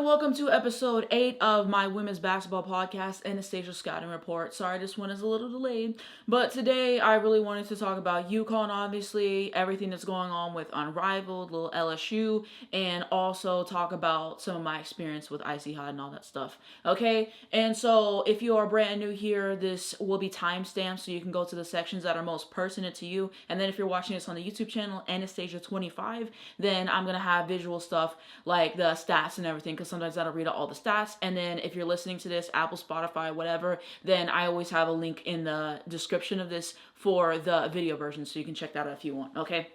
welcome to episode 8 of my women's basketball podcast, Anastasia Scouting Report. Sorry, this one is a little delayed, but today I really wanted to talk about UConn, obviously, everything that's going on with Unrivaled, little LSU, and also talk about some of my experience with Icy Hot and all that stuff, okay? And so if you are brand new here, this will be timestamped so you can go to the sections that are most pertinent to you, and then if you're watching this on the YouTube channel, Anastasia25, then I'm going to have visual stuff like the stats and everything, because sometimes I don't read out all the stats. And then if you're listening to this, Apple, Spotify, whatever, then I always have a link in the description of this for the video version, so you can check that out if you want, okay?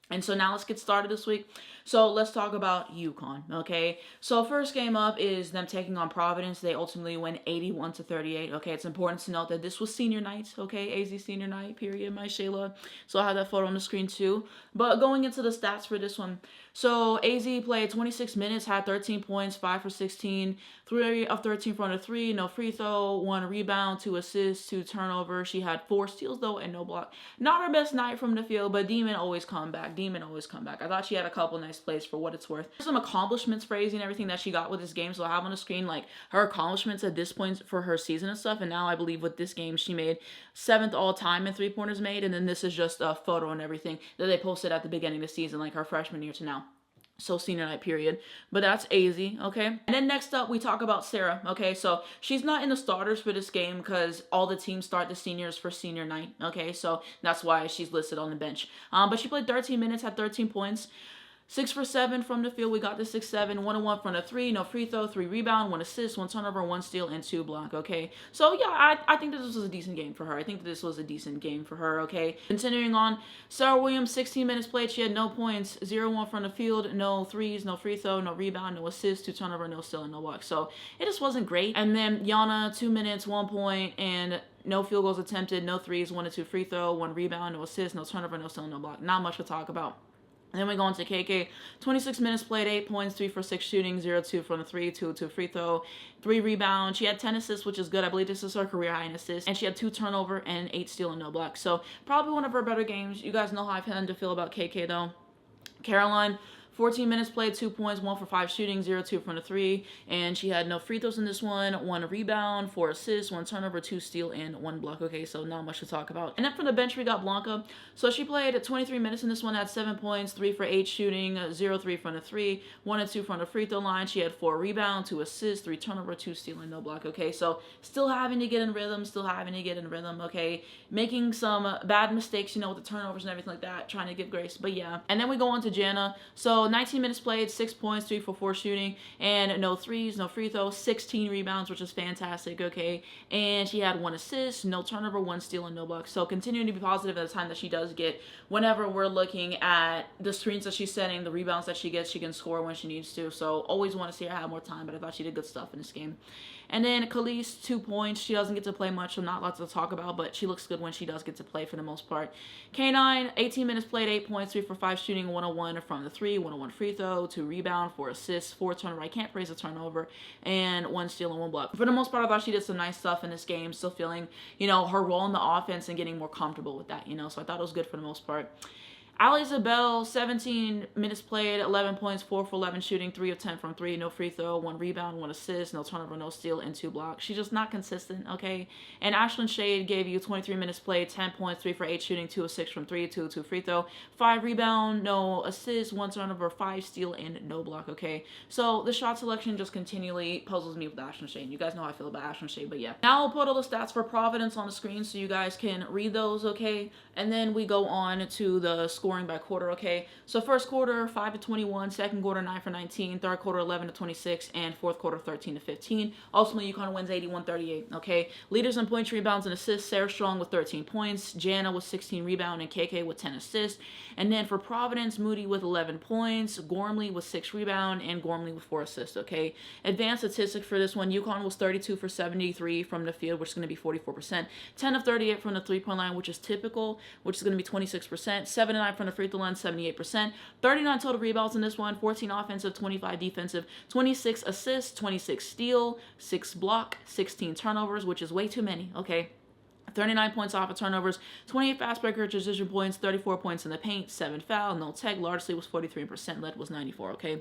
And so now let's get started this week. So let's talk about UConn, okay? So first game up is them taking on Providence. They ultimately win 81-38, okay? It's important to note that this was senior night, okay? AZ senior night, period, my Shayla. So I have that photo on the screen too. But going into the stats for this one. So AZ played 26 minutes, had 13 points, 5 for 16, 3 of 13 from the 3, no free throw, 1 rebound, 2 assists, 2 turnovers. She had 4 steals though and no block. Not her best night from the field, but Demon always come back. I thought she had a couple nice plays for what it's worth. There's some accomplishments for AZ and everything that she got with this game. So I have on the screen like her accomplishments at this point for her season and stuff. And now I believe with this game she made 7th all time in 3-pointers made. And then this is just a photo and everything that they posted at the beginning of the season, like her freshman year to now. So senior night period, but that's AZ, okay? And then next up, we talk about Sarah, okay? So she's not in the starters for this game because all the teams start the seniors for senior night, okay? So that's why she's listed on the bench. But she played 13 minutes, had 13 points. 6 for 7 from the field. We got the 6-7, 1-1 from the 3, no free throw, 3 rebound, 1 assist, 1 turnover, 1 steal, and 2 block, okay? So, yeah, I think that this was a decent game for her. Okay? Continuing on, Sarah Williams, 16 minutes played. She had no points, 0-1 from the field, no threes, no free throw, no rebound, no assist, 2 turnover, no steal, and no block. So, it just wasn't great. And then Yana, 2 minutes, 1 point, and no field goals attempted, no threes, 1 and 2 free throw, 1 rebound, no assist, no turnover, no steal, no block. Not much to talk about. And then we go into KK, 26 minutes played, 8 points, 3 for 6 shooting, 0-2 from the 3, 2 free throw, 3 rebounds. She had 10 assists, which is good. I believe this is her career high in assists. And she had 2 turnover and 8 steal and no block. So probably one of her better games. You guys know how I tend to feel about KK though. Caroline, 14 minutes played, 2 points, 1 for 5 shooting, 0-2 from the 3, and she had no free throws in this one, 1 rebound, 4 assists, 1 turnover, 2 steal, and 1 block. Okay, so not much to talk about. And then from the bench, we got Blanca. So she played 23 minutes in this one, had 7 points, 3 for 8 shooting, 0-3 from the 3, 1 and 2 from the free throw line. She had 4 rebounds, 2 assists, 3 turnover, 2 steal, and no block. Okay, so still having to get in rhythm, okay? Making some bad mistakes, you know, with the turnovers and everything like that, trying to give grace, but yeah. And then we go on to Jana. So 19 minutes played, 6 points, 3 for 4 shooting, and no threes, no free throws, 16 rebounds, which is fantastic, okay? And she had 1 assist, no turnover, 1 steal, and no block. So continuing to be positive at the time that she does get. Whenever we're looking at the screens that she's setting, the rebounds that she gets, she can score when she needs to. So always want to see her have more time, but I thought she did good stuff in this game. And then Khalees, 2 points. She doesn't get to play much, so not lots to talk about, but she looks good when she does get to play for the most part. K9, 18 minutes played, 8 points, 3 for 5 shooting, 101 from the 3, 101 free throw, 2 rebound, 4 assists, 4 turnover. I can't praise a turnover, and 1 steal and 1 block. For the most part, I thought she did some nice stuff in this game, still feeling, you know, her role in the offense and getting more comfortable with that, you know, so I thought it was good for the most part. Ali Isabel, 17 minutes played, 11 points, 4 for 11 shooting, 3 of 10 from 3, no free throw, 1 rebound, 1 assist, no turnover, no steal, and 2 blocks. She's just not consistent, okay? And Ashlyn Shade gave you 23 minutes played, 10 points, 3 for 8 shooting, 2 of 6 from 3, 2 free throw, 5 rebound, no assist, 1 turnover, 5 steal, and no block, okay? So the shot selection just continually puzzles me with Ashlyn Shade. You guys know how I feel about Ashlyn Shade, but yeah. Now I'll put all the stats for Providence on the screen so you guys can read those, okay? And then we go on to the scoring by quarter, okay? So first quarter, 5-21, second quarter, 9 for 19, third quarter, 11-26, and fourth quarter, 13-15. Ultimately, UConn wins 81-38, okay? Leaders in points, rebounds, and assists, Sarah Strong with 13 points, Jana with 16 rebounds, and KK with 10 assists. And then for Providence, Moody with 11 points, Gormley with 6 rebounds, and Gormley with 4 assists, okay? Advanced statistics for this one, UConn was 32 for 73 from the field, which is going to be 44%. 10 of 38 from the three-point line, which is typical, which is going to be 26%. 7-9 from the free throw line, 78%. 39 total rebounds in this one, 14 offensive, 25 defensive, 26 assists, 26 steal, 6 block, 16 turnovers, which is way too many, okay? 39 points off of turnovers, 28 fast breaker transition points, 34 points in the paint, 7 foul, no tech, largely was 43%, lead was 94, okay?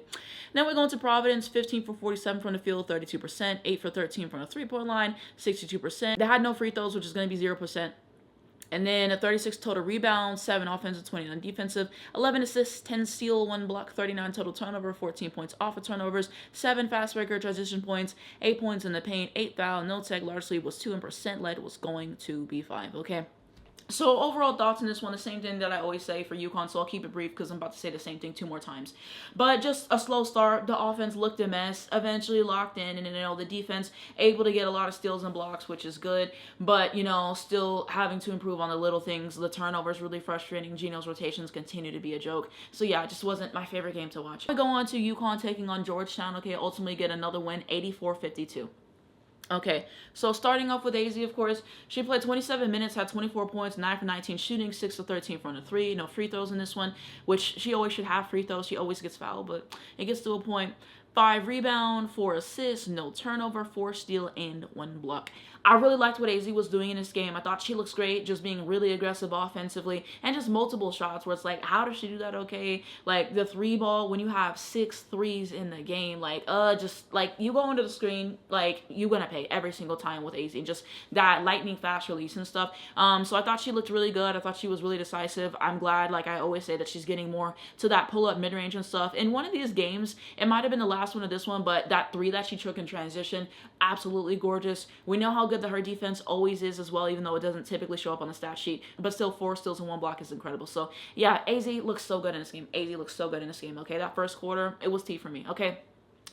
Then we're going to Providence, 15 for 47 from the field, 32%, 8 for 13 from the three-point line, 62%. They had no free throws, which is going to be 0%. And then a 36 total rebounds, 7 offensive, 29 defensive, 11 assists, 10 steal, 1 block, 39 total turnover, 14 points off of turnovers, 7 fast breaker transition points, 8 points in the paint, 8 foul, no tech, largely was 2%, lead was going to be 5, okay? So overall thoughts on this one, the same thing that I always say for UConn, so I'll keep it brief because I'm about to say the same thing 2 more times. But just a slow start. The offense looked a mess, eventually locked in, and the defense able to get a lot of steals and blocks, which is good. But, still having to improve on the little things. The turnovers really frustrating. Gino's rotations continue to be a joke. So yeah, it just wasn't my favorite game to watch. I go on to UConn taking on Georgetown. Okay, ultimately get another win, 84-52. Okay, so starting off with AZ, of course, she played 27 minutes, had 24 points, 9 for 19 shooting, 6 for 13 from the 3. No free throws in this one, which she always should have free throws. She always gets fouled, but it gets to a point. 5 rebound, 4 assists, no turnover, 4 steal, and 1 block. I really liked what AZ was doing in this game. I thought she looks great, just being really aggressive offensively, and just multiple shots where it's like, how does she do that okay? Like, the 3 ball, when you have 6 threes in the game, just, you go into the screen, you're gonna pay every single time with AZ. Just that lightning fast release and stuff. So I thought she looked really good. I thought she was really decisive. I'm glad, like I always say, that she's getting more to that pull-up mid-range and stuff. In one of these games, it might have been the last one of this one, but that 3 that she took in transition, absolutely gorgeous. We know how good that her defense always is as well, even though it doesn't typically show up on the stat sheet, but still 4 steals and 1 block is incredible. So yeah, AZ looks so good in this game. AZ looks so good in this game, okay? That first quarter, it was tea for me, okay?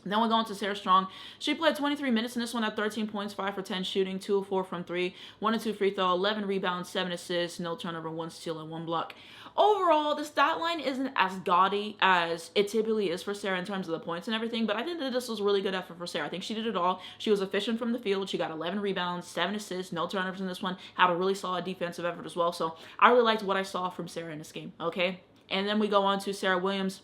Then we're going to Sarah Strong. She played 23 minutes in this one at 13 points, 5 for 10 shooting, 2 of 4 from 3, 1 and 2 free throw, 11 rebounds, 7 assists, no turnover, 1 steal, and 1 block. Overall, the stat line isn't as gaudy as it typically is for Sarah in terms of the points and everything, but I think that this was a really good effort for Sarah. I think she did it all. She was efficient from the field. She got 11 rebounds, 7 assists, no turnovers in this one, had a really solid defensive effort as well. So I really liked what I saw from Sarah in this game, okay? And then we go on to Sarah Williams.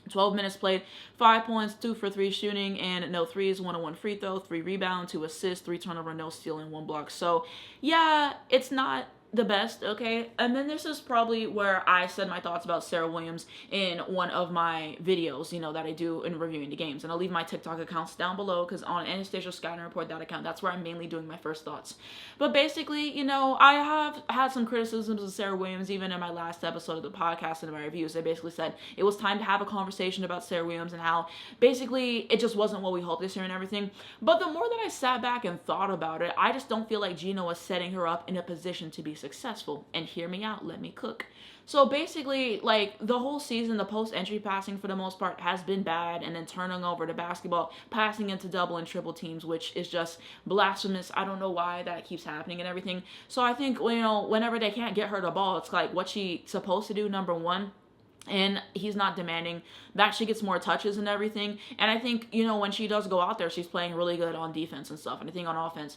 12 minutes played, 5 points, 2 for 3 shooting, and no threes, 1 and 1 free throw, 3 rebound, 2 assists, 3 turnover, no steal, and 1 block. So yeah, it's not the best, okay? And then this is probably where I said my thoughts about Sarah Williams in one of my videos, that I do in reviewing the games. And I'll leave my TikTok accounts down below, because on Anastasia Scouting Report, that account, that's where I'm mainly doing my first thoughts. But basically, I have had some criticisms of Sarah Williams, even in my last episode of the podcast and in my reviews. I basically said it was time to have a conversation about Sarah Williams and how basically it just wasn't what we hoped this year and everything. But the more that I sat back and thought about it, I just don't feel like Gino was setting her up in a position to be successful. And hear me out, let me cook. So basically, the whole season, the post-entry passing for the most part has been bad, and then turning over the basketball, passing into double and triple teams, which is just blasphemous. I don't know why that keeps happening and everything. So I think, whenever they can't get her the ball, it's like, what's she supposed to do, number one? And he's not demanding that she gets more touches and everything. And I think, when she does go out there, she's playing really good on defense and stuff. And I think on offense,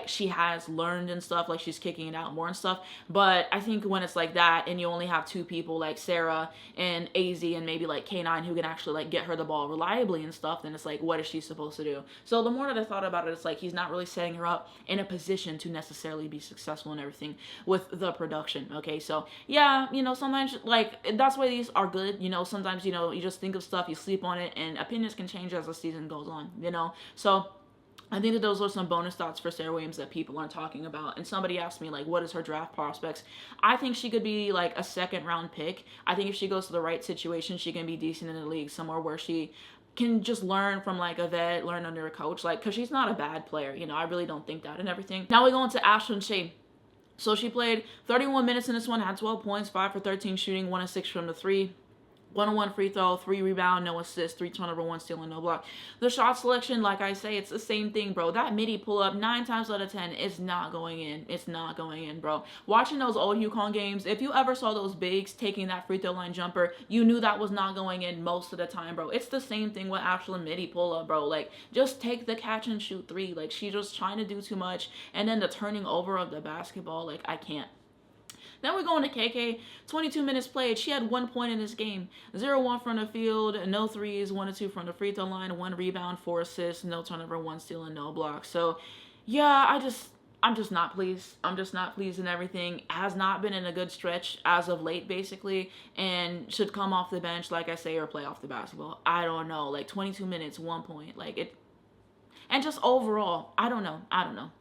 she has learned and stuff, she's kicking it out more and stuff. But I think when it's like that, and you only have 2 people like Sarah and AZ and maybe K9 who can actually get her the ball reliably and stuff, then it's like, what is she supposed to do? So the more that I thought about it, it's like he's not really setting her up in a position to necessarily be successful and everything with the production. Okay, so yeah, sometimes that's why these are good. Sometimes, you just think of stuff, you sleep on it, and opinions can change as the season goes on, So I think that those are some bonus thoughts for Sarah Williams that people aren't talking about. And somebody asked me, what is her draft prospects? I think she could be, a second-round pick. I think if she goes to the right situation, she can be decent in the league, somewhere where she can just learn from, a vet, learn under a coach, because she's not a bad player. I really don't think that and everything. Now we go into Ashlyn Shea. So she played 31 minutes in this one, had 12 points, 5 for 13 shooting, 1 and 6 from the 3. 1 and 1 free throw, 3 rebound, no assist, 3 turnover, 1 steal, and no block. The shot selection, like I say, it's the same thing, bro. That midi pull up 9 times out of 10 is not going in. It's not going in, bro. Watching those old UConn games, if you ever saw those bigs taking that free throw line jumper, you knew that was not going in most of the time, bro. It's the same thing with Ashlyn midi pull up, bro. Just take the catch and shoot 3. She's just trying to do too much, and then the turning over of the basketball, I can't. Then we're going to KK. 22 minutes played. She had 1 point in this game. 0-1 from the field, no threes, 1 and 2 from the free throw line, 1 rebound, 4 assists, no turnover, 1 steal, and no block. So, yeah, I'm just not pleased. I'm just not pleased, and everything has not been in a good stretch as of late, basically, and should come off the bench, like I say, or play off the basketball. I don't know, like 22 minutes, 1 point, like it, and just overall, I don't know. I don't know.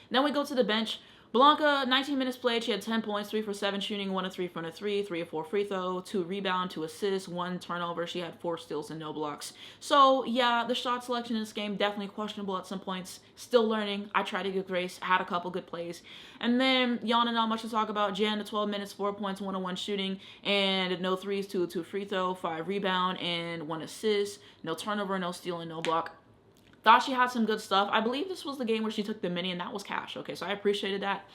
Then we go to the bench. Blanca, 19 minutes played. She had 10 points, 3 for 7 shooting, 1 of 3 from the 3, 3 of 4 free throw, 2 rebound, 2 assists, 1 turnover. She had 4 steals and no blocks. So, yeah, the shot selection in this game, definitely questionable at some points. Still learning. I tried to give grace. Had a couple good plays. And then, Yana, not much to talk about. Jan, 12 minutes, 4 points, 1 of 1 shooting, and no threes, 2 of 2 free throw, 5 rebound, and 1 assist. No turnover, no steal, and no block. Thought she had some good stuff. I believe this was the game where she took the mini, and that was cash. Okay, so I appreciated that.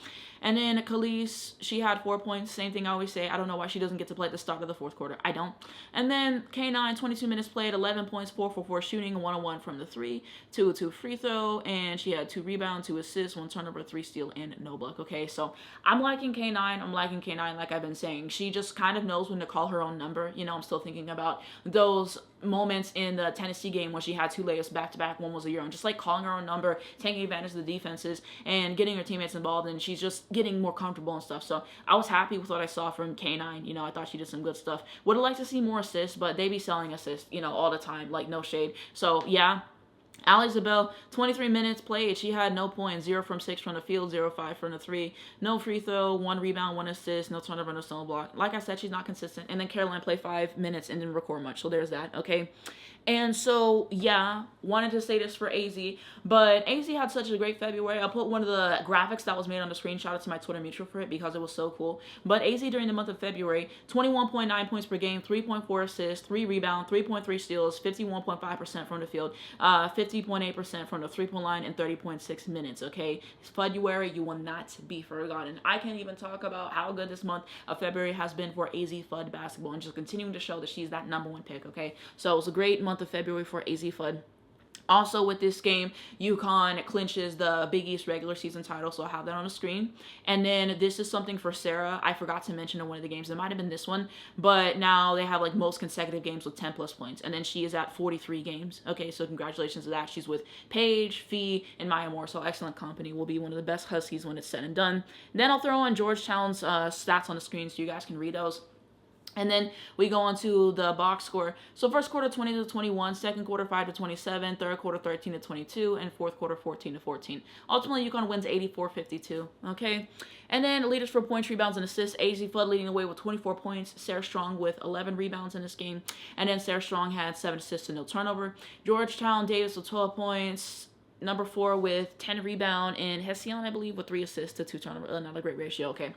And then Khalees, she had 4 points. Same thing I always say. I don't know why she doesn't get to play at the start of the fourth quarter. I don't. And then K9, 22 minutes played, 11 points, 4 for 4 shooting, 1 of 1 from the 3, 2 of 2 free throw, and she had 2 rebounds, 2 assists, 1 turnover, 3 steal, and no block. Okay, so I'm liking K9. I'm liking K9 like I've been saying. She just kind of knows when to call her own number. You know, I'm still thinking about those moments in the Tennessee game when she had 2 layups back-to-back. One was a Euro. Just like calling her own number, taking advantage of the defenses, and getting her teammates involved, and she's just getting more comfortable and stuff. So I was happy with what I saw from K9. You know, I thought she did some good stuff. Would have liked to see more assists, but they be selling assists, you know, all the time. Like, no shade. So, yeah. Ali Isabel, 23 minutes played. She had no points, 0 from 6 from the field, 0 5 from the 3. No free throw, 1 rebound, 1 assist, no turnover, no stone block. Like I said, she's not consistent. And then Caroline played 5 minutes and didn't record much. So there's that, okay? And so, yeah, wanted to say this for AZ, but AZ had such a great February. I'll put one of the graphics that was made on the screenshot to my Twitter mutual for it because it was so cool. But AZ during the month of February, 21.9 points per game, 3.4 assists, 3 rebounds, 3.3 steals, 51.5% from the field, 50.8% from the three-point line, and 30.6 minutes, okay? February, you will not be forgotten. I can't even talk about how good this month of February has been for AZ Fud basketball and just continuing to show that she's that #1 pick, okay? So it was a great month of February for AZ Fud. Also with this game, UConn clinches the Big East regular season title, so I'll have that on the screen. And then this is something for Sarah. I forgot to mention in one of the games. It might have been this one, but now they have like most consecutive games with 10 plus points. And then she is at 43 games. Okay, so congratulations to that. She's with Paige, Fee, and Maya Moore, so excellent company. Will be one of the best Huskies when it's said and done. Then I'll throw in Georgetown's stats on the screen so you guys can read those. And then we go on to the box score. So first quarter 20 to 21, second quarter 5 to 27, third quarter 13 to 22, and fourth quarter 14 to 14. Ultimately, UConn wins 84-52. Okay. And then leaders for points, rebounds, and assists. AZ Flood leading the way with 24 points. Sarah Strong with 11 rebounds in this game. And then Sarah Strong had 7 assists and no turnover. Georgetown Davis with 12 points. Number 4 with 10 rebound. And Hession, I believe, with 3 assists to 2 turnover. Another great ratio. Okay.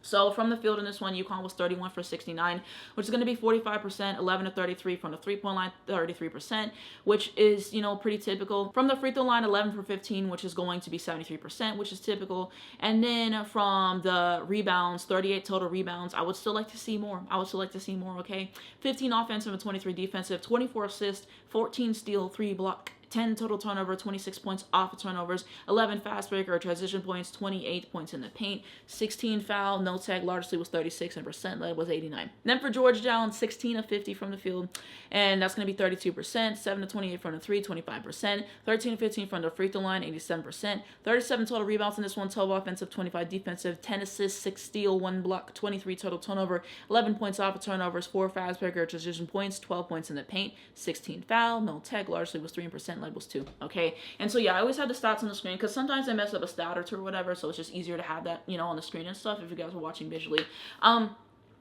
So from the field in this one, UConn was 31 for 69, which is going to be 45%, 11 to 33 from the three-point line, 33%, which is, you know, pretty typical. From the free throw line, 11 for 15, which is going to be 73%, which is typical. And then from the rebounds, 38 total rebounds. I would still like to see more. Okay? 15 offensive and 23 defensive, 24 assists, 14 steal, 3 block, 10 total turnover, 26 points off of turnovers, 11 fast break or transition points, 28 points in the paint, 16 foul, no tag, largely was 36, and percent led was 89. Then for Georgetown, 16 of 50 from the field, and that's going to be 32%, 7 to 28 from the 3, 25%, 13 to 15 from the free throw line, 87%, 37 total rebounds in this one, 12 offensive, 25 defensive, 10 assists, 6 steal, 1 block, 23 total turnover, 11 points off of turnovers, 4 fast break or transition points, 12 points in the paint, 16 foul, no tag, largely was 3%, led was 2. Okay, and so yeah, I always have the stats on the screen because sometimes I mess up a stat or two or whatever, so it's just easier to have that, you know, on the screen and stuff if you guys are watching visually.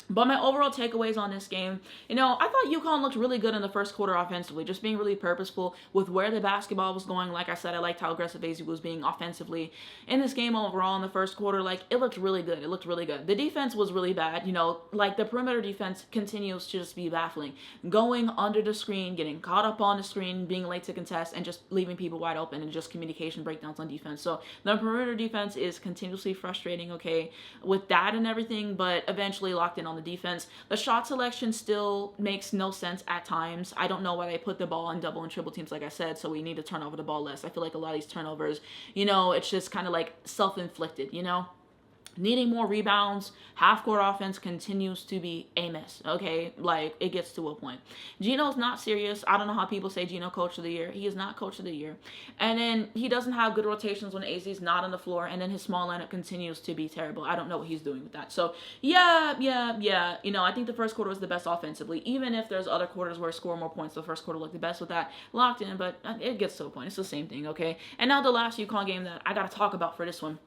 But my overall takeaways on this game, you know, I thought UConn looked really good in the first quarter offensively, just being really purposeful with where the basketball was going. Like I said, I liked how aggressive AZ was being offensively in this game overall in the first quarter. Like, it looked really good. The defense was really bad. You know, like the perimeter defense continues to just be baffling. Going under the screen, getting caught up on the screen, being late to contest, and just leaving people wide open, and just communication breakdowns on defense. So the perimeter defense is continuously frustrating, okay, with that and everything, but eventually locked in on the defense. The shot selection still makes no sense at times. I don't know why they put the ball in double and triple teams, like I said, so we need to turn over the ball less. I feel like a lot of these turnovers, you know, it's just kind of like self-inflicted, you know? needing more rebounds. Half-court offense continues to be a mess, okay? Like, it gets to a point. Gino's not serious. I don't know how people say Gino coach of the year. He is not coach of the year. And then he doesn't have good rotations when AZ's not on the floor, and then his small lineup continues to be terrible. I don't know what he's doing with that. So, yeah. You know, I think the first quarter was the best offensively. Even if there's other quarters where he scored more points, the first quarter looked the best with that locked in, but it gets to a point. It's the same thing, okay? And now the last UConn game that I got to talk about for this one.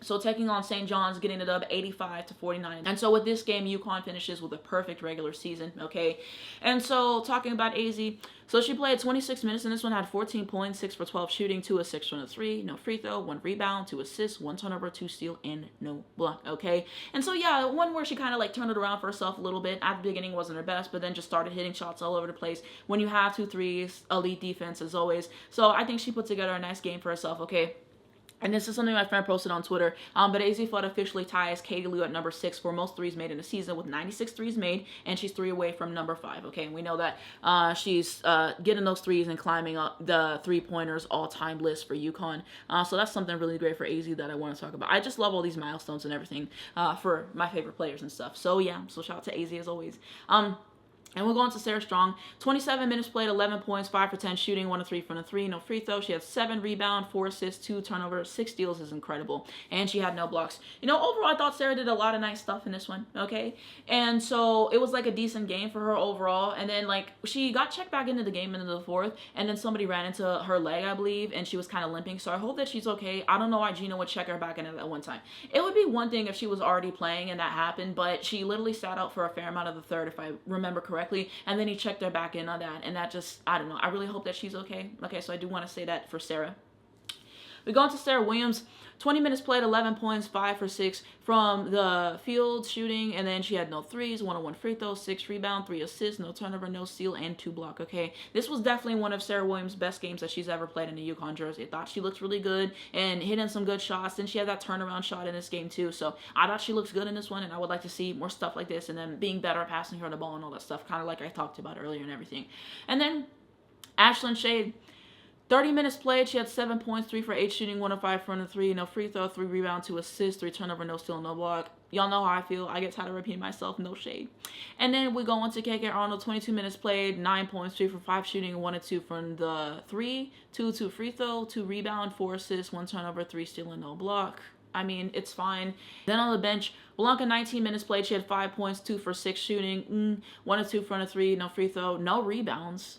So taking on St. John's, getting it up 85-49. And so with this game, UConn finishes with a perfect regular season, okay? And so talking about AZ, so she played 26 minutes in this one, had 14 points, 6 for 12 shooting, 2 assists from the 3, no free throw, 1 rebound, 2 assists, 1 turnover, 2 steal, and no block, okay? And so yeah, one where she kind of like turned it around for herself a little bit. At the beginning wasn't her best, but then just started hitting shots all over the place. When you have 2 threes, elite defense as always. So I think she put together a nice game for herself, okay? And this is something my friend posted on Twitter. But AZ Flood officially ties Katie Lou at number 6 for most threes made in a season with 96 threes made, and she's 3 away from number 5. Okay, and we know that she's getting those threes and climbing up the three-pointers all-time list for UConn. So that's something really great for AZ that I want to talk about. I just love all these milestones and everything for my favorite players and stuff. So yeah, so shout out to AZ as always. And we'll go on to Sarah Strong. 27 minutes played, 11 points, 5 for 10 shooting, 1 of 3 from the 3, no free throw. She had 7 rebounds, 4 assists, 2 turnovers, 6 steals is incredible. And she had no blocks. You know, overall, I thought Sarah did a lot of nice stuff in this one, okay? And so it was like a decent game for her overall. And then, like, she got checked back into the game into the 4th, and then somebody ran into her leg, I believe, and she was kind of limping. So I hope that she's okay. I don't know why Gino would check her back in at that one time. It would be one thing if she was already playing and that happened, but she literally sat out for a fair amount of the 3rd, if I remember correctly. And then he checked her back in on that, and that just, I don't know. I really hope that she's okay. Okay, so I do want to say that for Sarah. We go on to Sarah Williams. 20 minutes played, 11 points, 5 for 6 from the field shooting, and then she had no threes, 1 on 1 free throw, 6 rebound, 3 assists, no turnover, no steal, and 2 block. Okay, this was definitely one of Sarah Williams' best games that she's ever played in a UConn jersey. I thought she looked really good and hitting some good shots, and she had that turnaround shot in this game too. So I thought she looks good in this one, and I would like to see more stuff like this, and then being better at passing her the ball and all that stuff, kind of like I talked about earlier and everything. And then Ashlyn Shade. 30 minutes played, she had 7 points, 3 for 8 shooting, 1 of 5 from the 3, no free throw, 3 rebound, 2 assists, 3 turnover, no steal, no block. Y'all know how I feel. I get tired of repeating myself, no shade. And then we go on to KK Arnold, 22 minutes played, 9 points, 3 for 5 shooting, 1 and 2 from the 3, 2 free throw, 2 rebound, 4 assists, 1 turnover, 3 steal, and no block. I mean, it's fine. Then on the bench, Blanca, 19 minutes played, she had 5 points, 2 for 6 shooting, 1 and 2 from the 3, no free throw, no rebounds.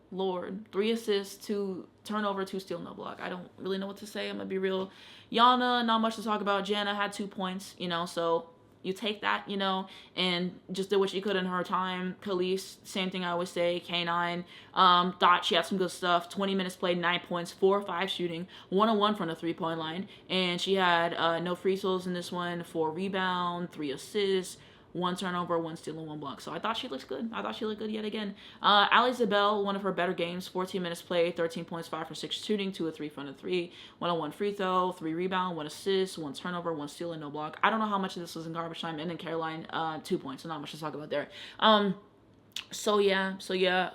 Lord, 3 assists, 2 turnover, 2 steal, no block. I don't really know what to say. I'm gonna be real. Yana, not much to talk about. Jana had 2 points, you know, so you take that, you know, and just did what she could in her time. Khalees, same thing I always say. K9, thought she had some good stuff. 20 minutes played, 9 points, 4 or 5 shooting, 1 on 1 from the 3-point line, and she had no free throws in this one, 4 rebound, 3 assists, 1 turnover, 1 steal, and 1 block. So I thought she looked good. I thought she looked good yet again. Ali Zabel, one of her better games. 14 minutes played, 13 points, 5 for 6 shooting, 2 of 3 from the 3, 1 on 1 free throw, 3 rebound, 1 assist, 1 turnover, 1 steal, and no block. I don't know how much of this was in garbage time. And then Caroline, 2 points. So not much to talk about there. So yeah,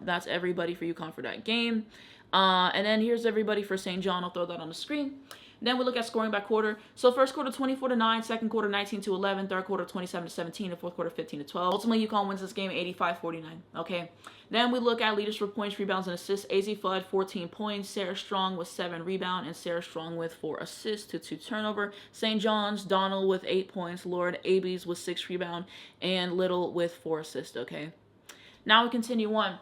that's everybody for UConn for that game. And then here's everybody for St. John. I'll throw that on the screen. Then we look at scoring by quarter. So first quarter 24-9, second quarter 19-11, third quarter 27-17, and fourth quarter 15-12. Ultimately, UConn wins this game 85-49. Okay. Then we look at leaders for points, rebounds, and assists. AZ Flood 14 points, Sarah Strong with 7 rebound, and Sarah Strong with 4 assists to 2 turnover. St. John's Donald with 8 points, Lord Abies with 6 rebound, and Little with 4 assists. Okay. Now we continue on.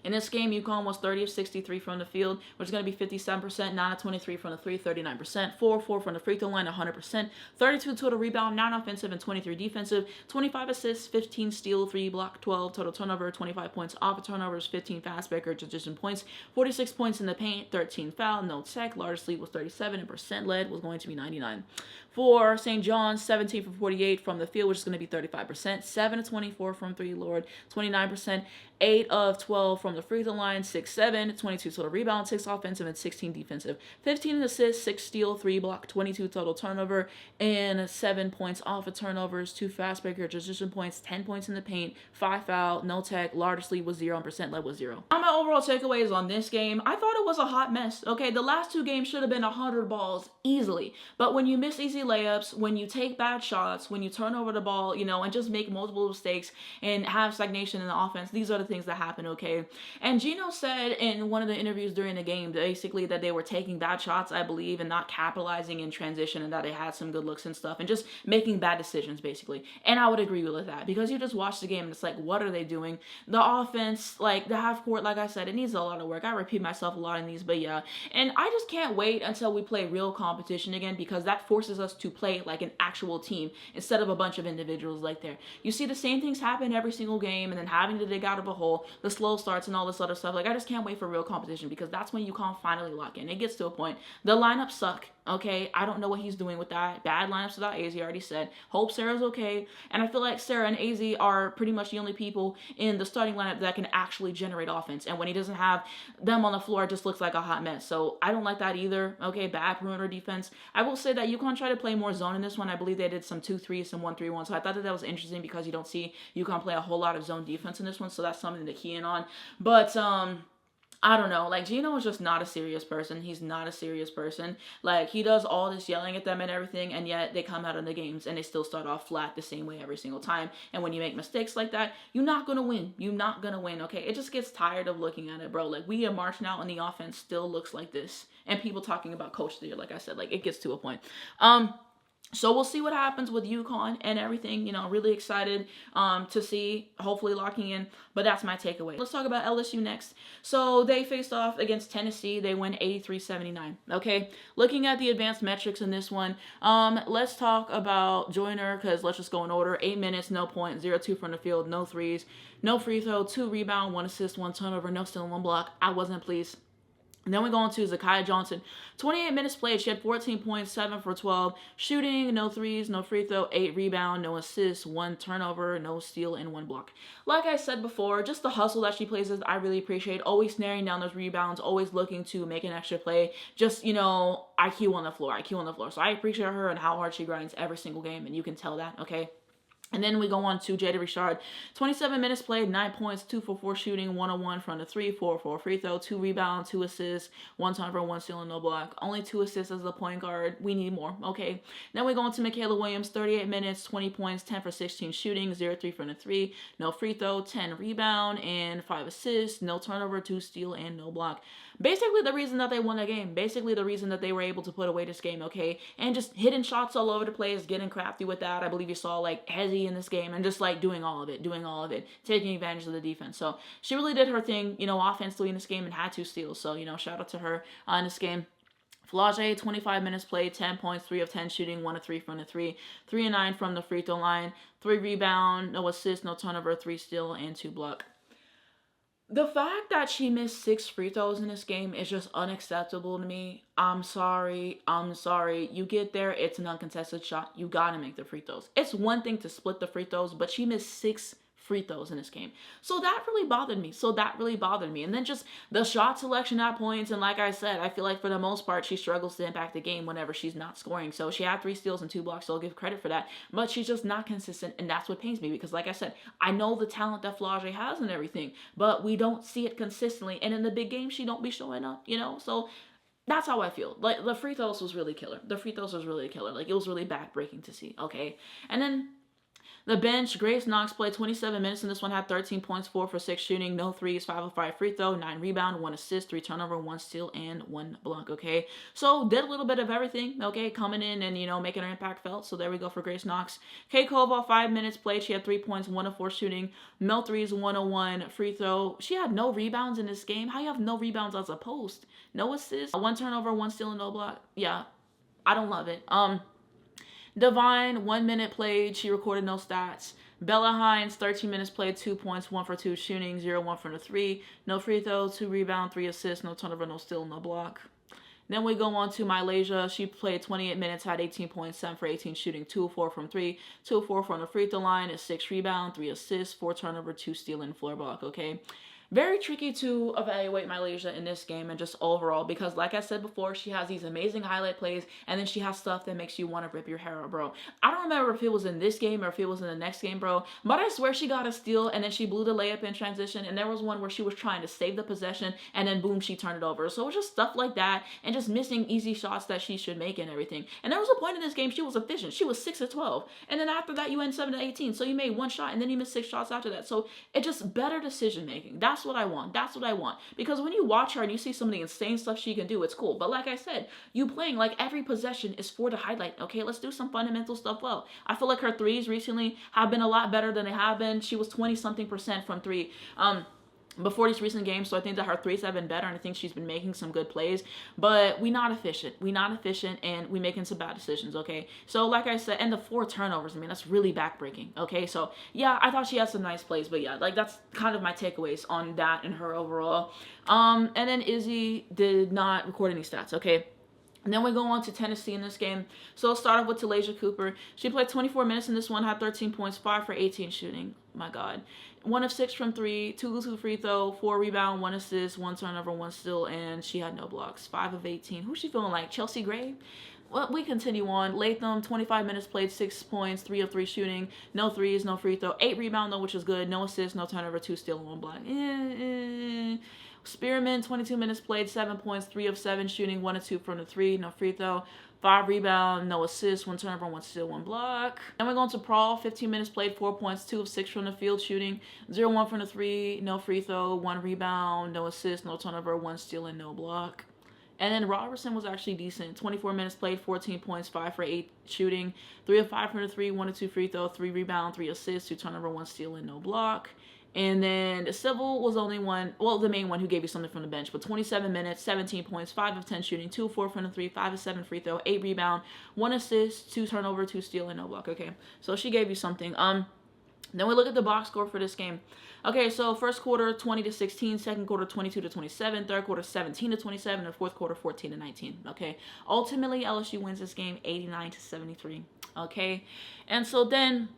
In this game, UConn was 30 of 63 from the field, which is going to be 57%, 9 of 23 from the 3, 39%, 4 from the free throw line, 100%, 32 total rebound, 9 offensive and 23 defensive, 25 assists, 15 steal, 3 block, 12 total turnover, 25 points off of turnovers, 15 fast breaker transition points, 46 points in the paint, 13 foul, no tech, largest lead was 37, and percent led was going to be 99. For St. John's, 17 for 48 from the field, which is going to be 35%, 7 of 24 from 3, Lord, 29%, 8 of 12 from the free throw line, 6-7, 22 total rebounds, 6 offensive, and 16 defensive. 15 assists, 6 steal, 3 block, 22 total turnover, and 7 points off of turnovers, 2 fast breaker transition points, 10 points in the paint, 5 foul, no tech, largest lead was 0, and percent led was 0. My overall takeaways on this game, I thought it was a hot mess. Okay, the last 2 games should have been 100 balls easily, but when you miss easy layups, when you take bad shots, when you turn over the ball, and just make multiple mistakes and have stagnation in the offense, these are the things that happen, okay? And Gino said in one of the interviews during the game, basically, that they were taking bad shots, I believe, and not capitalizing in transition, and that they had some good looks and stuff, and just making bad decisions, basically. And I would agree with that, because you just watch the game, and it's like, what are they doing? The offense, like, the half court, like I said, it needs a lot of work. I repeat myself a lot in these, but yeah. And I just can't wait until we play real competition again, because that forces us to play like an actual team instead of a bunch of individuals like there. You see the same things happen every single game, and then having to dig out of a hole, the slow starts and all this other stuff. Like, I just can't wait for real competition, because that's when UConn finally lock in. It gets to a point. The lineups suck. Okay, I don't know what he's doing with that. Bad lineups without AZ, I already said. Hope Sarah's okay. And I feel like Sarah and AZ are pretty much the only people in the starting lineup that can actually generate offense. And when he doesn't have them on the floor, it just looks like a hot mess. So I don't like that either. Okay, bad perimeter defense. I will say that UConn tried to play more zone in this one. I believe they did some 2-3, some 1-3-1. So I thought that was interesting, because you don't see UConn play a whole lot of zone defense in this one. So that's something to key in on. But, I don't know, like, Gino is just not a serious person. He's not a serious person. Like, he does all this yelling at them and everything, and yet they come out in the games and they still start off flat the same way every single time. And when you make mistakes like that, you're not gonna win. You're not gonna win, okay? It just gets tired of looking at it, bro. Like, we are marching out and the offense still looks like this. And people talking about coach of the year, like I said, like, it gets to a point. So we'll see what happens with UConn and everything. Really excited to see, hopefully locking in. But that's my takeaway. Let's talk about LSU next. So they faced off against Tennessee. They win 83-79. Okay, looking at the advanced metrics in this one, let's talk about Joyner, because let's just go in order. 8 minutes, no point, 0-2 from the field, no threes, no free throw, 2 rebound, 1 assist, 1 turnover, no steal, 1 block. I wasn't pleased. And then we go on to Zakiya Johnson. 28 minutes played. She had 14 points, 7 for 12. Shooting, no threes, no free throw, 8 rebound, no assists, 1 turnover, no steal, and 1 block. Like I said before, just the hustle that she plays is I really appreciate. Always snaring down those rebounds, always looking to make an extra play. Just, IQ on the floor. So I appreciate her and how hard she grinds every single game, and you can tell that, okay? And then we go on to Jada Richard. 27 minutes played, 9 points, 2 for 4 shooting, 1-on-1 from the 3, 4 for a free throw, 2 rebounds, 2 assists, 1 turnover, 1 steal, and no block. Only 2 assists as a point guard. We need more, okay? Then we go on to Michaela Williams. 38 minutes, 20 points, 10 for 16 shooting, 0-3 from the 3, no free throw, 10 rebound, and 5 assists, no turnover, 2 steal, and no block. Basically the reason that they won the game. Basically the reason that they were able to put away this game, okay? And just hitting shots all over the place, getting crafty with that. I believe you saw, like, Hezzy in this game, and just, like, doing all of it, taking advantage of the defense. So she really did her thing, offensively in this game, and had 2 steals. So, shout out to her in this game. Flage, 25 minutes played, 10 points, 3 of 10 shooting, 1 of 3 from the 3, 3 of 9 from the free throw line, 3 rebound, no assist, no turnover, 3 steal, and 2 block. The fact that she missed 6 free throws in this game is just unacceptable to me. I'm sorry. You get there, it's an uncontested shot. You gotta make the free throws. It's one thing to split the free throws, but she missed 6 free throws in this game. So that really bothered me. And then just the shot selection at points. And like I said, I feel like for the most part, she struggles to impact the game whenever she's not scoring. So she had 3 steals and 2 blocks, so I'll give credit for that. But she's just not consistent. And that's what pains me, because like I said, I know the talent that Flage has and everything, but we don't see it consistently. And in the big game, she don't be showing up, So that's how I feel. Like, the free throws was really killer. Like, it was really backbreaking to see, okay? And then the bench, Grace Knox played 27 minutes in this one, had 13 points, 4 for 6 shooting, no threes, 5 of 5 free throw, 9 rebound, 1 assist, 3 turnover, 1 steal, and 1 block, okay? So, did a little bit of everything, okay? Coming in and, making her impact felt. So, there we go for Grace Knox. Kay Koval, 5 minutes played. She had 3 points, 1 of 4 shooting, no threes, 101 free throw. She had no rebounds in this game. How you have no rebounds as a post? No assists, 1 turnover, 1 steal, and no block. Yeah, I don't love it. Divine, 1 minute played. She recorded no stats. Bella Hines, 13 minutes played, 2 points, 1 for 2 shooting, 0-1 from the 3. No free throw, 2 rebound, 3 assists, no turnover, no steal, no block. Then we go on to Malaysia. She played 28 minutes, had 18 points, 7 for 18 shooting, 2 of 4 from 3, 2 of 4 from the free throw line, 6 rebound, 3 assists, 4 turnover, 2 steal, and 4 block, okay? Very tricky to evaluate Malaysia in this game and just overall because, like I said before, she has these amazing highlight plays and then she has stuff that makes you want to rip your hair out, bro. I don't remember if it was in this game or if it was in the next game, bro, but I swear she got a steal and then she blew the layup in transition, and there was one where she was trying to save the possession and then boom, she turned it over. So it was just stuff like that and just missing easy shots that she should make and everything. And there was a point in this game she was efficient. She was 6 of 12. And then after that, you went 7 of 18. So you made 1 shot and then you missed 6 shots after that. So it just better decision making. That's what I want. That's what I want. Because when you watch her and you see some of the insane stuff she can do, it's cool. But like I said, you playing like every possession is for the highlight. Okay, let's do some fundamental stuff well. I feel like her threes recently have been a lot better than they have been. She was 20-something% from 3. Before these recent games, so I think that her threes have been better, and I think she's been making some good plays, but we not efficient, and we making some bad decisions, okay? So like I said, and the 4 turnovers, I mean, that's really backbreaking, okay? So yeah, I thought she had some nice plays, but yeah, like that's kind of my takeaways on that and her overall. And then Izzy did not record any stats, okay? And then we go on to Tennessee in this game. So let's start off with Talaysia Cooper. She played 24 minutes in this one, had 13 points, 5 for 18 shooting. My God. 1 of 6 from 3, 2 free throw, 4 rebound, 1 assist, 1 turnover, 1 steal, and she had no blocks. 5 of 18. Who's she feeling like? Chelsea Gray? Well, we continue on. Latham, 25 minutes played, 6 points, 3 of 3 shooting, no threes, no free throw, 8 rebound though, which is good, no assist, no turnover, 2 steal, and 1 block. Spearman, 22 minutes played, 7 points, 3 of 7 shooting, 1 of 2 from the 3, no free throw, 5 rebound, no assist, 1 turnover, 1 steal, 1 block. Then we're going to Prawl, 15 minutes played, 4 points, 2 of 6 from the field shooting, 0-1 from the 3, no free throw, 1 rebound, no assist, no turnover, 1 steal, and no block. And then Robertson was actually decent. 24 minutes played, 14 points, 5 for 8 shooting, 3 of 5 from the 3, 1 of 2 free throw, 3 rebound, 3 assists, 2 turnover, 1 steal, and no block. And then the Civil was only one, well, the main one who gave you something from the bench, but 27 minutes, 17 points, 5 of 10 shooting, 2 of 4 from the 3, 5 of 7 free throw, 8 rebound, 1 assist, 2 turnover, 2 steal, and no block. Okay, so she gave you something. Then we look at the box score for this game. Okay, so first quarter 20-16, second quarter 22-27, third quarter 17-27, and fourth quarter 14-19. Okay, ultimately LSU wins this game 89-73. Okay, and so then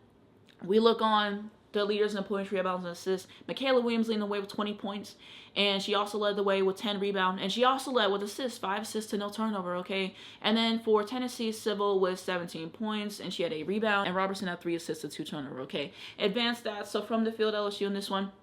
we look on the leaders in points, rebounds, and assists. Michaela Williams leading the way with 20 points. And she also led the way with 10 rebounds. And she also led with assists, 5 assists to no turnover, okay? And then for Tennessee, Civil with 17 points. And she had a rebound. And Robertson had 3 assists to 2 turnover, okay? Advanced stats. So from the field, LSU in this one.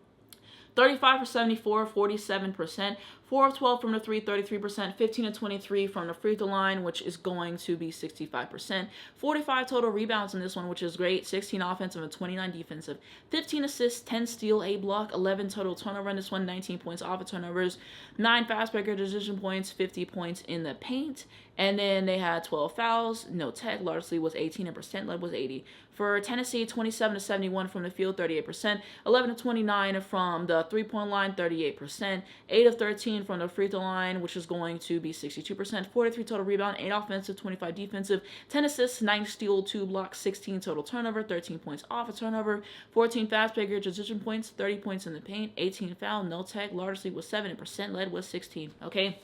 35 for 74, 47%. 4 of 12 from the 3, 33%. 15 of 23 from the free throw line, which is going to be 65%. 45 total rebounds in this one, which is great. 16 offensive and 29 defensive. 15 assists, 10 steal, 8 block, 11 total turnover in this one. 19 points off of turnovers. 9 fast breaker decision points, 50 points in the paint. And then they had 12 fouls. No tech, largely was 18, and percent led was 80. For Tennessee, 27-71 from the field, 38%. 11-29 from the three-point line, 38%. 8 of 13 from the free throw line, which is going to be 62%. 43 total rebound, 8 offensive, 25 defensive. 10 assists, 9 steal, 2 blocks, 16 total turnover, 13 points off of turnover. 14 fast breaker decision points, 30 points in the paint. 18 foul, no tech, largely was 7, and percent led was 16. Okay.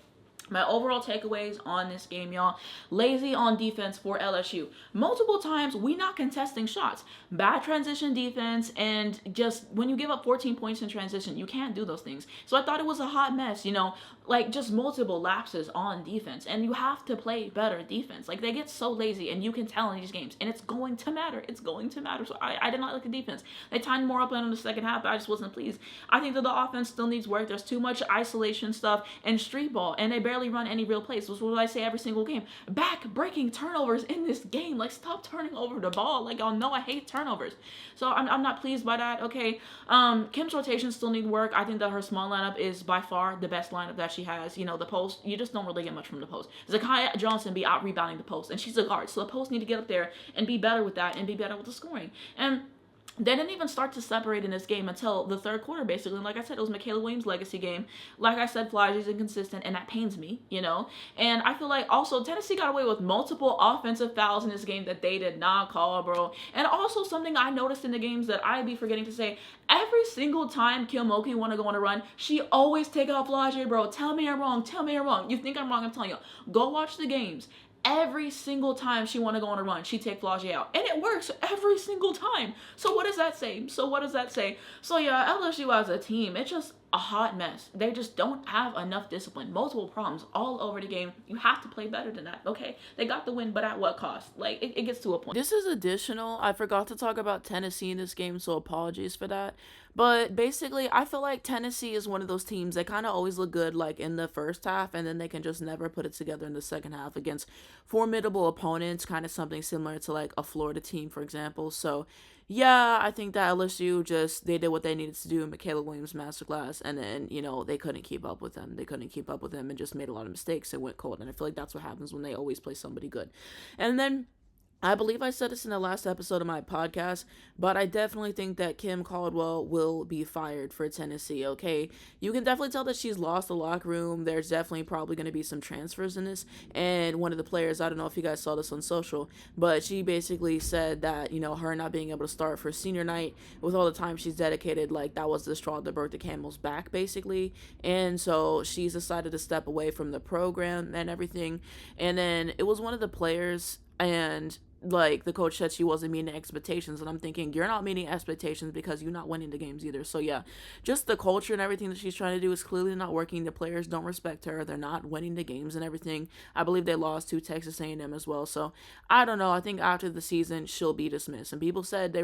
My overall takeaways on this game, y'all. Lazy on defense for LSU. Multiple times, we not contesting shots. Bad transition defense, and just when you give up 14 points in transition, you can't do those things. So I thought it was a hot mess, you know, like just multiple lapses on defense. And you have to play better defense. Like, they get so lazy, and you can tell in these games. And it's going to matter. It's going to matter. So I did not like the defense. They timed more up in the second half, but I just wasn't pleased. I think that the offense still needs work. There's too much isolation stuff and street ball, and they barely run any real plays. This is what I say every single game. Back-breaking turnovers in this game. Like, stop turning over the ball. Like, y'all know I hate turnovers. So I'm not pleased by that. Okay. Kim's rotations still need work. I think that her small lineup is by far the best lineup that she has. You know, the post, you just don't really get much from the post. Zakiya Johnson be out rebounding the post, and she's a guard. So the post need to get up there and be better with that and be better with the scoring. And they didn't even start to separate in this game until the third quarter, basically. And like I said, it was Michaela Williams' legacy game. Like I said, Flagey's inconsistent, and that pains me, you know? And I feel like also Tennessee got away with multiple offensive fouls in this game that they did not call, bro. And also something I noticed in the games that I'd be forgetting to say, every single time Kilmoki want to go on a run, she always take out Flagey, bro. Tell me I'm wrong. Tell me I'm wrong. You think I'm wrong, I'm telling you. Go watch the games. Every single time she want to go on a run, she take Flagey out. And it works every single time. So what does that say? So yeah, LSU as a team, it's just a hot mess. They just don't have enough discipline. Multiple problems all over the game. You have to play better than that, okay? They got the win, but at what cost? Like, it gets to a point. This is additional. I forgot to talk about Tennessee in this game, so apologies for that. But basically, I feel like Tennessee is one of those teams that kind of always look good, like, in the first half, and then they can just never put it together in the second half against formidable opponents, kind of something similar to, like, a Florida team, for example. So, yeah, I think that LSU they did what they needed to do in Michaela Williams' masterclass, and then, they couldn't keep up with them. They couldn't keep up with them and just made a lot of mistakes and went cold. And I feel like that's what happens when they always play somebody good. And then I believe I said this in the last episode of my podcast, but I definitely think that Kim Caldwell will be fired for Tennessee, okay? You can definitely tell that she's lost the locker room. There's definitely probably going to be some transfers in this. And one of the players, I don't know if you guys saw this on social, but she basically said that, her not being able to start for senior night with all the time she's dedicated, like, that was the straw that broke the camel's back, basically. And so she's decided to step away from the program and everything. And then it was one of the players, and like the coach said she wasn't meeting expectations, and I'm thinking you're not meeting expectations because you're not winning the games either. So yeah, just the culture and everything that she's trying to do is clearly not working. The players don't respect her. They're not winning the games and everything. I believe they lost to Texas A&M as well. So I don't know. I think after the season she'll be dismissed, and people said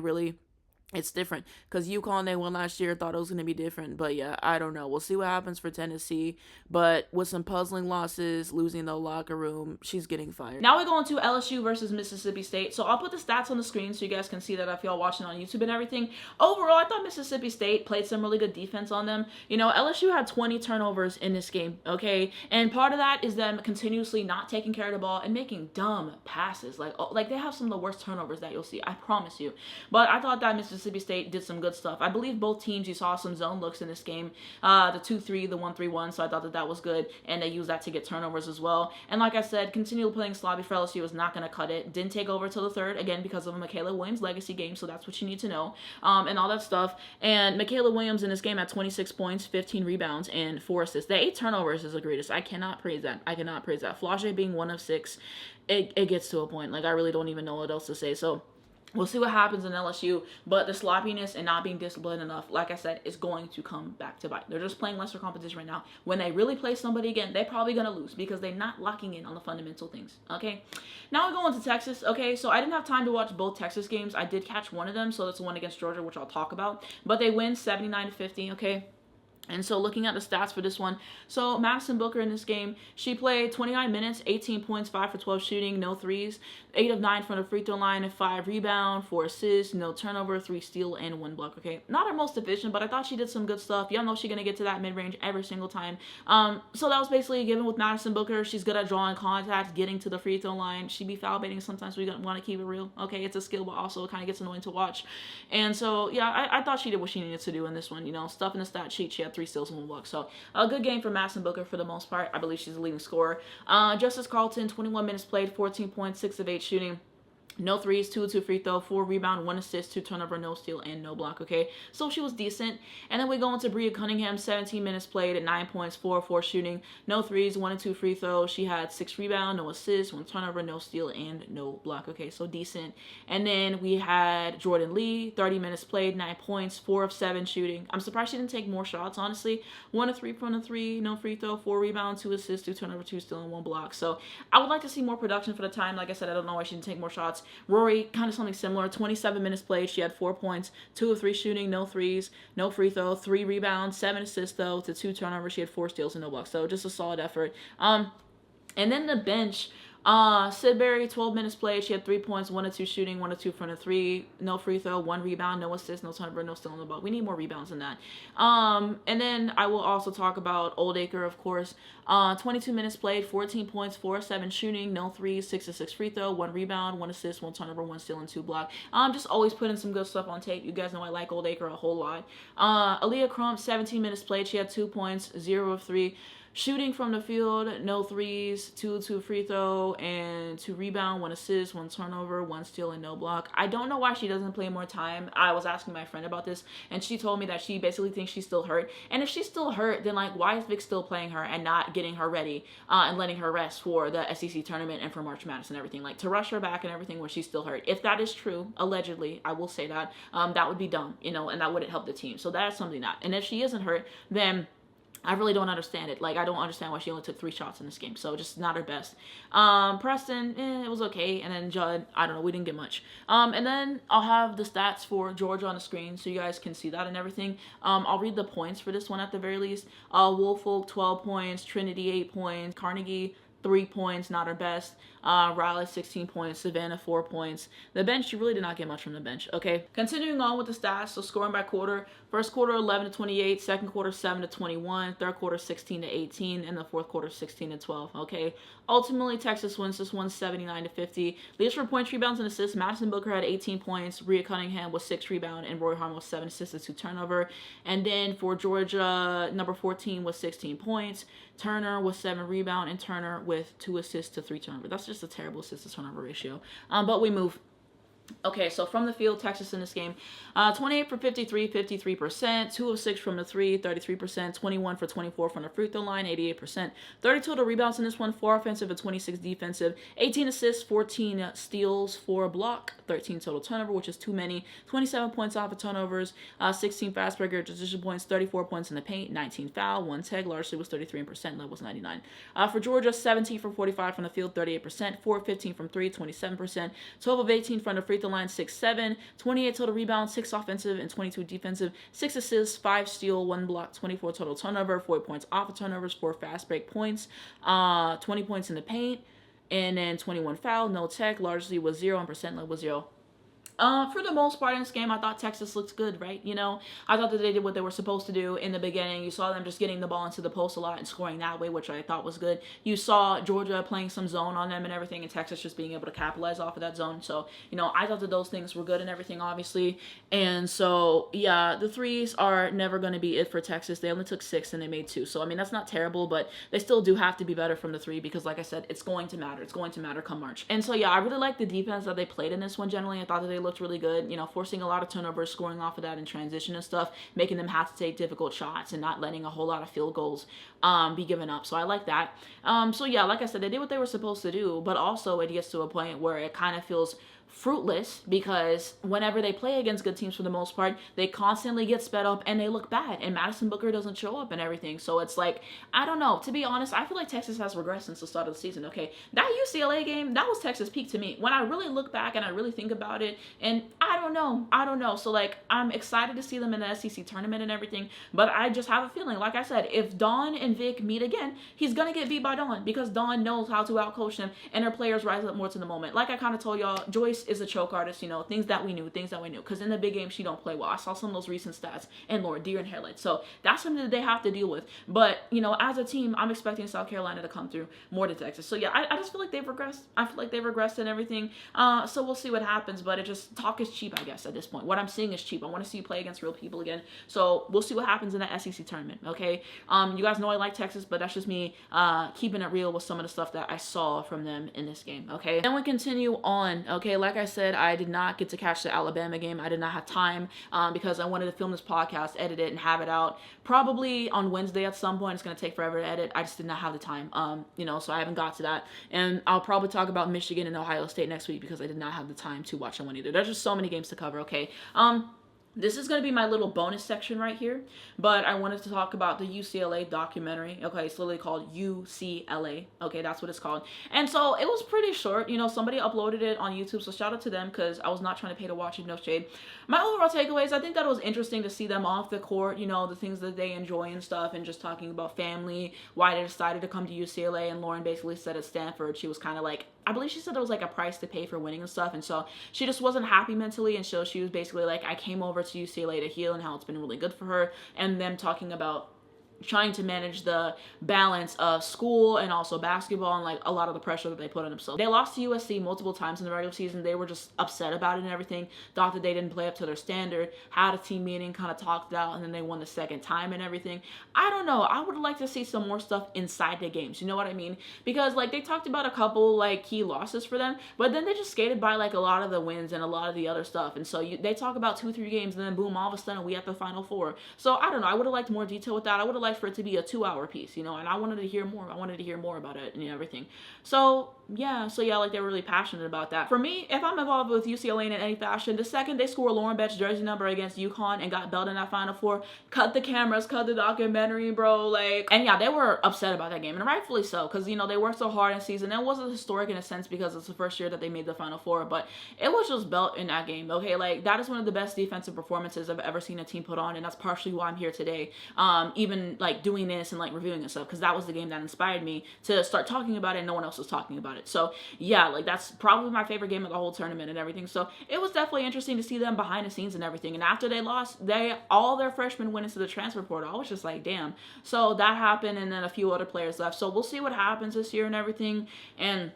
it's different because UConn, they won last year, thought it was going to be different. But yeah, I don't know. We'll see what happens for Tennessee. But with some puzzling losses, losing the locker room, she's getting fired. Now we go into LSU versus Mississippi State. So I'll put the stats on the screen so you guys can see that if y'all watching on YouTube and everything. Overall, I thought Mississippi State played some really good defense on them. LSU had 20 turnovers in this game, okay? And part of that is them continuously not taking care of the ball and making dumb passes. Like they have some of the worst turnovers that you'll see, I promise you. But I thought that Mississippi State did some good stuff. I believe both teams, you saw some zone looks in this game, the 2-3, the 1-3-1, so I thought that was good, and they used that to get turnovers as well. And like I said, continually playing sloppy for LSU is not going to cut it. Didn't take over till the third, again, because of a Michaela Williams legacy game, so that's what you need to know, and all that stuff. And Michaela Williams in this game had 26 points, 15 rebounds, and 4 assists. The 8 turnovers is the greatest. I cannot praise that. Flagey being 1 of 6, it gets to a point. Like, I really don't even know what else to say. So we'll see what happens in LSU, but the sloppiness and not being disciplined enough, like I said, is going to come back to bite. They're just playing lesser competition right now. When they really play somebody again, they're probably going to lose because they're not locking in on the fundamental things, okay? Now we're going to Texas, okay? So I didn't have time to watch both Texas games. I did catch one of them, so that's the one against Georgia, which I'll talk about. But they win 79-50, okay? And so looking at the stats for this one, so Madison Booker in this game, she played 29 minutes, 18 points, 5 for 12 shooting, no threes, 8 of 9 from the free throw line, and 5 rebound, 4 assists, no turnover, 3 steal, and 1 block, okay? Not her most efficient, but I thought she did some good stuff. Y'all know she's going to get to that mid-range every single time. So that was basically a given with Madison Booker. She's good at drawing contact, getting to the free throw line. She be foul baiting sometimes. We want to keep it real, okay? It's a skill, but also it kind of gets annoying to watch. And so, yeah, I thought she did what she needed to do in this one, stuff in the stat sheet. She had 3 steals and 1 block. So a good game for Madison Booker for the most part. I believe she's the leading scorer. Justice Carlton, 21 minutes played, 14 points, 6 of 8 shooting. No threes, 2 of 2 free throw, 4 rebound, 1 assist, 2 turnover, no steal, and no block, okay? So she was decent. And then we go into Bria Cunningham, 17 minutes played at 9 points, 4 of 4 shooting, no threes, 1 and 2 free throws. She had 6 rebound, no assist, 1 turnover, no steal, and no block, okay? So decent. And then we had Jordan Lee, 30 minutes played, 9 points, 4 of 7 shooting. I'm surprised she didn't take more shots, honestly. 1 of 3 from the 3, no free throw, 4 rebound, 2 assists, 2 turnover, 2 steal, and 1 block. So I would like to see more production for the time. Like I said, I don't know why she didn't take more shots. Rory, kind of something similar, 27 minutes played. She had 4 points, 2 of 3 shooting, no threes, no free throw, 3 rebounds, 7 assists though, to 2 turnovers. She had 4 steals and no blocks. So just a solid effort. And then the bench, Sidbury, 12 minutes played. She had 3 points, 1 of 2 shooting, 1 of 2 from the 3. No free throw, 1 rebound, no assist, no turnover, no steal on the ball. We need more rebounds than that. And then I will also talk about Oldacre, of course. 22 minutes played, 14 points, 4 of 7 shooting, no threes, 6 of 6 free throw, 1 rebound, 1 assist, 1 turnover, 1 steal, and 2 block. Just always putting some good stuff on tape. You guys know I like Oldacre a whole lot. Aaliyah Crump, 17 minutes played. She had 2 points, 0 of 3. Shooting from the field, no threes, 2 free throw, and 2 rebound, 1 assist, 1 turnover, 1 steal, and no block. I don't know why she doesn't play more time. I was asking my friend about this, and she told me that she basically thinks she's still hurt. And if she's still hurt, then like, why is Vic still playing her and not getting her ready and letting her rest for the SEC tournament and for March Madness and everything? Like, to rush her back and everything when she's still hurt. If that is true, allegedly, I will say that, that would be dumb, you know, and that wouldn't help the team. So that's something that. And if she isn't hurt, then I really don't understand it. Like, I don't understand why she only took 3 shots in this game. So, just not her best. Preston, it was okay. And then Judd, I don't know, we didn't get much. And then I'll have the stats for Georgia on the screen so you guys can see that and everything. I'll read the points for this one at the very least. Woolfolk, 12 points. Trinity, 8 points. Carnegie, 3 points, not her best. Riley, 16 points. Savannah, 4 points. The bench, she really did not get much from the bench. Okay, continuing on with the stats. So scoring by quarter. First quarter, 11 to 28. Second quarter, 7 to 21. Third quarter, 16 to 18. And the fourth quarter, 16 to 12. Okay, ultimately, Texas wins this one, 79 to 50. Leaders for points, rebounds, and assists. Madison Booker had 18 points. Rhea Cunningham was 6 rebound. And Roy Harmon was 7 assists and 2 turnover. And then for Georgia, number 14 was 16 points. Turner was 7 rebound. And Turner with 2 assists to 3 turnover. That's just a terrible assist to turnover ratio. But we move. Okay, so from the field, Texas in this game, 28 for 53, 53%, 2 of 6 from the 3, 33%, 21 for 24 from the free throw line, 88%, 30 total rebounds in this one, 4 offensive and 26 defensive, 18 assists, 14 steals, 4 block, 13 total turnover, which is too many, 27 points off of turnovers, 16 fast break transition points, 34 points in the paint, 19 foul, 1 tag, largely was 33%, that was 99. For Georgia, 17 for 45 from the field, 38%, 4 of 15 from 3, 27%, 12 of 18 from the free throw line, 6-7, 28 total rebounds, 6 offensive and 22 defensive, 6 assists, 5 steal, 1 block, 24 total turnover, 4 points off of turnovers, 4 fast break points, 20 points in the paint, and then 21 foul, no tech, largely was 0, and percent level was 0. For the most part in this game, I thought Texas looked good, right? You know, I thought that they did what they were supposed to do in the beginning. You saw them just getting the ball into the post a lot and scoring that way, which I thought was good. You saw Georgia playing some zone on them and everything, and Texas just being able to capitalize off of that zone. So, you know, I thought that those things were good and everything, obviously. And so, yeah, the threes are never going to be it for Texas. They only took 6 and they made 2. So, I mean, that's not terrible, but they still do have to be better from the 3 because, like I said, it's going to matter. It's going to matter come March. And so, yeah, I really like the defense that they played in this one generally. I thought that they looked really good, you know, forcing a lot of turnovers, scoring off of that in transition and stuff, making them have to take difficult shots and not letting a whole lot of field goals be given up. So I like that. So yeah, like I said, they did what they were supposed to do, but also it gets to a point where it kind of feels fruitless because whenever they play against good teams for the most part, they constantly get sped up and they look bad, and Madison Booker doesn't show up and everything. So it's like, I don't know. To be honest, I feel like Texas has regressed since the start of the season. Okay, that UCLA game, that was Texas peak to me. When I really look back and I really think about it, and I don't know. So like, I'm excited to see them in the SEC tournament and everything, but I just have a feeling, like I said, if Dawn and Vic meet again, he's gonna get beat by Dawn because Dawn knows how to outcoach them and her players rise up more to the moment. Like I kind of told y'all, Joyce is a choke artist, you know, things that we knew, because in the big game she don't play well. I saw some of those recent stats and Lord, deer and hairlights. So that's something that they have to deal with. But, you know, as a team, I'm expecting South Carolina to come through more than Texas. So yeah, I just feel like they've regressed. I feel like they've regressed and everything. So we'll see what happens, but it just, talk is cheap, I guess, at this point. What I'm seeing is cheap. I want to see you play against real people again. So we'll see what happens in the SEC tournament, okay? You guys know I like Texas, but that's just me keeping it real with some of the stuff that I saw from them in this game, okay? Then we continue on, okay? Like I said, I did not get to catch the Alabama game. I did not have time because I wanted to film this podcast, edit it, and have it out probably on Wednesday at some point. It's going to take forever to edit. I just did not have the time, you know, so I haven't got to that. And I'll probably talk about Michigan and Ohio State next week because I did not have the time to watch them one either. There's just so many games to cover, okay? This is going to be my little bonus section right here, but I wanted to talk about the UCLA documentary. Okay, it's literally called UCLA. Okay, that's what it's called. And so it was pretty short. You know, somebody uploaded it on YouTube, so shout out to them because I was not trying to pay to watch it, no shade. My overall takeaways, I think that it was interesting to see them off the court, you know, the things that they enjoy and stuff, and just talking about family, why they decided to come to UCLA. And Lauren basically said at Stanford, she was kind of like, I believe she said it was like a price to pay for winning and stuff, and so she just wasn't happy mentally, and so she was basically like, I came over to UCLA to heal, and how it's been really good for her, and them talking about trying to manage the balance of school and also basketball and like a lot of the pressure that they put on themselves. They lost to USC multiple times in the regular season. They were just upset about it and everything, thought that they didn't play up to their standard, had a team meeting, kind of talked it out, and then they won the second time and everything. I don't know. I would like to see some more stuff inside the games. You know what I mean? Because like they talked about a couple like key losses for them, but then they just skated by like a lot of the wins and a lot of the other stuff. And so they talk about 2-3 games and then boom, all of a sudden we at the Final Four. So I don't know. I would have liked more detail with that. I would have liked for it to be a 2-hour piece, you know, and I wanted to hear more. I wanted to hear more about it and everything. So yeah, like they were really passionate about that. For me, if I'm involved with UCLA in any fashion, the second they score Lauren Bett's jersey number against UConn and got belted in that Final Four, cut the cameras, cut the documentary, bro. Like, and yeah, they were upset about that game, and rightfully so, because you know they worked so hard in season. It wasn't historic in a sense because it's the first year that they made the Final Four, but it was just belt in that game. Okay, like that is one of the best defensive performances I've ever seen a team put on, and that's partially why I'm here today. Even like doing this and like reviewing and stuff, because that was the game that inspired me to start talking about it, and no one else was talking about it. So yeah, like that's probably my favorite game of the whole tournament and everything. So it was definitely interesting to see them behind the scenes and everything. And after they lost, all their freshmen went into the transfer portal. I was just like, damn. So that happened, and then a few other players left. So we'll see what happens this year and everything. And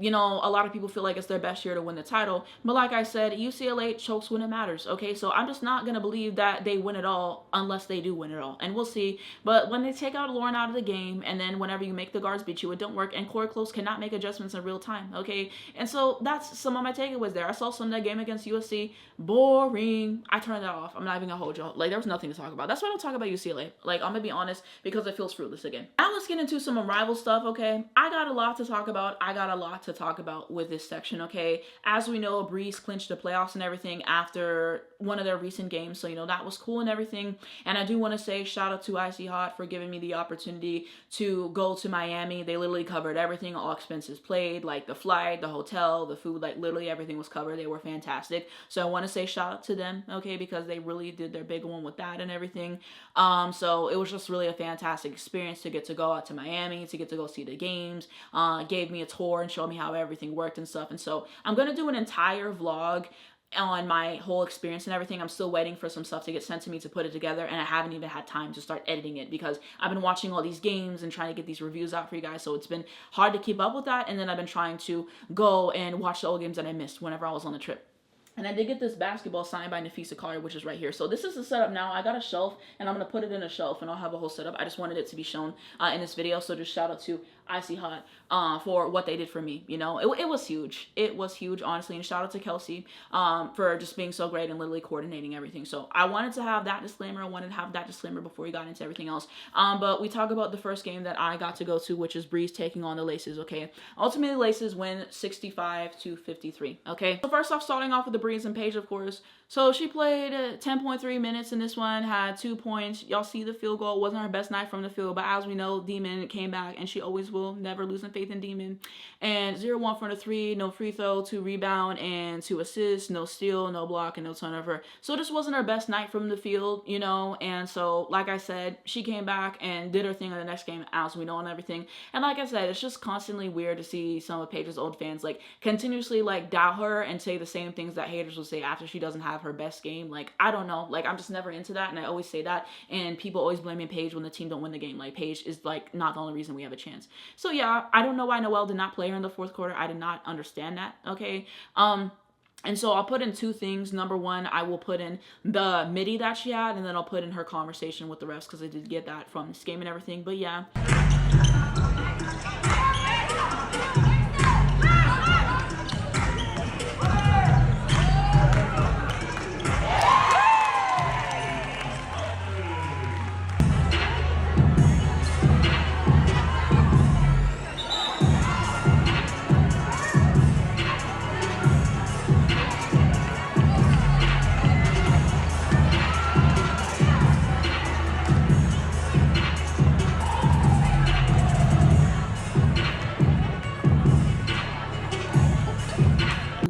you know, a lot of people feel like it's their best year to win the title. But like I said, UCLA chokes when it matters, okay? So I'm just not going to believe that they win it all unless they do win it all. And we'll see. But when they take out Lauren out of the game, and then whenever you make the guards beat you, it don't work. And Corey Close cannot make adjustments in real time, okay? And so that's some of my takeaways there. I saw some of that game against USC. Boring. I turned that off. I'm not even going to hold y'all. Like, there was nothing to talk about. That's why I don't talk about UCLA. Like, I'm going to be honest, because it feels fruitless again. Now let's get into some Unrivaled stuff, okay? I got a lot to talk about. I got a lot to talk about with this section, okay? As we know, Breeze clinched the playoffs and everything after one of their recent games, so you know that was cool and everything. And I do want to say shout out to Icy Hot for giving me the opportunity to go to Miami. They literally covered everything, all expenses paid, like the flight, the hotel, the food, like literally everything was covered. They were fantastic, so I want to say shout out to them, okay, because they really did their big one with that and everything. So it was just really a fantastic experience to get to go out to Miami, to get to go see the games, gave me a tour and showed me how everything worked and stuff. And so I'm gonna do an entire vlog on my whole experience and everything. I'm still waiting for some stuff to get sent to me to put it together, and I haven't even had time to start editing it because I've been watching all these games and trying to get these reviews out for you guys, so it's been hard to keep up with that. And then I've been trying to go and watch the old games that I missed whenever I was on the trip. And I did get this basketball signed by Nafisa Carter, which is right here. So this is the setup now. I got a shelf, and I'm going to put it in a shelf, and I'll have a whole setup. I just wanted it to be shown in this video. So just shout out to Icy Hot for what they did for me. You know, it was huge. It was huge, honestly. And shout out to Kelsey for just being so great and literally coordinating everything. So I wanted to have that disclaimer. I wanted to have that disclaimer before we got into everything else. But we talk about the first game that I got to go to, which is Breeze taking on the Laces, okay? Ultimately, Laces win 65-53, okay? So first off, starting off with the Breeze and Paige, of course. So she played 10.3 minutes in this one, had 2 points. Y'all see the field goal. It wasn't her best night from the field, but as we know, Demon came back, and she always will, never losing faith in Demon. And 0-1 from the 3, no free throw, 2 rebound, and 2 assists, no steal, no block, and no turnover. So this wasn't her best night from the field, you know, and so, like I said, she came back and did her thing in the next game, as we know, and everything. And like I said, it's just constantly weird to see some of Paige's old fans, like, continuously, like, doubt her and say the same things that haters will say after she doesn't have her best game. Like, I don't know, like, I'm just never into that, and I always say that, and people always blaming Paige when the team don't win the game. Like, Paige is, like, not the only reason we have a chance. So yeah, I don't know why Noelle did not play her in the fourth quarter. I did not understand that, okay? And so I'll put in 2 things. Number 1, I will put in the MIDI that she had, and then I'll put in her conversation with the refs, because I did get that from this game and everything. But yeah.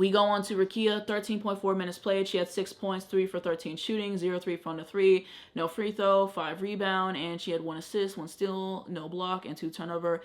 We go on to Rakia, 13.4 minutes played. She had 6 points, 3 for 13 shooting, 0-3 from the 3, no free throw, 5 rebound, and she had 1 assist, 1 steal, no block, and 2 turnover.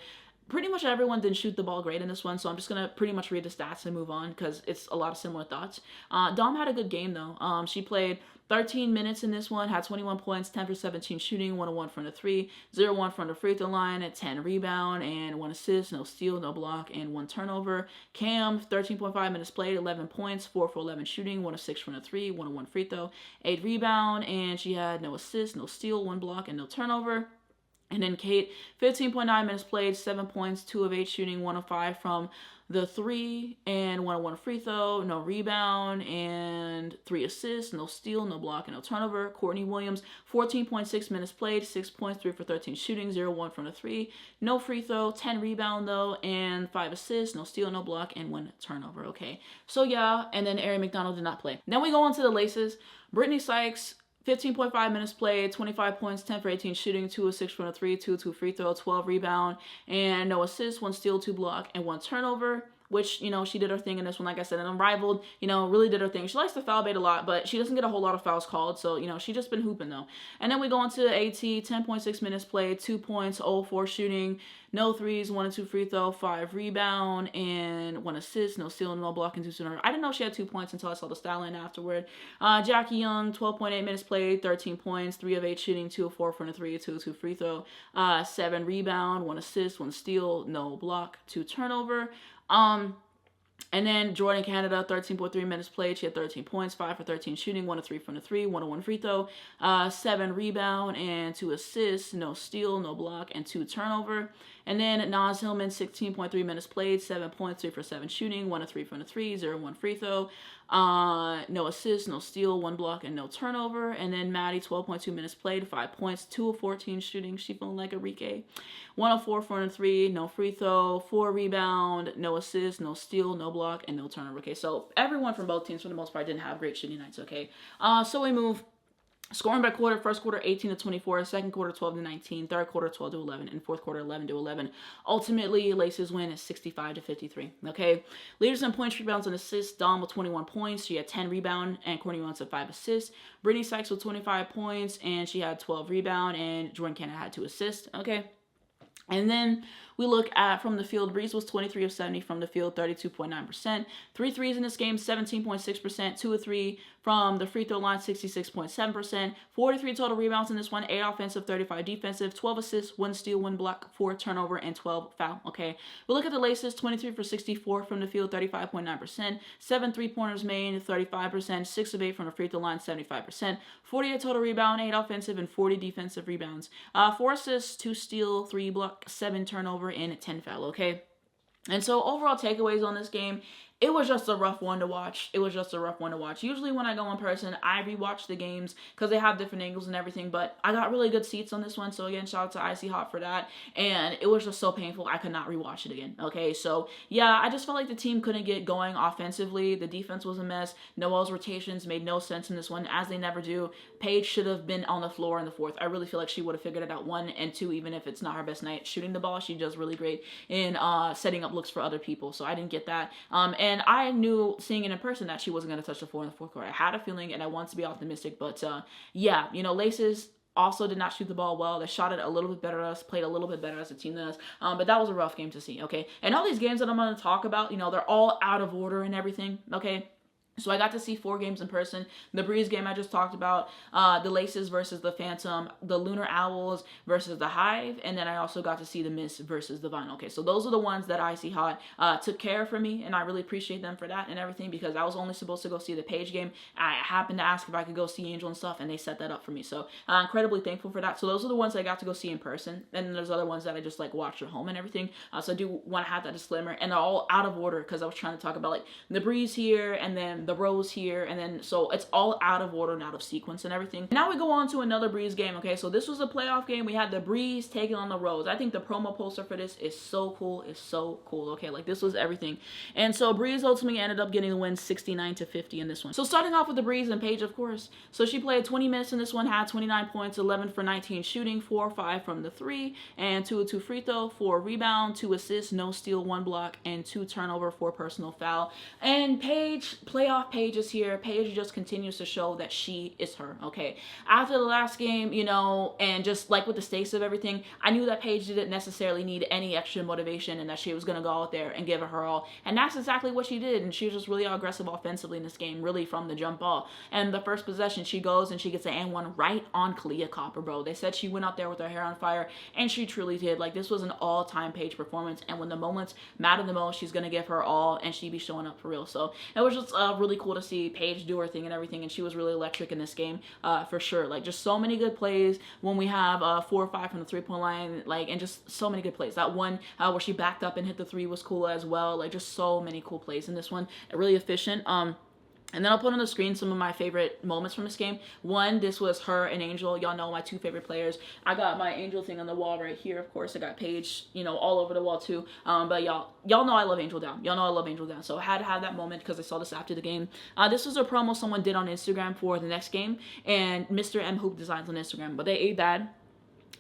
Pretty much everyone didn't shoot the ball great in this one, so I'm just going to pretty much read the stats and move on because it's a lot of similar thoughts. Dom had a good game, though. She played 13 minutes in this one, had 21 points, 10 for 17 shooting, 1-1 from the 3, 0-1 from the free throw line, at 10 rebound, and 1 assist, no steal, no block, and 1 turnover. Cam, 13.5 minutes played, 11 points, 4 for 11 shooting, 1 of 6 from the 3, 1-1 free throw, 8 rebound, and she had no assist, no steal, 1 block, and no turnover. And then Kate, 15.9 minutes played, 7 points, 2 of 8 shooting, 1 of 5 from the 3, and 1-1 free throw, no rebound, and 3 assists, no steal, no block, and no turnover. Courtney Williams, 14.6 minutes played, 6 points, 3 for 13 shooting, 0-1 from the 3, no free throw, 10 rebound though, and 5 assists, no steal, no block, and 1 turnover, okay? So yeah, and then Ari McDonald did not play. Then we go on to the Laces. Brittany Sykes, 15.5 minutes played, 25 points, 10 for 18 shooting, 2 of 6 from the 3, 2 of 2 free throw, 12 rebound, and no assists, 1 steal, 2 block, and 1 turnover, which, you know, she did her thing in this one, like I said, and Unrivaled, you know, really did her thing. She likes to foul bait a lot, but she doesn't get a whole lot of fouls called, so, you know, she just been hooping, though. And then we go into AT, 10.6 minutes played, 2 points, 0-4 shooting, no threes, 1 and 2 free throw, 5 rebound, and 1 assist, no steal, no block, and 2 turnover. I didn't know she had 2 points until I saw the stat line afterward. Jackie Young, 12.8 minutes played, 13 points, 3 of 8 shooting, 2 of 4 from the 3, 2 of 2 free throw, 7 rebound, 1 assist, 1 steal, no block, 2 turnover. And then Jordan Canada, 13.3 minutes played. She had 13 points, 5 for 13 shooting, 1 of 3 from the 3, 1-1 free throw, 7 rebound, and 2 assists, no steal, no block, and 2 turnover. And then Naz Hillman, 16.3 minutes played, 7 points, 3 for 7 shooting, 1 of 3 from the 3, 0-1 free throw, no assist, no steal, 1 block, and no turnover. And then Maddie, 12.2 minutes played, 5 points, 2 of 14 shooting. She feeling like Enrique. 1 of 4 from the 3, no free throw, 4 rebound, no assist, no steal, no block, and no turnover. Okay, so everyone from both teams, for the most part, didn't have great shooting nights. Okay, so we move. Scoring by quarter, first quarter 18-24, second quarter 12-19, third quarter 12-11, and fourth quarter 11-11. Ultimately, Laces win is 65-53. Okay, leaders in points, rebounds, and assists. Dawn with 21 points. She had 10 rebound, and Courtney Williams had 5 assists. Brittany Sykes with 25 points, and she had 12 rebound, and Jordan Canada had 2 assists. Okay. And then we look at from the field. Breeze was 23 of 70 from the field, 32.9%. 3 threes in this game, 17.6%. 2 of 3 from the free throw line, 66.7%. 43 total rebounds in this one, 8 offensive, 35 defensive, 12 assists, 1 steal, 1 block, 4 turnover, and 12 foul. Okay, we look at the Laces, 23 for 64 from the field, 35.9%. 7 3-pointers made, 35%. 6 of 8 from the free throw line, 75%. 48 total rebound, 8 offensive, and 40 defensive rebounds. 4 assists, 2 steal, 3 block, 7 turnover, and 10 foul. Okay, and so overall takeaways on this game. It was just a rough one to watch. Usually when I go in person, I rewatch the games because they have different angles and everything, but I got really good seats on this one, so again, shout out to Icy Hot for that, and it was just so painful, I could not rewatch it again, okay? So, yeah, I just felt like the team couldn't get going offensively. The defense was a mess. Noel's rotations made no sense in this one, as they never do. Paige should have been on the floor in the fourth. I really feel like she would have figured it out, 1 and 2, even if it's not her best night shooting the ball. She does really great in setting up looks for other people, so I didn't get that. And I knew, seeing it in person, that she wasn't going to touch the floor in the fourth quarter. I had a feeling, and I wanted to be optimistic, but yeah, you know, Laces also did not shoot the ball well. They shot it a little bit better than us, played a little bit better as a team than us, but that was a rough game to see, okay? And all these games that I'm going to talk about, you know, they're all out of order and everything, okay? So I got to see 4 games in person. The Breeze game I just talked about, the Laces versus the Phantom, the Lunar Owls versus the Hive, and then I also got to see the Mist versus the Vinyl. Okay, so those are the ones that Icy Hot took care of for me, and I really appreciate them for that and everything, because I was only supposed to go see the Paige game. I happened to ask if I could go see Angel and stuff, and they set that up for me. So I'm incredibly thankful for that. So those are the ones I got to go see in person, and then there's other ones that I just like watched at home and everything. So I do want to have that disclaimer, and they're all out of order because I was trying to talk about like the Breeze here, and then the rows here, and then so it's all out of order and out of sequence and everything. Now we go on to another Breeze game, okay? So this was a playoff game. We had the Breeze taking on the Rose. I think the promo poster for this is so cool. It's so cool, okay? Like, this was everything. And so Breeze ultimately ended up getting the win 69-50 in this one. So starting off with the Breeze and Paige, of course. So she played 20 minutes in this one, had 29 points, 11 for 19 shooting, 4 or 5 from the 3, and 2 of 2 free throw, 4 rebound, 2 assists, no steal, 1 block, and 2 turnover, 4 personal foul. And Paige, playoff Paige is here. Paige just continues to show that she is her, okay? After the last game, you know, and just like with the stakes of everything, I knew that Paige didn't necessarily need any extra motivation and that she was going to go out there and give it her all. And that's exactly what she did. And she was just really aggressive offensively in this game, really from the jump ball. And the first possession, she goes and she gets an and-one right on Kalia Copper, bro. They said she went out there with her hair on fire, and she truly did. Like, this was an all-time Paige performance. And when the moments matter the most, she's going to give her all, and she be showing up for real. So it was just really cool to see Paige do her thing and everything. And she was really electric in this game, for sure. Like, just so many good plays when we have 4 or 5 from the three-point line, like, and just so many good plays. That one where she backed up and hit the 3 was cool as well. Like, just so many cool plays in this one. Really efficient. And then I'll put on the screen some of my favorite moments from this game. One, this was her and Angel. Y'all know my 2 favorite players. I got my Angel thing on the wall right here. Of course, I got Paige, you know, all over the wall too. But y'all know I love Angel down. Y'all know I love Angel down. So I had to have that moment because I saw this after the game. This was a promo someone did on Instagram for the next game. And Mr. M Hoop Designs on Instagram. But they ate bad.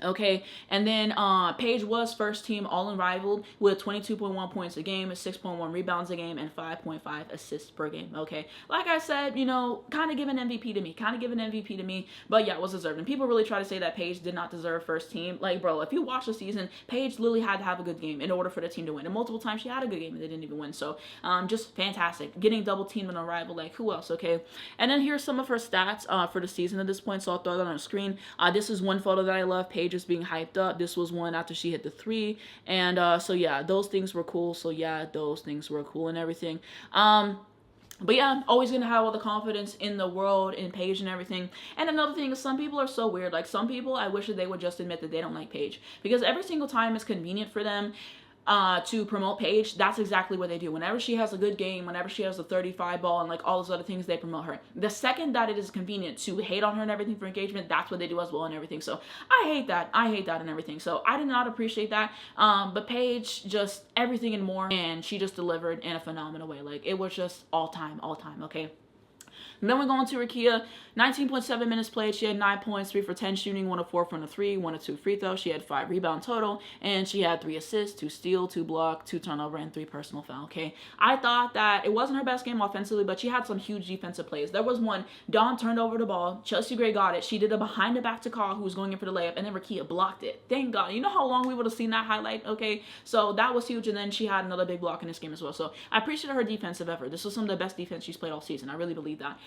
Okay, and then Paige was first team all Unrivaled with 22.1 points a game, 6.1 rebounds a game, and 5.5 assists per game. Okay, like I said, you know, kind of give an MVP to me, but yeah, it was deserved. And people really try to say that Paige did not deserve first team. Like, bro, if you watch the season, Paige literally had to have a good game in order for the team to win, and multiple times she had a good game and they didn't even win. So just fantastic, getting double teamed in Unrivaled. Like, who else? Okay, and then here's some of her stats for the season at this point, so I'll throw that on the screen. This is one photo that I love. Paige just being hyped up. This was one after she hit the 3, and so yeah, those things were cool. And everything. But yeah, I'm always gonna have all the confidence in the world in Paige and everything. And another thing is, some people are so weird. Like, some people, I wish that they would just admit that they don't like Paige, because every single time it's convenient for them to promote Paige. That's exactly what they do. Whenever she has a good game, whenever she has a 35 ball and like all those other things, they promote her. The second that it is convenient to hate on her and everything for engagement, that's what they do as well and everything. So I hate that and everything. So I did not appreciate that. But Paige, just everything and more, and she just delivered in a phenomenal way. Like, it was just all time, okay? And then we go on to Rakia. 19.7 minutes played. She had 9 points, 3 for 10 shooting, 1 of 4 from the 3, 1 of 2 free throws. She had 5 rebound total, and she had 3 assists, 2 steal, 2 block, 2 turnover, and 3 personal foul. Okay, I thought that it wasn't her best game offensively, but she had some huge defensive plays. There was one, Dawn turned over the ball, Chelsea Gray got it. She did a behind the back to Call, who was going in for the layup, and then Rakia blocked it. Thank God. You know how long we would have seen that highlight? Okay, so that was huge, and then she had another big block in this game as well. So I appreciate her defensive effort. This was some of the best defense she's played all season. I really believe that.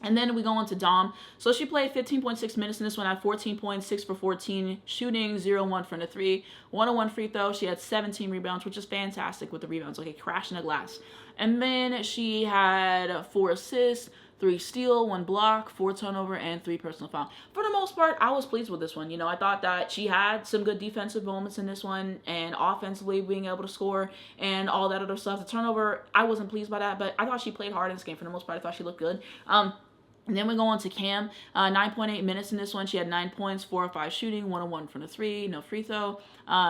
And then we go on to Dom. So she played 15.6 minutes in this one, had 14 points, 6 for 14 shooting, 0-1 from the 3, 101 free throw. She had 17 rebounds, which is fantastic with the rebounds. Okay, crashing the glass. And then she had 4 assists, 3 steal, 1 block, 4 turnover, and 3 personal foul. For the most part, I was pleased with this one. You know, I thought that she had some good defensive moments in this one, and offensively being able to score and all that other stuff. The turnover, I wasn't pleased by that, but I thought she played hard in this game. For the most part, I thought she looked good. And then we go on to Cam, 9.8 minutes in this one. She had 9 points, 4 or 5 shooting, 1 of 1 from the 3, no free throw,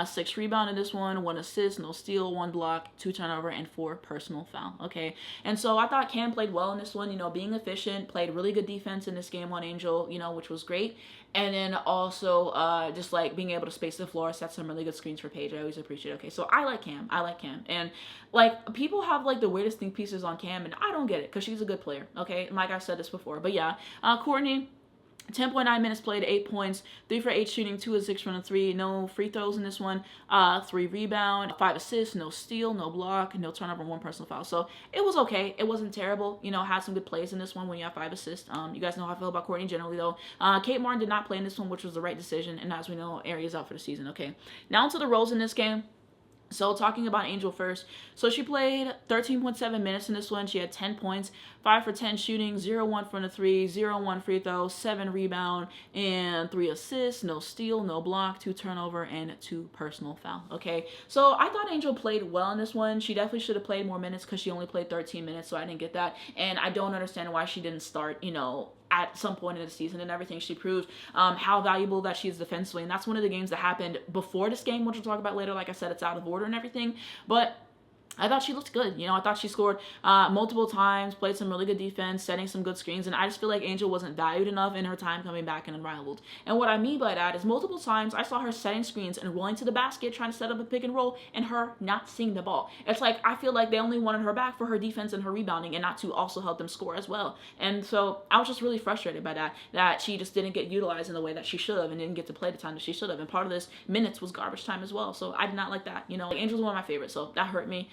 6 rebound in this one, 1 assist, no steal, 1 block, 2 turnover, and 4 personal foul. Okay, and so I thought Cam played well in this one. You know, being efficient, played really good defense in this game on Angel. You know, which was great. And then also just like being able to space the floor, set some really good screens for Paige. I always appreciate it. Okay, so I like Cam. And like, people have like the weirdest think pieces on Cam, and I don't get it because she's a good player. Okay, and like I've said this before, but yeah, Courtney. 10.9 minutes played, 8 points, 3 for 8 shooting, 2 of 6 from the 3, no free throws in this one, 3 rebound, 5 assists, no steal, no block, no turnover, 1 personal foul. So it was okay. It wasn't terrible. You know, had some good plays in this one when you have 5 assists. You guys know how I feel about Courtney generally though. Kate Martin did not play in this one, which was the right decision, and as we know, Ari's out for the season. Okay, now to the roles in this game. So talking about Angel first, so she played 13.7 minutes in this one. She had 10 points, 5 for 10 shooting, 0-1 from the 3, 0-1 free throw, 7 rebound, and 3 assists, no steal, no block, 2 turnover, and 2 personal foul. Okay, so I thought Angel played well in this one. She definitely should have played more minutes because she only played 13 minutes, so I didn't get that. And I don't understand why she didn't start, at some point in the season and everything. She proved how valuable that she is defensively, and that's one of the games that happened before this game, which we'll talk about later. Like I said, it's out of order and everything, but I thought she looked good. I thought she scored multiple times, played some really good defense, setting some good screens, and I just feel like Angel wasn't valued enough in her time coming back in Unrivaled. And what I mean by that is multiple times I saw her setting screens and rolling to the basket, trying to set up a pick and roll, and her not seeing the ball. It's like I feel like they only wanted her back for her defense and her rebounding and not to also help them score as well. And so I was just really frustrated by that she just didn't get utilized in the way that she should have and didn't get to play the time that she should have. And part of this minutes was garbage time as well. So I did not like that. Angel's one of my favorites, so that hurt me.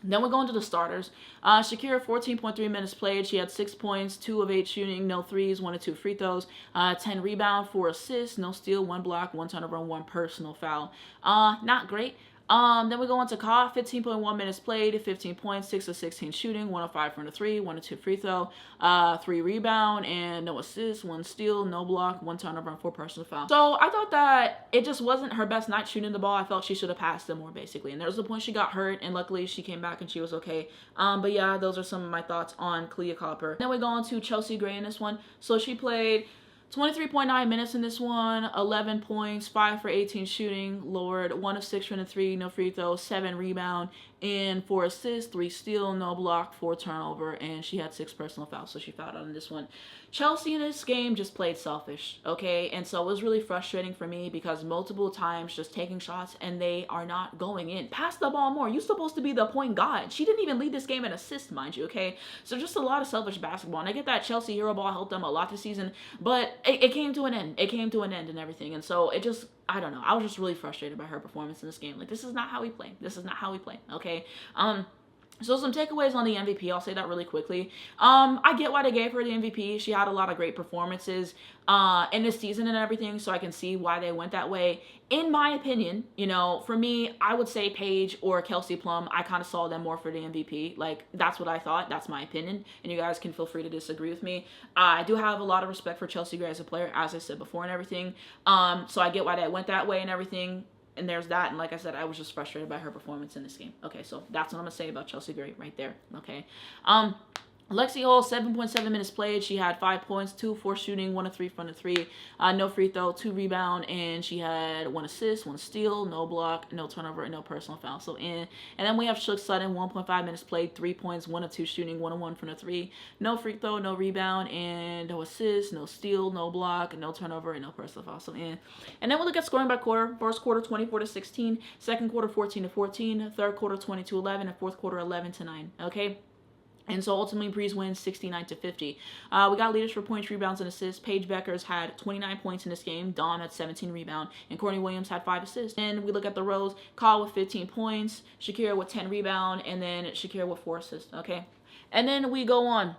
Then we're going to the starters. Shakira, 14.3 minutes played. She had 6 points, 2 of 8 shooting, no threes, 1 of 2 free throws, 10 rebound, 4 assists, no steal, 1 block, 1 turnover, and 1 personal foul. Not great. Then we go on to ncaaw, 15.1 minutes played, 15 points, 6 of 16 shooting, 1 of 5 from the 3, 1 of 2 free throw, 3 rebound, and no assists, 1 steal, no block, 1 turnover, and 4 personal foul. So I thought that it just wasn't her best night shooting the ball. I felt she should have passed it more, basically. And there was a point she got hurt, and luckily she came back and she was okay. But yeah, those are some of my thoughts on Clea Copper. Then we go on to Chelsea Gray in this one. So she played 23.9 minutes in this one, 11 points, 5 for 18 shooting, lowered 1 of 6 from the 3, no free throw, 7 rebound, and 4 assists, 3 steal, no block, 4 turnover, and she had 6 personal fouls, so she fouled out in this one. Chelsea in this game just played selfish, okay? And so it was really frustrating for me because multiple times just taking shots and they are not going in. Pass the ball more. You're supposed to be the point guard. She didn't even lead this game in assists, mind you, okay? So just a lot of selfish basketball. And I get that Chelsea hero ball helped them a lot this season, but it came to an end. It came to an end and everything. And so it just, I don't know. I was just really frustrated by her performance in this game. Like, this is not how we play. This is not how we play, okay? So some takeaways on the MVP, I'll say that really quickly. I get why they gave her the MVP. She had a lot of great performances in this season and everything, so I can see why they went that way. In my opinion, for me, I would say Paige or Kelsey Plum. I kind of saw them more for the MVP. Like, that's what I thought. That's my opinion, and you guys can feel free to disagree with me. I do have a lot of respect for Chelsea Gray as a player, as I said before and everything. So I get why they went that way and everything. And there's that. And like I said, I was just frustrated by her performance in this game. Okay, so that's what I'm going to say about Chelsea Gray right there. Okay. Lexi Hall, 7.7 minutes played. She had 5 points, 2 for shooting, 1 of 3 from the 3, no free throw, 2 rebound, and she had 1 assist, 1 steal, no block, no turnover, and no personal foul. So in. And then we have Shook Sutton, 1.5 minutes played, 3 points, 1 of 2 shooting, 1 of 1 from the 3, no free throw, no rebound, and no assist, no steal, no block, no turnover, and no personal foul. So in. And then we look at scoring by quarter. First quarter, 24-16, second quarter, 14-14, third quarter, 20-11, and fourth quarter, 11-9. Okay. And so ultimately, Breeze wins 69-50. We got leaders for points, rebounds, and assists. Paigebueckers had 29 points in this game. Dawn had 17 rebounds. And Courtney Williams had 5 assists. And we look at the rows. Kyle with 15 points. Shakira with 10 rebounds. And then Shakira with 4 assists. Okay. And then we go on.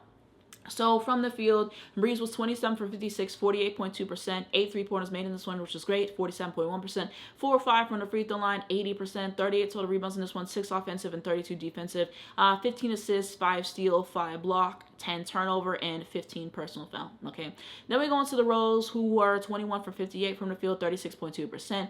So from the field, Breeze was 27 for 56, 48.2%, 8 3-pointers made in this one, which is great, 47.1%, 4 or 5 from the free throw line, 80%, 38 total rebounds in this one, 6 offensive and 32 defensive, 15 assists, 5 steal, 5 block, 10 turnover, and 15 personal foul. Okay. Then we go into the rows, who were 21 for 58 from the field, 36.2%,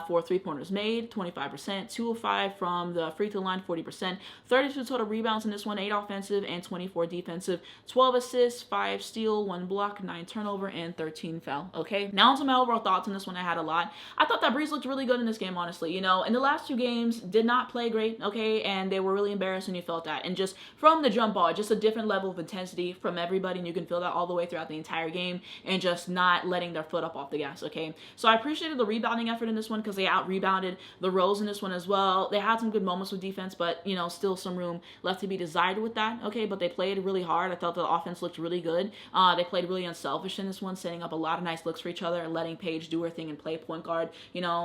4 3-pointers made, 25%, 2 of 5 from the free throw line, 40%, 32 total rebounds in this one, 8 offensive and 24 defensive, 12 assists, 5 steal, 1 block, 9 turnover, and 13 foul. Okay. Now onto my overall thoughts on this one. I had a lot. I thought that Breeze looked really good in this game, honestly. In the last 2 games, did not play great, okay, and they were really embarrassed, and you felt that. And just from the jump ball, just a different level of intensity from everybody, and you can feel that all the way throughout the entire game, and just not letting their foot up off the gas, okay? So I appreciated the rebounding effort in this one because they out-rebounded the Rose in this one as well. They had some good moments with defense, but, still some room left to be desired with that, okay? But they played really hard. I thought the offense looked really good. They played really unselfish in this one, setting up a lot of nice looks for each other and letting Paige do her thing and play point guard,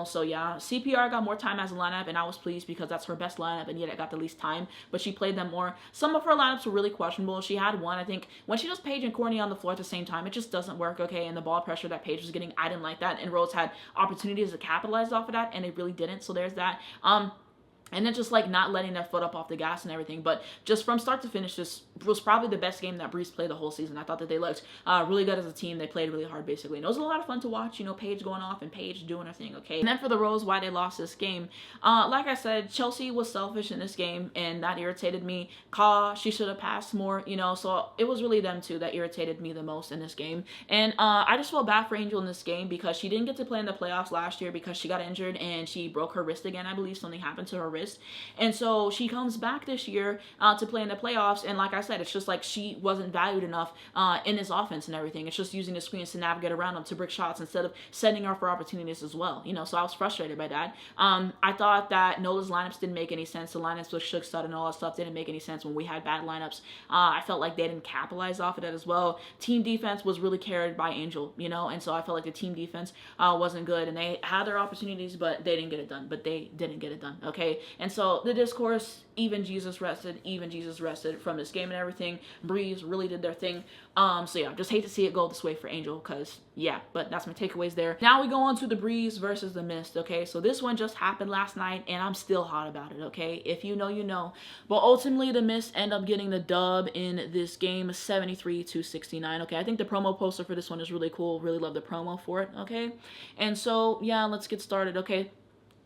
So yeah, CPR got more time as a lineup, and I was pleased because that's her best lineup, and yet it got the least time, but she played them more. Some of her lineups were really questionable. She had had one. I think when she does Paige and Courtney on the floor at the same time, it just doesn't work, okay? And the ball pressure that Paige was getting, I didn't like that. And Rose had opportunities to capitalize off of that, and they really didn't. So there's that. And then just like not letting their foot up off the gas and everything. But just from start to finish, this was probably the best game that Breeze played the whole season. I thought that they looked really good as a team. They played really hard, basically. And it was a lot of fun to watch, you know, Paige going off and Paige doing her thing, okay? And then for the Rose, why they lost this game. Like I said, Chelsea was selfish in this game, and that irritated me. ncaaw, she should have passed more, you know? So it was really them two that irritated me the most in this game. And I just felt bad for Angel in this game because she didn't get to play in the playoffs last year because she got injured and she broke her wrist again, I believe. Something happened to her wrist. And so she comes back this year to play in the playoffs, and like I said, it's just like she wasn't valued enough in this offense and everything. It's just using the screens to navigate around them to brick shots instead of setting her for opportunities as well, you know, so I was frustrated by that. I thought that Nola's lineups didn't make any sense. The lineups with Shook Stud and all that stuff didn't make any sense when we had bad lineups. I felt like they didn't capitalize off of that as well. Team defense was really carried by Angel, you know, and so I felt like the team defense wasn't good, and they had their opportunities, but they didn't get it done, okay? And so the discourse, even Jesus rested from this game and everything. Breeze really did their thing. So yeah, just hate to see it go this way for Angel, because yeah, but that's my takeaways there. Now we go on to the Breeze versus the Mist, okay? So this one just happened last night, and I'm still hot about it, okay? If you know, you know. But ultimately, the Mist end up getting the dub in this game, 73-69, okay? I think the promo poster for this one is really cool. Really love the promo for it, okay? And so, yeah, let's get started, okay?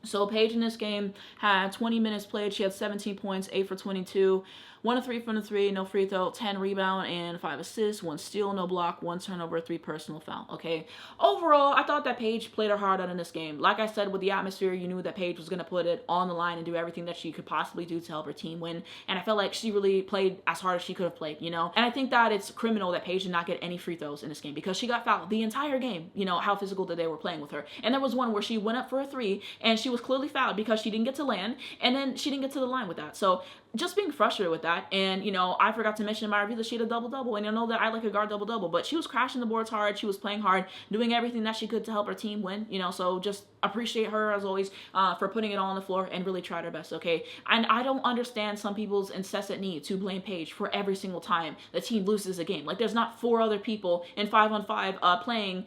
So Paige in this game had 20 minutes played. She had 17 points, 8 for 22, 1 of 3 from the 3, no free throw, 10 rebound, and 5 assists, 1 steal, no block, 1 turnover, 3 personal foul, okay? Overall, I thought that Paige played her heart out in this game. Like I said, with the atmosphere, you knew that Paige was going to put it on the line and do everything that she could possibly do to help her team win, and I felt like she really played as hard as she could have played, you know? And I think that it's criminal that Paige did not get any free throws in this game because she got fouled the entire game, you know, how physical that they were playing with her. And there was one where she went up for a 3, and she was clearly fouled because she didn't get to land, and then she didn't get to the line with that. So just being frustrated with that. And, you know, I forgot to mention in my review that she had a double-double, and you know that I like a guard double-double, but she was crashing the boards hard. She was playing hard, doing everything that she could to help her team win, you know, so just appreciate her as always for putting it all on the floor and really tried her best, okay? And I don't understand some people's incessant need to blame Paige for every single time the team loses a game. Like, there's not 4 other people in 5-on-5 playing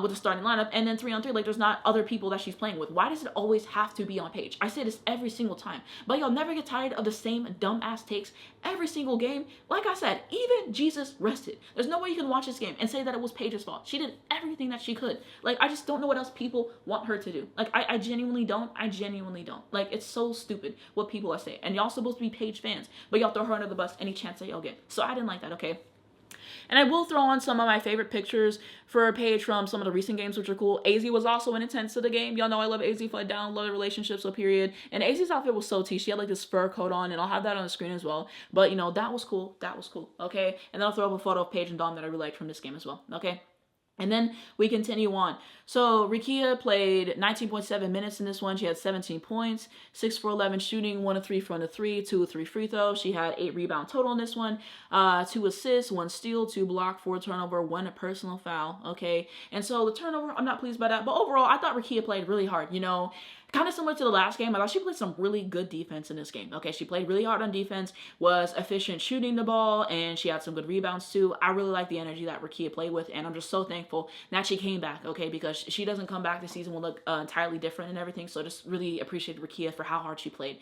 with a starting lineup, and then 3-on-3, like, there's not other people that she's playing with. Why does it always have to be on Paige? I say this every single time, but y'all never get tired of the same dumbass takes every single game. Like I said, even Jesus rested. There's no way you can watch this game and say that it was Paige's fault. She did everything that she could. Like, I just don't know what else people want her to do. Like, I genuinely don't. Like, it's so stupid what people are saying. And y'all supposed to be Paige fans, but y'all throw her under the bus any chance that y'all get. So I didn't like that, okay? And I will throw on some of my favorite pictures for Paige from some of the recent games, which are cool. AZ was also in intense to the game. Y'all know I love AZ for a down, love relationships, so period. And AZ's outfit was so tea. She had like this fur coat on, and I'll have that on the screen as well. But, you know, that was cool. Okay? And then I'll throw up a photo of Paige and Dom that I really liked from this game as well, okay? And then we continue on. So Rikia played 19.7 minutes in this one. She had 17 points, 6 for 11 shooting, 1 of 3 from the 3, 2 of 3 free throws. She had 8 rebound total in this one, 2 assists, 1 steal, 2 block, 4 turnover, 1 personal foul, okay? And so the turnover, I'm not pleased by that. But overall, I thought Rikia played really hard, you know? Kind of similar to the last game, I thought she played some really good defense in this game. Okay, she played really hard on defense, was efficient shooting the ball, and she had some good rebounds too. I really like the energy that Rikia played with, and I'm just so thankful that she came back, okay, because she doesn't come back this season will look entirely different and everything, so just really appreciate Rikia for how hard she played.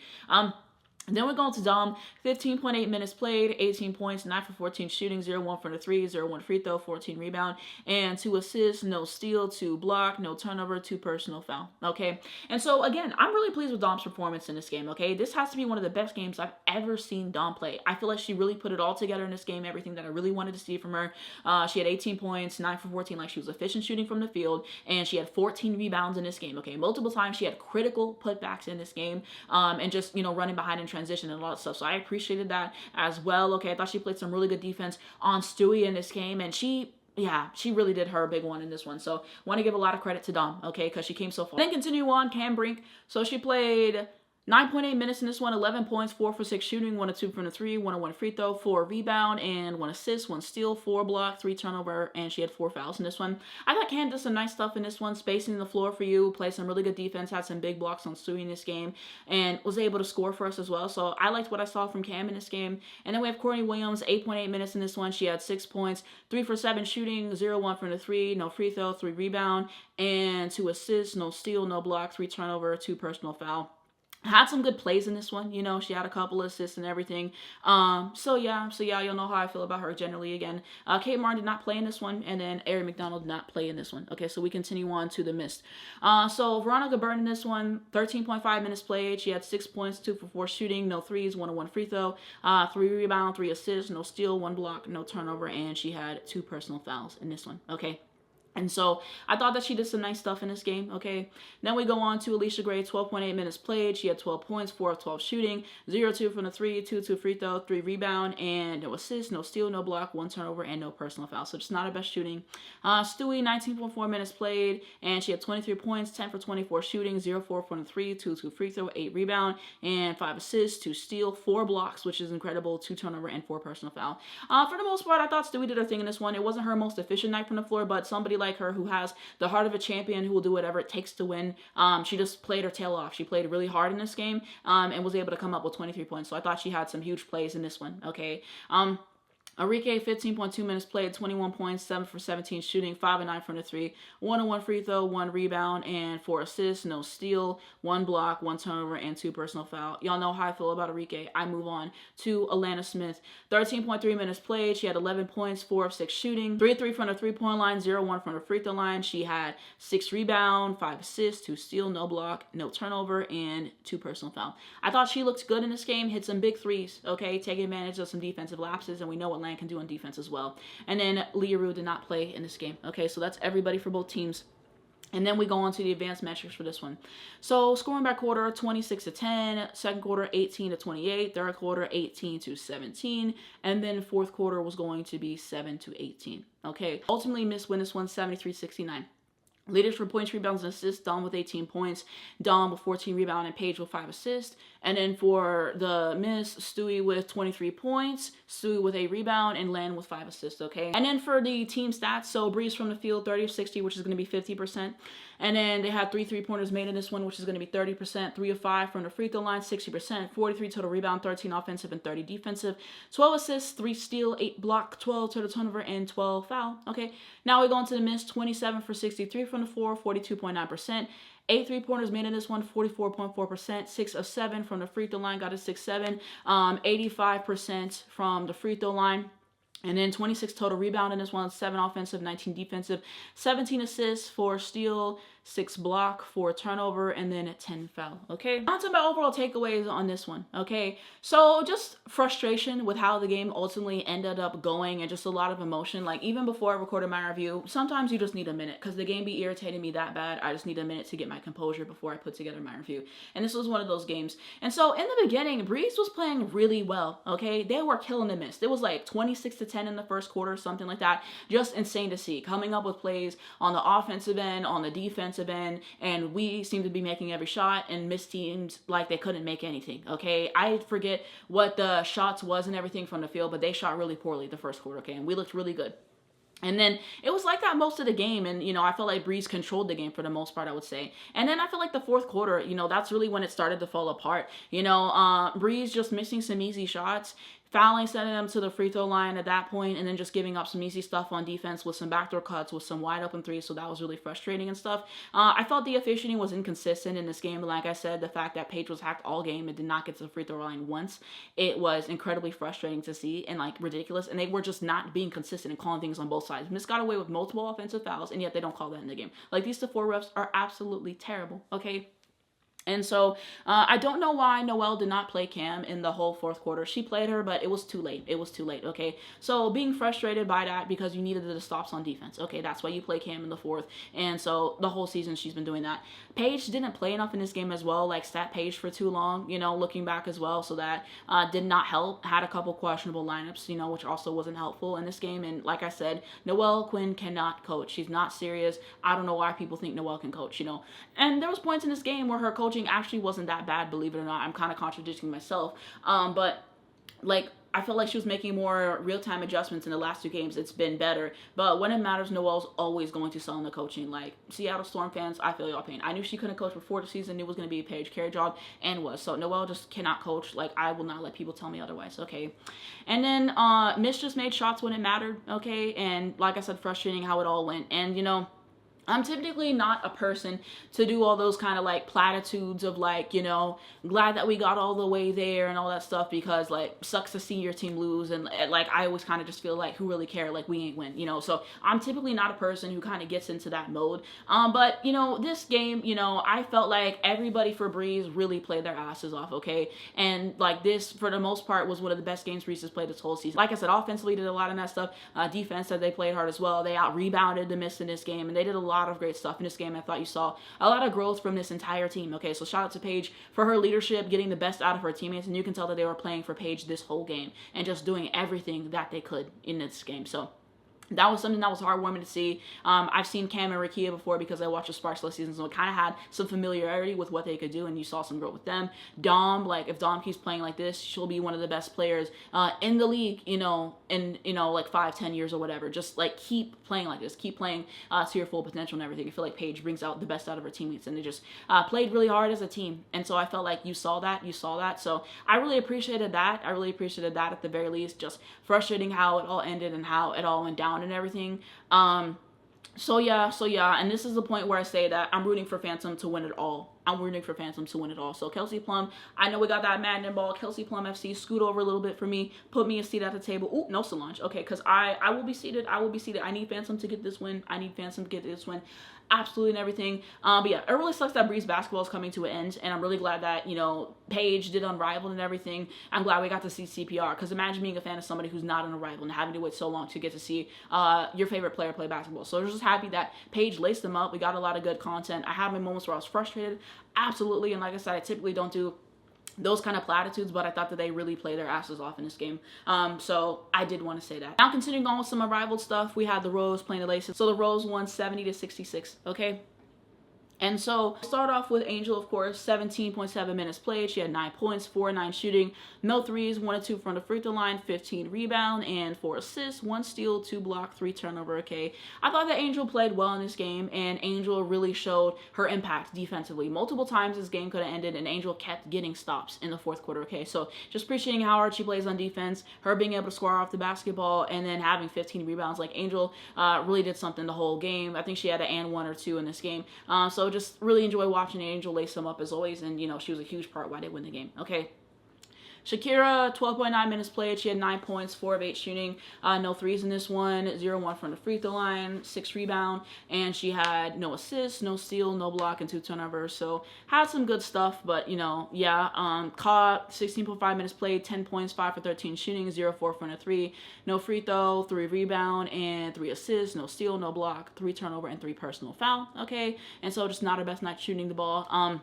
Then we're going to Dom, 15.8 minutes played, 18 points, 9 for 14 shooting, 0-1 from the 3, 0-1 free throw, 14 rebound, and 2 assists, no steal, 2 block, no turnover, 2 personal foul, okay? And so, again, I'm really pleased with Dom's performance in this game, okay? This has to be one of the best games I've ever seen Dom play. I feel like she really put it all together in this game, everything that I really wanted to see from her. She had 18 points, 9 for 14, like she was efficient shooting from the field, and she had 14 rebounds in this game, okay? Multiple times she had critical putbacks in this game, and just, you know, running behind in transition and a lot of stuff. So I appreciated that as well. Okay, I thought she played some really good defense on Stewie in this game, and she really did her big one in this one. So want to give a lot of credit to Dom, okay, because she came so far. Then continue on, Cam Brink. So she played 9.8 minutes in this one, 11 points, 4 for 6 shooting, 1 of 2 from the 3, 1 of 1 free throw, 4 rebound, and 1 assist, 1 steal, 4 block, 3 turnover, and she had 4 fouls in this one. I thought Cam did some nice stuff in this one, spacing the floor for you, played some really good defense, had some big blocks on Stewie in this game, and was able to score for us as well. So I liked what I saw from Cam in this game. And then we have Courtney Williams, 8.8 minutes in this one. She had 6 points, 3 for 7 shooting, 0-1 from the 3, no free throw, 3 rebound, and 2 assists, no steal, no block, 3 turnover, 2 personal foul. Had some good plays in this one, she had a couple assists and everything. So yeah, you'll know how I feel about her generally again. Kate Martin did not play in this one, and then Erin McDonald did not play in this one. Okay, so we continue on to the mist. So Veronica Byrne in this one, 13.5 minutes played. She had 6 points, 2 for 4 shooting, no threes, 1 of 1 free throw, 3 rebound, 3 assists, no steal, 1 block, no turnover, and she had 2 personal fouls in this one. Okay. And so I thought that she did some nice stuff in this game, okay? Then we go on to Alicia Gray, 12.8 minutes played. She had 12 points, 4 of 12 shooting, 0-2 from the 3, 2-2 free throw, 3 rebound, and no assist, no steal, no block, 1 turnover, and no personal foul. So just not her best shooting. Stewie, 19.4 minutes played, and she had 23 points, 10 for 24 shooting, 0-4 from the 3, 2-2 free throw, 8 rebound, and 5 assists, 2 steal, 4 blocks, which is incredible, 2 turnover, and 4 personal foul. For the most part, I thought Stewie did her thing in this one. It wasn't her most efficient night from the floor, but somebody like her who has the heart of a champion, who will do whatever it takes to win. She just played her tail off. She played really hard in this game, and was able to come up with 23 points. So I thought she had some huge plays in this one. Okay. Arike, 15.2 minutes played, 21 points, 7 for 17 shooting, 5 of 9 from the 3, 1 of 1 free throw, 1 rebound, and 4 assists, no steal, 1 block, 1 turnover, and 2 personal foul. Y'all know how I feel about Arike. I move on to Alana Smith. 13.3 minutes played. She had 11 points, 4 of 6 shooting, 3 of 3 from the 3-point line, 0-1 from the free throw line. She had 6 rebound, 5 assists, 2 steal, no block, no turnover, and 2 personal foul. I thought she looked good in this game, hit some big threes, okay, taking advantage of some defensive lapses, and we know what can do on defense as well. And then Leah Rue did not play in this game. Okay, so that's everybody for both teams. And then we go on to the advanced metrics for this one. So scoring by quarter, 26-10, second quarter, 18-28, third quarter, 18-17, and then fourth quarter was going to be 7-18. Okay, ultimately Miss win this one, 73-69. Leaders for points, rebounds, and assists, Dawn with 18 points, Dawn with 14 rebounds, and Paige with 5 assists. And then for the Miss, Stewie with 23 points, Stewie with a rebound, and Len with 5 assists, okay? And then for the team stats, so Breeze from the field, 30 of 60, which is going to be 50%. And then they had 3 3-pointers made in this one, which is going to be 30%, 3 of 5 from the free throw line, 60%, 43 total rebound, 13 offensive, and 30 defensive, 12 assists, 3 steal, 8 block, 12 total turnover, and 12 foul, okay? Now we go into the Miss, 27 for 63 from the floor, 42.9%. 8 3-pointers made in this one, 44.4%. 6 of 7 from the free throw line, got a 6-7. 85% from the free throw line. And then 26 total rebound in this one, 7 offensive, 19 defensive, 17 assists, 4 steal, 6 block, 4 turnover, and then 10 foul, okay? On to my overall takeaways on this one, okay? So just frustration with how the game ultimately ended up going, and just a lot of emotion. Like, even before I recorded my review, sometimes you just need a minute, because the game be irritating me that bad. I just need a minute to get my composure before I put together my review. And this was one of those games. And so in the beginning, Breeze was playing really well, okay? They were killing the Mist. It was like 26-10 in the first quarter, something like that. Just insane to see. Coming up with plays on the offensive end, on the defensive end, and we seem to be making every shot, and Mist teams, like, they couldn't make anything, okay? I forget what the shots was and everything from the field, but they shot really poorly the first quarter, okay? And we looked really good. And then it was like that most of the game, and, I felt like Breeze controlled the game for the most part, I would say. And then I feel like the fourth quarter, that's really when it started to fall apart. Breeze just missing some easy shots, fouling, sending them to the free throw line at that point, and then just giving up some easy stuff on defense with some backdoor cuts, with some wide open threes, so that was really frustrating and stuff. I thought the officiating was inconsistent in this game, but like I said, the fact that Paige was hacked all game and did not get to the free throw line once, it was incredibly frustrating to see and, like, ridiculous, and they were just not being consistent and calling things on both sides. Miss got away with multiple offensive fouls, and yet they don't call that in the game. Like, these 4 refs are absolutely terrible, okay? And so I don't know why Noelle did not play Cam in the whole fourth quarter. She played her, but it was too late. It was too late, okay? So being frustrated by that because you needed the stops on defense. Okay, that's why you play Cam in the fourth. And so the whole season she's been doing that. Paige didn't play enough in this game as well, like stat Paige for too long, looking back as well. So that did not help. Had a couple questionable lineups, which also wasn't helpful in this game. And like I said, Noelle Quinn cannot coach. She's not serious. I don't know why people think Noelle can coach, And there was points in this game where her coaching coaching actually wasn't that bad, believe it or not. I'm kind of contradicting myself. But like, I felt like she was making more real-time adjustments in the last 2 games. It's been better. But when it matters, Noelle's always going to sell in the coaching. Like, Seattle Storm fans, I feel y'all pain. I knew she couldn't coach before the season. Knew it was going to be a Paige Carey job, and was. So Noelle just cannot coach. Like, I will not let people tell me otherwise, okay? And then Miss just made shots when it mattered, okay? And like I said, frustrating how it all went. And, you know, I'm typically not a person to do all those kind of like platitudes of like, you know, glad that we got all the way there and all that stuff, because like sucks to see your team lose. And like, I always kind of just feel like, who really care? Like, we ain't win, you know? So I'm typically not a person who kind of gets into that mode. But you know, this game, you know, I felt like everybody for Breeze really played their asses off, okay? And like, this, for the most part, was one of the best games Breeze has played this whole season. Like I said, offensively did a lot of that stuff. Defense said they played hard as well. They out rebounded the Miss in this game, and they did a lot of great stuff in this game. I thought you saw a lot of growth from this entire team. Okay, so shout out to Paige for her leadership, getting the best out of her teammates, and you can tell that they were playing for Paige this whole game and just doing everything that they could in this game. So that was something that was heartwarming to see. I've seen Cam and Rakia before because I watched the Sparks last season, so I kind of had some familiarity with what they could do, and you saw some growth with them. Dom, like, if Dom keeps playing like this, she'll be one of the best players in the league, you know, in, you know, like 5-10 years or whatever. Just like, keep playing like this, keep playing to your full potential and everything. I feel like Paige brings out the best out of her teammates, and they just played really hard as a team. And so I felt like you saw that. So I really appreciated that. At the very least. Just frustrating how it all ended and how it all went down and everything. So yeah, and this is the point where I say that I'm rooting for Phantom to win it all. So Kelsey Plum, I know we got that Madden ball. Kelsey Plum FC, scoot over a little bit for me. Put me a seat at the table. Ooh, no Solange. Okay, because I will be seated. I need Phantom to get this win. Absolutely, and everything. But yeah, it really sucks that Breeze basketball is coming to an end, and I'm really glad that, you know, Paige did Unrivaled and everything. I'm glad we got to see CPR, because imagine being a fan of somebody who's not an Unrivaled and having to wait so long to get to see your favorite player play basketball. So I was just happy that Paige laced them up. We got a lot of good content. I had my moments where I was frustrated, absolutely, and like I said, I typically don't do those kind of platitudes, but I thought that they really play their asses off in this game. So I did want to say that. Now, continuing on with some Unrivaled stuff, we had the Rose playing the Laces. So the Rose won 70-66, okay? And so start off with Angel, of course, 17.7 minutes played. She had 9 points, 4 9 shooting, no threes, 1 2 from the free throw line, 15 rebound, and 4 assists, 1 steal, 2 block, 3 turnover. Okay, I thought that Angel played well in this game, and Angel really showed her impact defensively. Multiple times this game could have ended, and Angel kept getting stops in the fourth quarter. Okay, so just appreciating how hard she plays on defense, her being able to score off the basketball, and then having 15 rebounds. Like, Angel really did something the whole game. I think she had an and 1 or 2 in this game. So just really enjoy watching Angel lace them up as always, and you know, she was a huge part why they win the game. Okay, Shakira, 12.9 minutes played. She had 9 points, 4 of 8 shooting, no threes in this one, 0-1 from the free throw line, 6 rebound, and she had no assists, no steal, no block, and 2 turnovers. So had some good stuff, but you know, yeah. Caught 16.5 minutes played, 10 points, 5 for 13 shooting, 0-4 from the 3, no free throw, 3 rebound, and 3 assists, no steal, no block, 3 turnover, and 3 personal foul. Okay, and so just not her best night shooting the ball.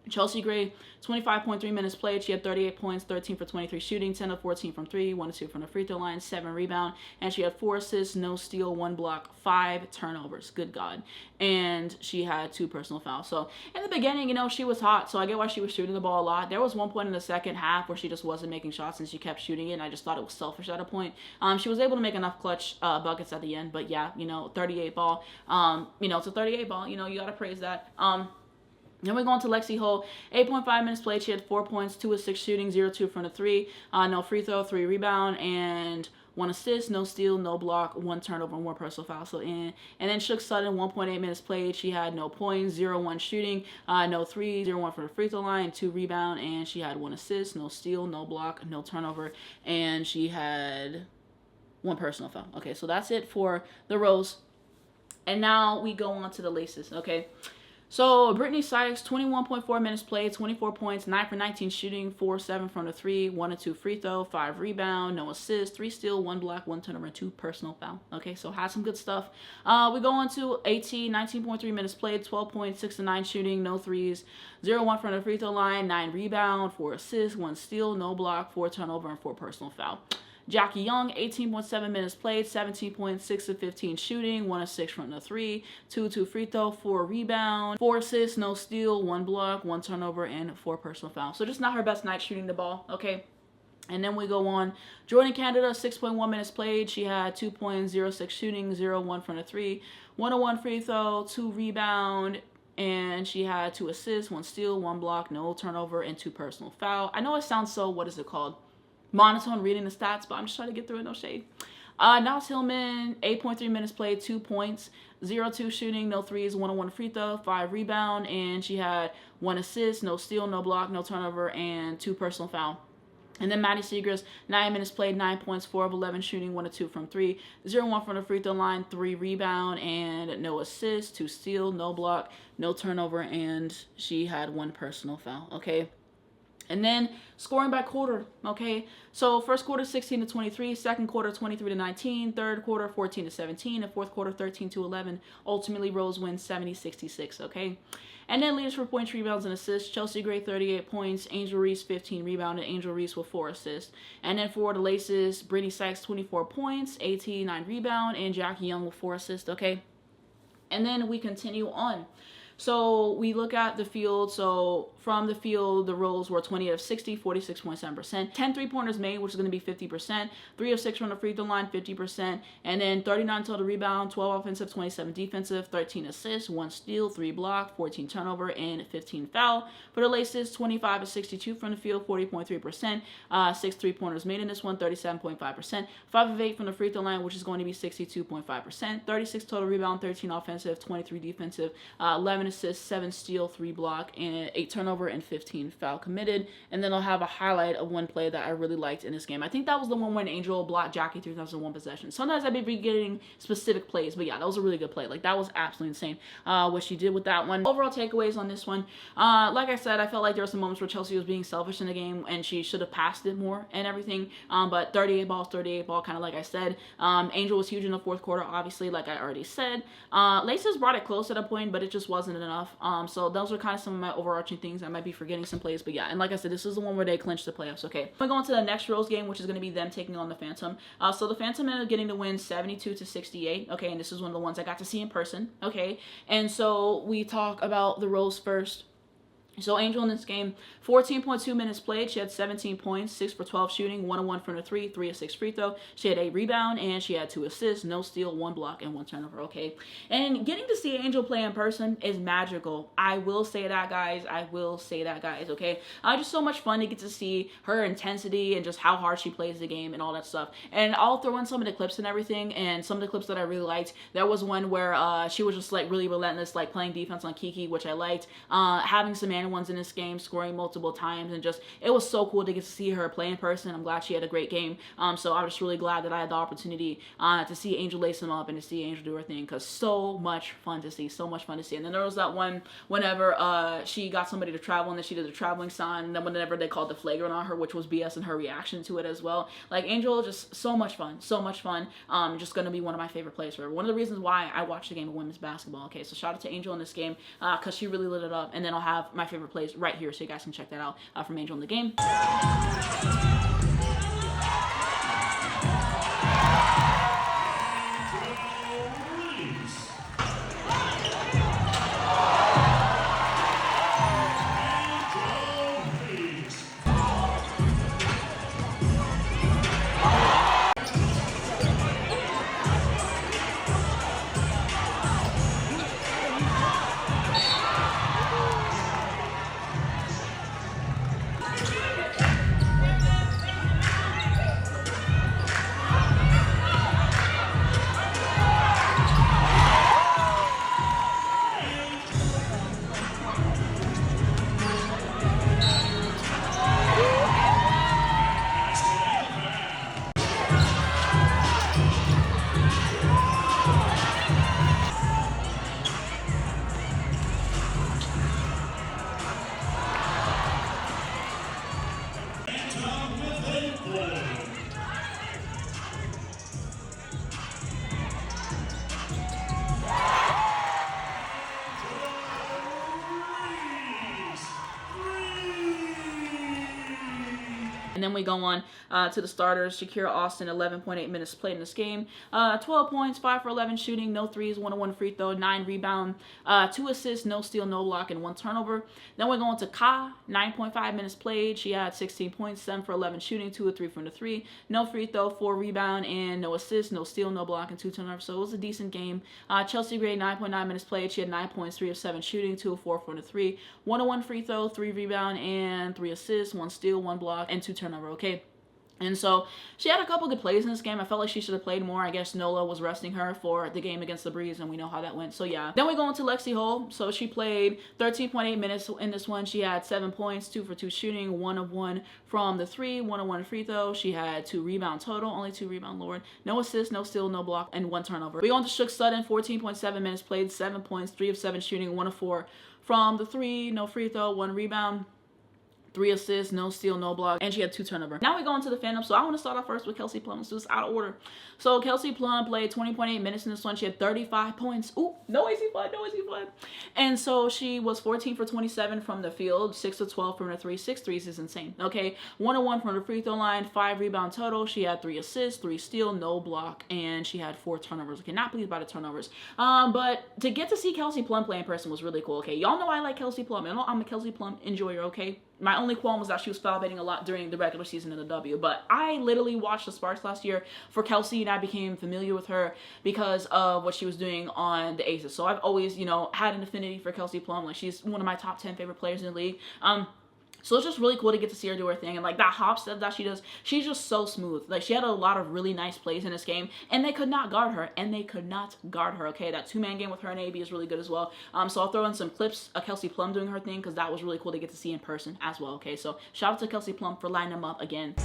Chelsea Gray, 25.3 minutes played. She had 38 points, 13 for 23 shooting, 10 of 14 from 3, 1 2 from the free throw line, 7 rebound, and she had 4 assists, no steal, 1 block, 5 turnovers. Good God. And she had 2 personal fouls. So in the beginning, you know, she was hot, so I get why she was shooting the ball a lot. There was one point in the second half where she just wasn't making shots and she kept shooting it, and I just thought it was selfish at a point. She was able to make enough clutch buckets at the end, but yeah, you know, 38 ball. You know, it's a 38 ball. You know, you got to praise that. Then we go on to Lexi Hull, 8.5 minutes played. She had 4 points, 2 of 6 shooting, 0-2 from the 3, no free throw, 3 rebound, and 1 assist, no steal, no block, 1 turnover, and 1 personal foul. So in. And then Shook Sutton, 1.8 minutes played. She had no points, 0-1 shooting, no 3, 0-1 from the free throw line, 2 rebound, and she had 1 assist, no steal, no block, no turnover, and she had 1 personal foul. Okay, so that's it for the Rose. And now we go on to the Laces, okay? So Brittany Sykes, 21.4 minutes played, 24 points, 9 for 19 shooting, 4-7 from the 3, 1 2 free throw, 5 rebound, no assist, 3 steal, 1 block, 1 turnover, and 2 personal foul. Okay, so had some good stuff. We go on to AT, 19.3 minutes played, 12 points, 6 9 shooting, no threes, 0-1 from the free throw line, 9 rebound, 4 assists, 1 steal, no block, 4 turnover, and 4 personal foul. Jackie Young, 18.7 minutes played, 17.6 of 15 shooting, 1 of 6 from the 3, 2 free throw, 4 rebound, 4 assists, no steal, 1 block, 1 turnover, and 4 personal fouls. So just not her best night shooting the ball, okay? And then we go on. Jordan Canada, 6.1 minutes played. She had 2.06 shooting, 0-1 from the 3, 101 free throw, 2 rebound, and she had 2 assists, 1 steal, 1 block, no turnover, and 2 personal foul. I know it sounds so, what is it called? Monotone reading the stats, but I'm just trying to get through it, no shade. Nals Hillman, 8.3 minutes played, 2 points, 0-2 shooting, no threes, 101 free throw, 5 rebound, and she had 1 assist, no steal, no block, no turnover, and 2 personal foul. And then Maddie Seagrass, 9 minutes played, 9 points, 4 of 11 shooting, 1 of 2 from 3, 0-1 from the free throw line, 3 rebound, and no assist, 2 steal, no block, no turnover, and she had 1 personal foul, okay? And then scoring by quarter, okay? So first quarter 16 to 23, second quarter 23 to 19, third quarter 14 to 17, and fourth quarter 13 to 11. Ultimately, Rose wins 70-66, okay? And then leaders for points, rebounds, and assists. Chelsea Gray, 38 points. Angel Reese, 15 rebounded. Angel Reese with 4 assists. And then for the Laces, Brittany Sykes, 24 points. AT, 9 rebound. And Jackie Young with 4 assists, okay? And then we continue on. So we look at the field. So from the field, the Rolls were 20 of 60, 46.7%. 10 3-pointers made, which is going to be 50%. 3 of 6 from the free throw line, 50%. And then 39 total rebound, 12 offensive, 27 defensive, 13 assists, 1 steal, 3 block, 14 turnover, and 15 foul. For the Laces, 25 of 62 from the field, 40.3%. 6 3-pointers made in this one, 37.5%. 5 of 8 from the free throw line, which is going to be 62.5%. 36 total rebound, 13 offensive, 23 defensive, 11 assists, 7 steal, 3 block, and 8 turnover, and 15 foul committed. And then I'll have a highlight of one play that I really liked in this game. I think that was the one when Angel blocked Jackie 3001 possession. Sometimes I'd be getting specific plays, but yeah, that was a really good play. Like, that was absolutely insane what she did with that one. Overall takeaways on this one, like I said, I felt like there were some moments where Chelsea was being selfish in the game and she should have passed it more and everything, but 38 balls, 38 ball, kind of like I said. Angel was huge in the fourth quarter, obviously, like I already said. Laces brought it close at a point, but it just wasn't enough. So those are kind of some of my overarching things. I might be forgetting some plays, but yeah. And like I said, this is the one where they clinched the playoffs. Okay, we're going to the next Rose game, which is going to be them taking on the Phantom. So the Phantom ended up getting the win 72-68. Okay, and this is one of the ones I got to see in person. Okay, and so we talk about the Rose first. So Angel in this game, 14.2 minutes played. She had 17 points, 6 for 12 shooting, 1 of 1 from the 3, 3 of 6 free throw. She had 8 rebound, and she had 2 assists, no steal, 1 block, and 1 turnover, okay? And getting to see Angel play in person is magical. I will say that, guys. I will say that, guys, okay? Just so much fun to get to see her intensity and just how hard she plays the game and all that stuff. And I'll throw in some of the clips and everything, and some of the clips that I really liked. There was one where she was just, like, really relentless, like, playing defense on Kiki, which I liked. Having some ones in this game, scoring multiple times, and just, it was so cool to get to see her play in person. I'm glad she had a great game. So I'm just really glad that I had the opportunity to see Angel lace them up and to see Angel do her thing, because so much fun to see, so much fun to see. And then there was that one whenever she got somebody to travel, and then she did the traveling sign, and then whenever they called the flagrant on her, which was BS, and her reaction to it as well. Like, Angel, just so much fun, so much fun. Just gonna be one of my favorite players for her. One of the reasons why I watched the game of women's basketball. Okay, so shout out to Angel in this game, because she really lit it up. And then I'll have my favorite plays right here, so you guys can check that out from Angel in the game. And then we go on to the starters. Shakira Austin, 11.8 minutes played in this game. 12 points, 5 for 11 shooting, no threes, 1-1 free throw, 9 rebound, 2 assists, no steal, no block, and 1 turnover. Then we're going to Ka, 9.5 minutes played. She had 16 points, 7 for 11 shooting, 2 or 3 from the 3, no free throw, 4 rebound, and no assists, no steal, no block, and 2 turnovers. So it was a decent game. Chelsea Gray, 9.9 minutes played. She had 9 points, 3 of 7 shooting, 2 of 4 from the 3, 1-1 free throw, 3 rebound, and 3 assists, 1 steal, 1 block, and 2 turnover. Okay. And so she had a couple good plays in this game. I felt like she should have played more. I guess Nola was resting her for the game against the Breeze, and we know how that went. So yeah. Then we go into Lexi Hull. So she played 13.8 minutes in this one. She had 7 points, 2 for 2 shooting, 1 of 1 from the 3, 1-1 free throw. She had 2 rebound total, only 2 rebound, Lord. No assist, no steal, no block, and 1 turnover. We go into Shook Sutton, 14.7 minutes played, 7 points, 3 of 7 shooting, 1 of 4 from the 3, no free throw, 1 rebound, 3 assists, no steal, no block, and she had 2 turnover. Now we go into the fandom. So I want to start off first with Kelsey Plum. Let's do this out of order. So Kelsey Plum played 20.8 minutes in this one. She had 35 points. Ooh, no easy fun, no easy fun. And so she was 14 for 27 from the field, 6 of 12 from the 3. 6 threes is insane. Okay, 1-1 from the free throw line, 5 rebound total. She had 3 assists, 3 steal, no block, and she had 4 turnovers. Okay, not pleased by the turnovers. But to get to see Kelsey Plum play in person was really cool. Okay, y'all know I like Kelsey Plum. Y'all know I'm a Kelsey Plum enjoyer. Okay. My only qualm was that she was foul baiting a lot during the regular season in the W. But I literally watched the Sparks last year for Kelsey, and I became familiar with her because of what she was doing on the Aces. So I've always, you know, had an affinity for Kelsey Plum. Like, she's one of my top 10 favorite players in the league. So it's just really cool to get to see her do her thing. And like that hop step that she does, she's just so smooth. Like, she had a lot of really nice plays in this game, and they could not guard her. Okay, that 2-man game with her and AB is really good as well. So I'll throw in some clips of Kelsey Plum doing her thing, because that was really cool to get to see in person as well. Okay, so shout out to Kelsey Plum for lining them up again.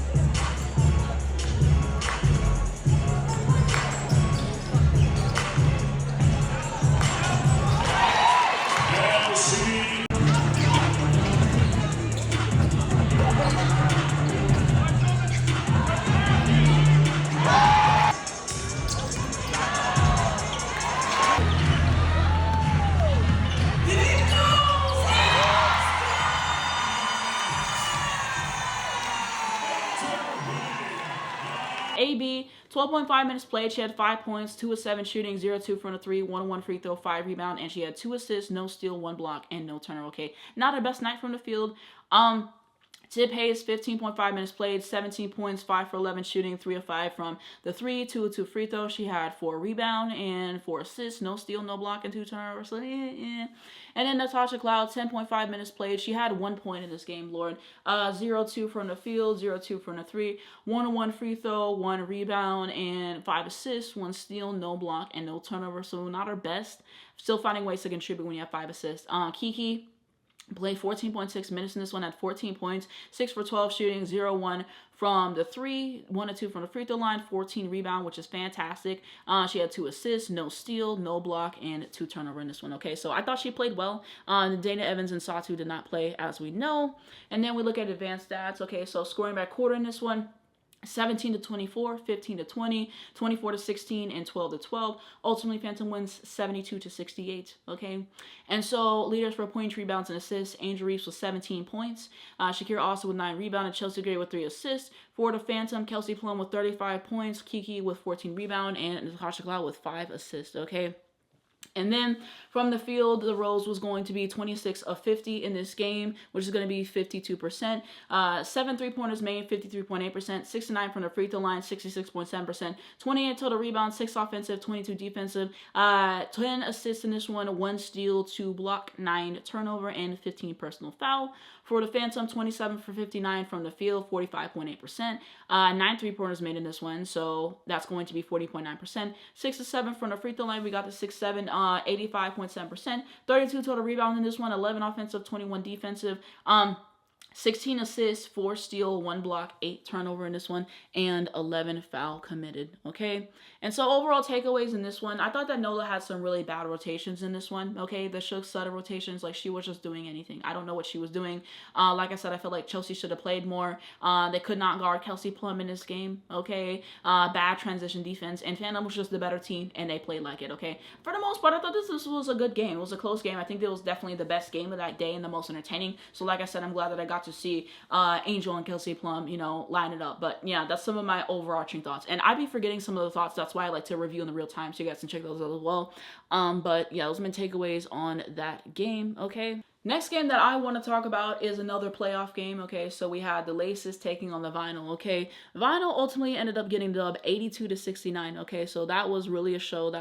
AB, 12.5 minutes played. She had 5 points, 2 of 7 shooting, 0-2 from the 3, 1-1 free throw, 5 rebound, and she had 2 assists, no steal, 1 block, and no turnover. Okay, not her best night from the field. Tip Hayes, 15.5 minutes played, 17 points, 5 for 11 shooting, 3 of 5 from the 3, 2 of 2 free throw. She had 4 rebound and 4 assists, no steal, no block, and 2 turnovers. So, And then Natasha Cloud, 10.5 minutes played. She had 1 point in this game, Lord. 0-2 from the field, 0-2 from the 3, 1-1 free throw, 1 rebound, and 5 assists, 1 steal, no block, and no turnover. So not her best. Still finding ways to contribute when you have 5 assists. Kiki played 14.6 minutes in this one, had 14 points, 6 for 12 shooting, 0-1 from the 3, 1-2 from the free throw line, 14 rebound, which is fantastic. She had 2 assists, no steal, no block, and 2 turnover in this one. Okay, so I thought she played well. Dana Evans and Satu did not play, as we know. And then we look at advanced stats. Okay, so scoring by quarter in this one: 17-24, 15-20, 24-16, and 12-12. Ultimately, Phantom wins 72-68. Okay, and so leaders for points, rebounds, and assists: Angel Reeves with 17 points, Shakira Austin with 9 rebounds, and Chelsea Gray with 3 assists. For the Phantom, Kelsey Plum with 35 points, Kiki with 14 rebounds, and Natasha Cloud with 5 assists. Okay. And then from the field, the Rose was going to be 26 of 50 in this game, which is going to be 52%. 7 3-pointers made, 53.8%. 6 to 9 from the free throw line, 66.7%. 28 total rebounds, 6 offensive, 22 defensive. 10 assists in this one, 1 steal, 2 block, 9 turnover, and 15 personal foul. For the Phantom, 27 for 59 from the field, 45.8%. 9 3-pointers made in this one, so that's going to be 40.9%. 6 to 7 from the free throw line, we got the 6-7, 85.7%. 32 total rebounds in this one, 11 offensive, 21 defensive. 16 assists, 4 steal, 1 block, 8 turnover in this one, and 11 foul committed. Okay, and so overall takeaways in this one, I thought that Nola had some really bad rotations in this one. Okay, the Shook Sutton rotations, like, she was just doing anything. I don't know what she was doing. Like I said, I feel like Chelsea should have played more. They could not guard Kelsey Plum in this game. Okay, bad transition defense, and Phantom was just the better team, and they played like it. Okay, for the most part, I thought this was a good game. It was a close game. I think it was definitely the best game of that day and the most entertaining. So like I said, I'm glad that I got got to see Angel and Kelsey Plum, you know, line it up. But yeah, that's some of my overarching thoughts. And I'd be forgetting some of the thoughts. That's why I like to review in the real time, so you guys can check those out as well. But yeah, those are my takeaways on that game, okay? Next game that I want to talk about is another playoff game, okay? So we had the Laces taking on the Vinyl, okay? Vinyl ultimately ended up getting dubbed 82-69, okay? So that was really a show.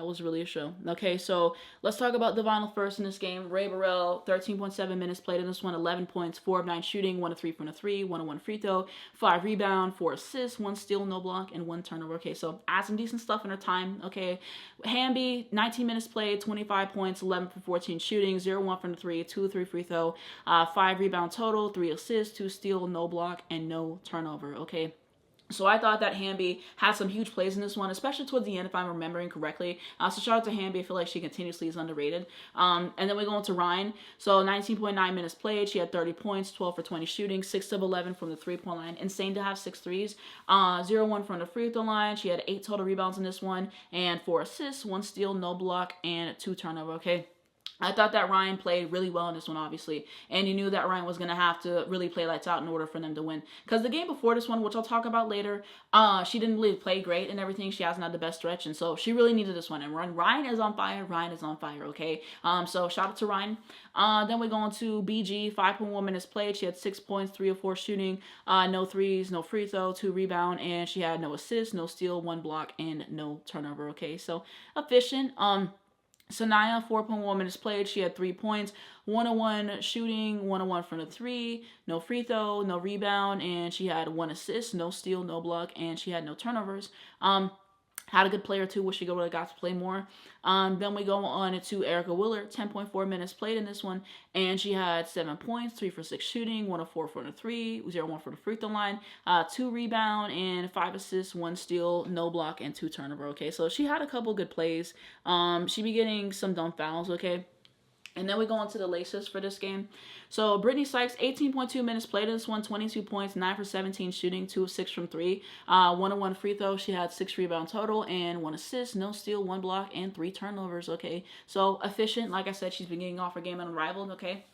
Okay, so let's talk about the Vinyl first in this game. Ray Burrell, 13.7 minutes played in this one, 11 points, 4 of 9 shooting, 1 of 3 from the 3, 1 of 1 free throw, 5 rebound, 4 assists, 1 steal, no block, and 1 turnover, okay? So add some decent stuff in her time, okay? Hamby, 19 minutes played, 25 points, 11 for 14 shooting, 0-1 from the 3, 2 of 3 free throw, 5 rebound total, 3 assists, 2 steal, no block, and no turnover, okay? So I thought that Hamby had some huge plays in this one, especially towards the end, if I'm remembering correctly. So shout out to Hamby. I feel like she continuously is underrated. And then we go into Ryan. So 19.9 minutes played. She had 30 points, 12 for 20 shooting, 6 of 11 from the three-point line. Insane to have 6 threes. 0-1 from the free throw line. She had 8 total rebounds in this one, and 4 assists, 1 steal, no block, and 2 turnover, okay? I thought that Ryan played really well in this one, obviously. And you knew that Ryan was going to have to really play lights out in order for them to win. Because the game before this one, which I'll talk about later, she didn't really play great and everything. She hasn't had the best stretch. And so she really needed this one. And when Ryan is on fire, okay? So shout out to Ryan. Then we go on to BG, 5.1 minutes played. She had 6 points, 3 of 4 shooting, no threes, no free throw, 2 rebound. And she had no assists, no steal, 1 block, and no turnover, okay? So efficient. Sanaya, 4.1 minutes played. She had 3 points, 1-1 shooting, 1-1 from the 3, no free throw, no rebound, and she had 1 assist, no steal, no block, and she had no turnovers. Had a good player too. Wish she would have got to play more. Then we go on to Erica Willard, 10.4 minutes played in this one, and she had 7 points, 3 for 6 shooting, 1 of 4 from the 3, 0-1 for the free throw line, 2 rebound, and 5 assists, 1 steal, no block, and 2 turnover. Okay, so she had a couple good plays. She be getting some dumb fouls. Okay. And then we go on to the Laces for this game. So Brittany Sykes, 18.2 minutes played in this one, 22 points, 9 for 17 shooting, 2 of 6 from 3, 1-1 free throw. She had 6 rebound total and 1 assist, no steal, 1 block, and 3 turnovers, okay? So efficient. Like I said, she's been getting off her game Unrivaled, okay?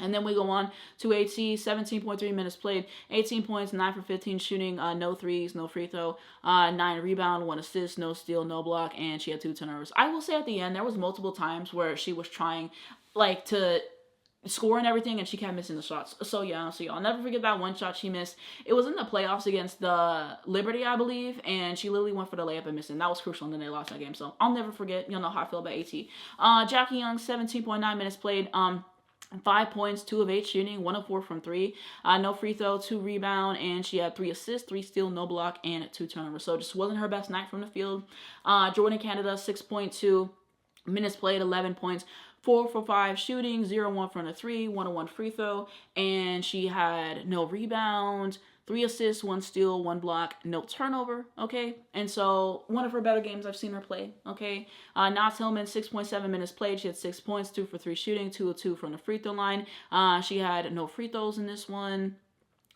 And then we go on to HC, 17.3 minutes played, 18 points, 9 for 15 shooting, no threes, no free throw, 9 rebound, 1 assist, no steal, no block, and she had 2 turnovers. I will say at the end, there was multiple times where she was trying, like, to score and everything, and she kept missing the shots. So yeah, I'll never forget that one shot she missed. It was in the playoffs against the Liberty, I believe, and she literally went for the layup and missed it. And that was crucial, and then they lost that game. So I'll never forget. You'll know how I feel about AT. Jackie Young, 17.9 minutes played. 5 points, 2 of 8 shooting, 1 of 4 from 3, no free throw, 2 rebound, and she had 3 assists, 3 steal, no block, and 2 turnovers. So just wasn't her best night from the field. Jordan Canada, 6.2 minutes played, 11 points, 4 for 5 shooting, 0-1 from the 3, 1-1 free throw, and she had no rebound, 3 assists, 1 steal, 1 block, no turnover, okay? And so, one of her better games I've seen her play, okay? Naz Hillman, 6.7 minutes played. She had 6 points, 2 for 3 shooting, 2 of 2 from the free throw line. She had no free throws in this one.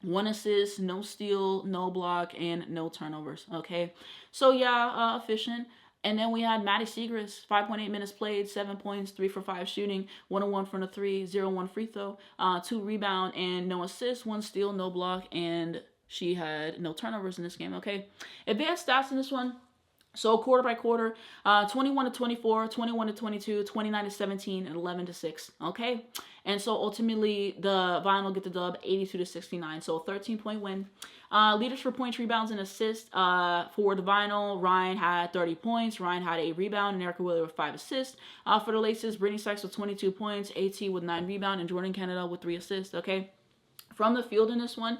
1 assist, no steal, no block, and no turnovers, okay? So, yeah, efficient. And then we had Maddie Segrist, 5.8 minutes played, 7 points, 3 for 5 shooting, 1-1 from the 3, 0-1 free throw, 2 rebound, and no assist, 1 steal, no block, and she had no turnovers in this game, okay? Advanced stats in this one. So quarter by quarter, 21-24, 21-22, 29-17, and 11-6, okay? And so ultimately, the Vinyl get the dub, 82-69, so a 13-point win. Leaders for points, rebounds, and assists. For the Vinyl, Ryan had 30 points. Ryan had a rebound, and Erica Willard with 5 assists. For the Laces, Brittany Sykes with 22 points, AT with 9 rebounds, and Jordan Canada with 3 assists, okay? From the field in this one,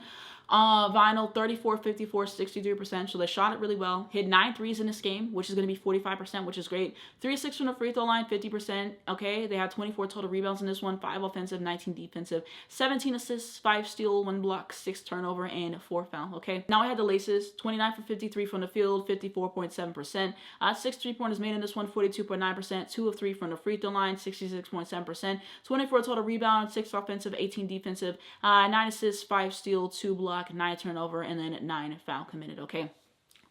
Vinyl, 34, 54, 63%. So they shot it really well. Hit 9 threes in this game, which is going to be 45%, which is great. 3-6 from the free throw line, 50%. Okay, they had 24 total rebounds in this one, 5 offensive, 19 defensive, 17 assists, 5 steal, 1 block, 6 turnover, and 4 foul. Okay, now I had the Laces, 29 for 53 from the field, 54.7%. 6 3-pointers made in this one, 42.9%. 2 of 3 from the free throw line, 66.7%. 24 total rebounds, 6 offensive, 18 defensive, 9 assists, 5 steal, 2 block, 9 turnover, and then 9 foul committed, okay?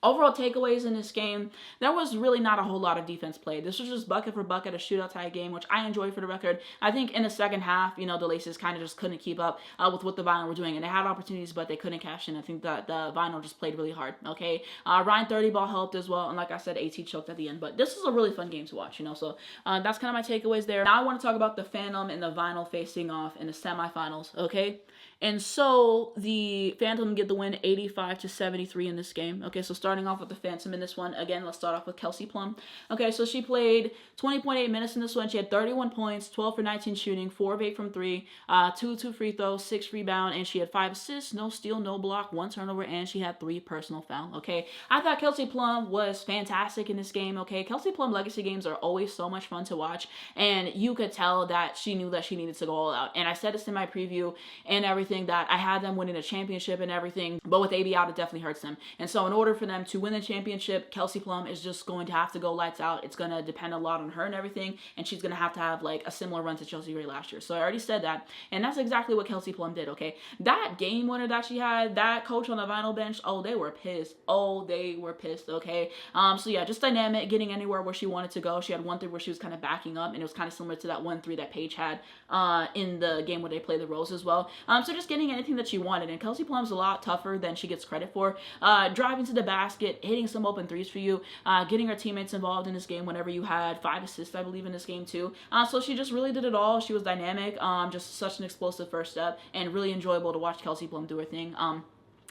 Overall takeaways in this game, there was really not a whole lot of defense played. This was just bucket for bucket, a shootout type game, which I enjoyed for the record. I think in the second half, the Laces kind of just couldn't keep up with what the Vinyl were doing, and they had opportunities, but they couldn't cash in. I think that the Vinyl just played really hard, okay? Ryan 30 ball helped as well, and like I said, AT choked at the end, but this was a really fun game to watch, so that's kind of my takeaways there. Now I want to talk about the Phantom and the Vinyl facing off in the semifinals, okay? And so the Phantom get the win 85-73 in this game. Okay, so starting off with the Phantom in this one, again, let's start off with Kelsey Plum. Okay, so she played 20.8 minutes in this one. She had 31 points, 12 for 19 shooting, 4 of 8 from 3, 2 free throws, 6 rebound, and she had 5 assists, no steal, no block, 1 turnover, and she had 3 personal foul. Okay, I thought Kelsey Plum was fantastic in this game. Okay, Kelsey Plum legacy games are always so much fun to watch, and you could tell that she knew that she needed to go all out. And I said this in my preview and everything, that I had them winning a championship and everything, but with AB out, it definitely hurts them. And so in order for them to win the championship, Kelsey Plum is just going to have to go lights out. It's going to depend a lot on her and everything, and she's going to have like a similar run to Chelsea Gray last year. So I already said that, and that's exactly what Kelsey Plum did, okay? That game winner that she had, that coach on the Vinyl bench, oh, they were pissed. Oh, they were pissed, okay? So yeah, just dynamic, getting anywhere where she wanted to go. She had 1-3 where she was kind of backing up, and it was kind of similar to that 1-3 that Paige had in the game where they played the Rose as well. So just getting anything that she wanted, and Kelsey Plum's a lot tougher than she gets credit for. Driving to the basket, hitting some open threes for you, getting her teammates involved in this game whenever you had 5 assists, I believe, in this game too. So she just really did it all. She was dynamic, just such an explosive first step, and really enjoyable to watch Kelsey Plum do her thing.